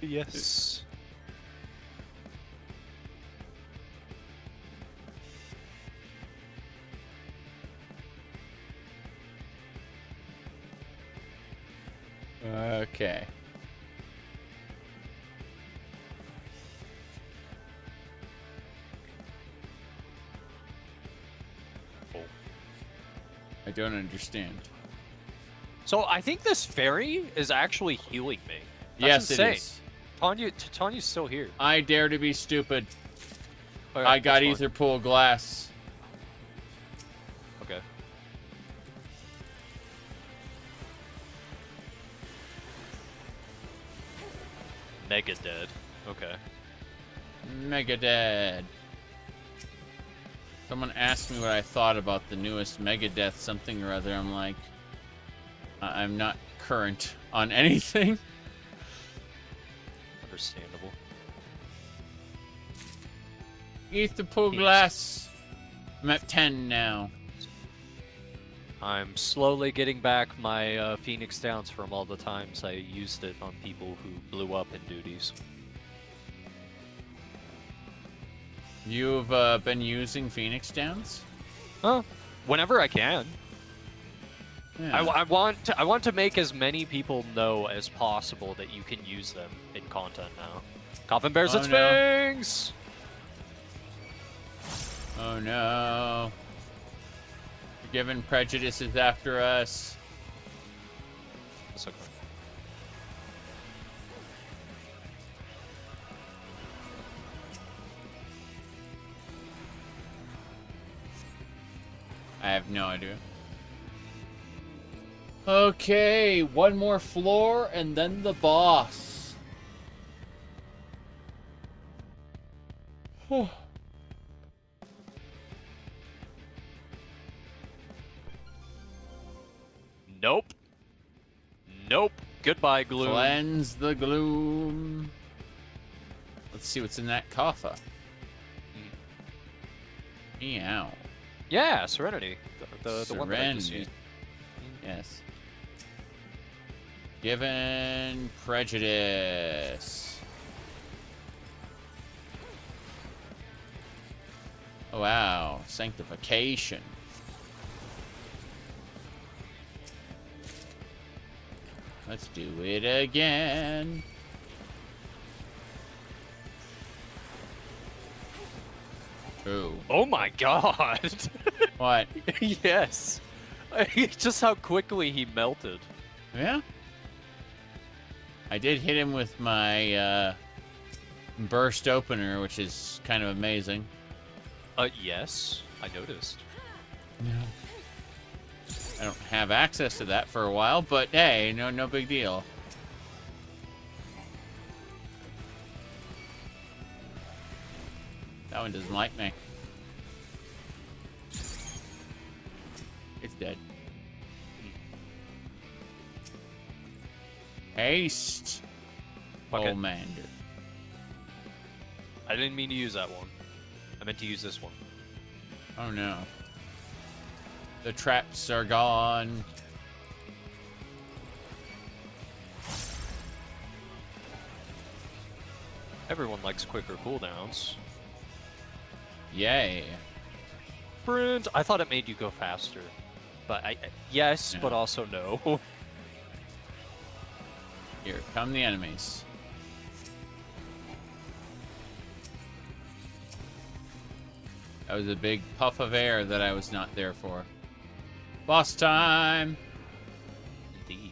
Speaker 3: Yes.
Speaker 1: Okay. I don't understand.
Speaker 3: So I think this fairy is actually healing me.
Speaker 1: Yes,
Speaker 3: That's insane.
Speaker 1: it is.
Speaker 3: Tanya's still here.
Speaker 1: I dare to be stupid.
Speaker 3: Okay,
Speaker 1: I got
Speaker 3: that's fine.
Speaker 1: ether pool glass.
Speaker 3: Okay. Mega dead. Okay.
Speaker 1: Mega dead. Someone asked me what I thought about the newest Megadeth something or other. I'm like, I'm not current on anything.
Speaker 3: Understandable.
Speaker 1: Ether pool
Speaker 3: Yes.
Speaker 1: glass. I'm at 10 now.
Speaker 3: I'm slowly getting back my Phoenix Downs from all the times I used it on people who blew up in duties.
Speaker 1: You've been using Phoenix Downs?
Speaker 3: Huh? Whenever I can.
Speaker 1: Yeah.
Speaker 3: I want to make as many people know as possible that you can use them in content now. Coffin bears
Speaker 1: Oh,
Speaker 3: its
Speaker 1: no.
Speaker 3: fangs.
Speaker 1: Oh no. Forgiven Prejudice is after us.
Speaker 3: That's okay.
Speaker 1: I have no idea. Okay, one more floor and then the boss.
Speaker 3: Nope. Nope. Goodbye, gloom.
Speaker 1: Cleanse the gloom. Let's see what's in that coffer. Meow.
Speaker 3: Yeah, Serenity. The one that I just
Speaker 1: Serenity.
Speaker 3: used.
Speaker 1: Yes. Given Prejudice. Oh, wow. Sanctification. Let's do it again. Ooh.
Speaker 3: Oh my god!
Speaker 1: What?
Speaker 3: Yes! Just how quickly he melted.
Speaker 1: Yeah? I did hit him with my burst opener, which is kind of amazing.
Speaker 3: Yes, I noticed.
Speaker 1: I don't have access to that for a while, but hey, no big deal. That one doesn't like me. It's dead. Haste.
Speaker 3: Okay.
Speaker 1: Commander.
Speaker 3: I didn't mean to use that one. I meant to use this one.
Speaker 1: Oh no. The traps are gone.
Speaker 3: Everyone likes quicker cooldowns.
Speaker 1: Yay.
Speaker 3: Sprint! I thought it made you go faster. But yes,
Speaker 1: Yeah.
Speaker 3: but also no.
Speaker 1: Here come the enemies. That was a big puff of air that I was not there for. Boss time! Indeed.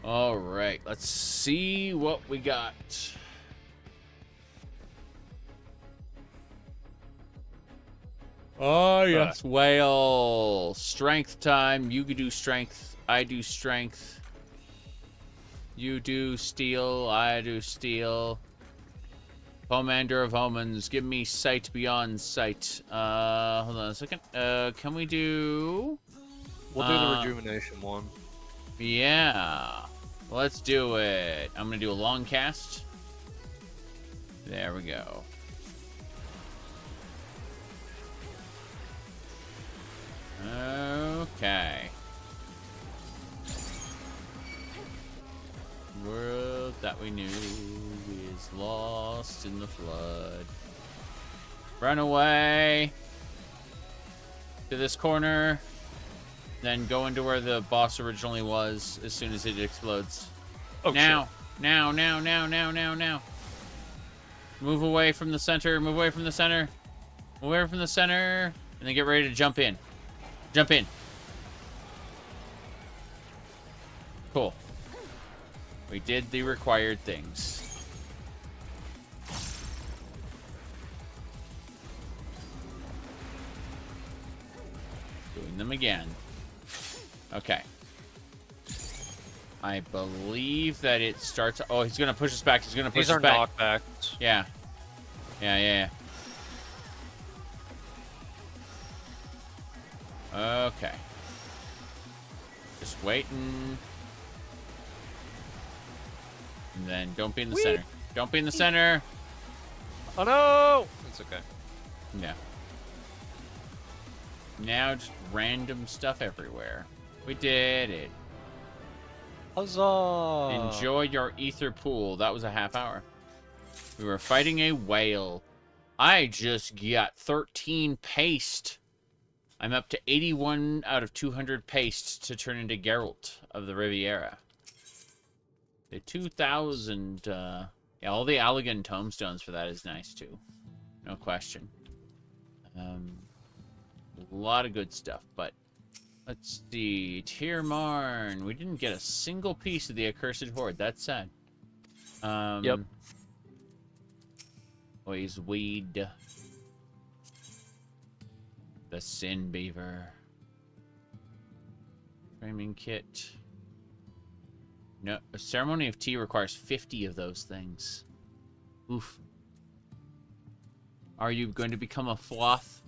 Speaker 1: Alright, let's see what we got. Oh, yes. Whale. Strength time. You do strength. I do strength. You do steel. I do steel. Commander of Omens. Give me sight beyond sight. Hold on a second. Can we do...
Speaker 3: We'll do the rejuvenation one.
Speaker 1: Yeah. Let's do it. I'm going to do a long cast. There we go. Okay. World that we knew is lost in the flood. Run away to this corner, then go into where the boss originally was as soon as it explodes.
Speaker 3: Oh,
Speaker 1: now,
Speaker 3: shit.
Speaker 1: now. Move away from the center, move away from the center. Move away from the center, and then get ready to jump in. Jump in. Cool. We did the required things. Doing them again. Okay. I believe that it starts... Oh, he's going to push us back. He's going to push us back.
Speaker 3: These are knockbacks.
Speaker 1: Yeah. Yeah. Okay. Just waiting. And then don't be in the center. Don't be in the center.
Speaker 3: Oh no! It's okay.
Speaker 1: Yeah. Now just random stuff everywhere. We did it.
Speaker 3: Huzzah!
Speaker 1: Enjoy your ether pool. That was a half hour. We were fighting a whale. I just got 13 paste. I'm up to 81 out of 200 paste to turn into Geralt of the Riviera. The 2,000, yeah, all the Allegan tomestones for that is nice, too. No question. A lot of good stuff, but let's see. Tirmarn. We didn't get a single piece of the Accursed Horde. That's sad.
Speaker 3: Yep.
Speaker 1: Always weed. The Sin Beaver. Framing kit. No, a Ceremony of Tea requires 50 of those things. Oof. Are you going to become a floth?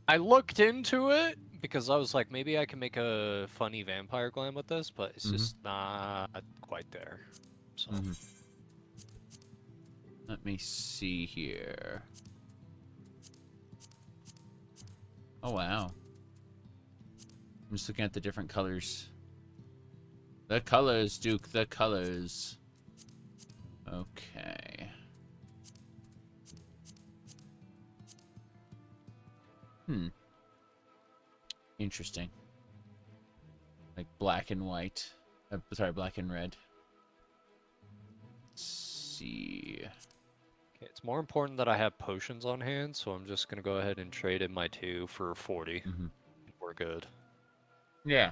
Speaker 3: I looked into it because I was like, maybe I can make a funny vampire glam with this, but it's just not quite there. So.
Speaker 1: Let me see here. Oh, wow. I'm just looking at the different colors. The colors, Duke, the colors. Okay. Interesting. Like black and white. Sorry, black and red. Let's see.
Speaker 3: Okay, it's more important that I have potions on hand, so I'm just gonna go ahead and trade in my 2 for 40. We're good.
Speaker 1: Yeah.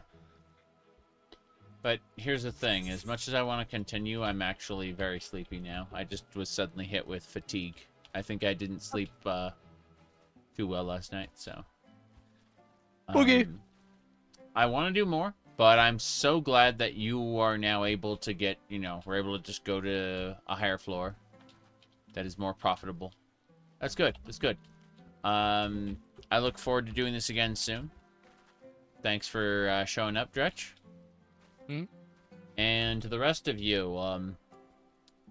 Speaker 1: But here's the thing. As much as I want to continue, I'm actually very sleepy now. I just was suddenly hit with fatigue. I think I didn't sleep too well last night, so...
Speaker 3: Okay.
Speaker 1: I want to do more, but I'm so glad that you are now able to get, you know, we're able to just go to a higher floor that is more profitable. That's good. That's good. I look forward to doing this again soon. Thanks for showing up, Dretch. And to the rest of you,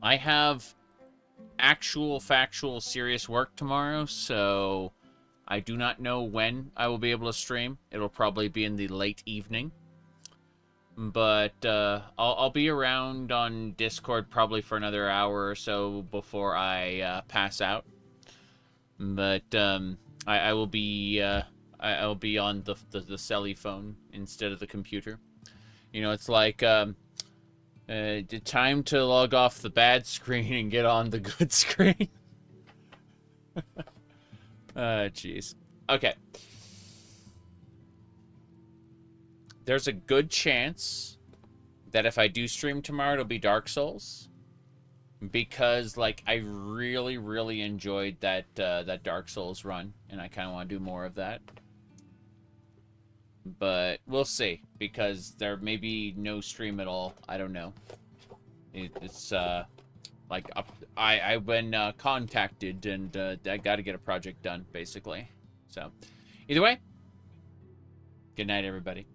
Speaker 1: I have actual, factual, serious work tomorrow, so I do not know when I will be able to stream. It'll probably be in the late evening. But I'll be around on Discord probably for another hour or so before I pass out. But I will be I'll be on the celly phone instead of the computer. You know, it's like time to log off the bad screen and get on the good screen. Jeez. Okay. There's a good chance that if I do stream tomorrow, it'll be Dark Souls. Because, like, I really, really enjoyed that that Dark Souls run, and I kind of want to do more of that. But we'll see, because there may be no stream at all. I don't know. It's like I've been contacted, and I got to get a project done, basically. So, either way, good night, everybody.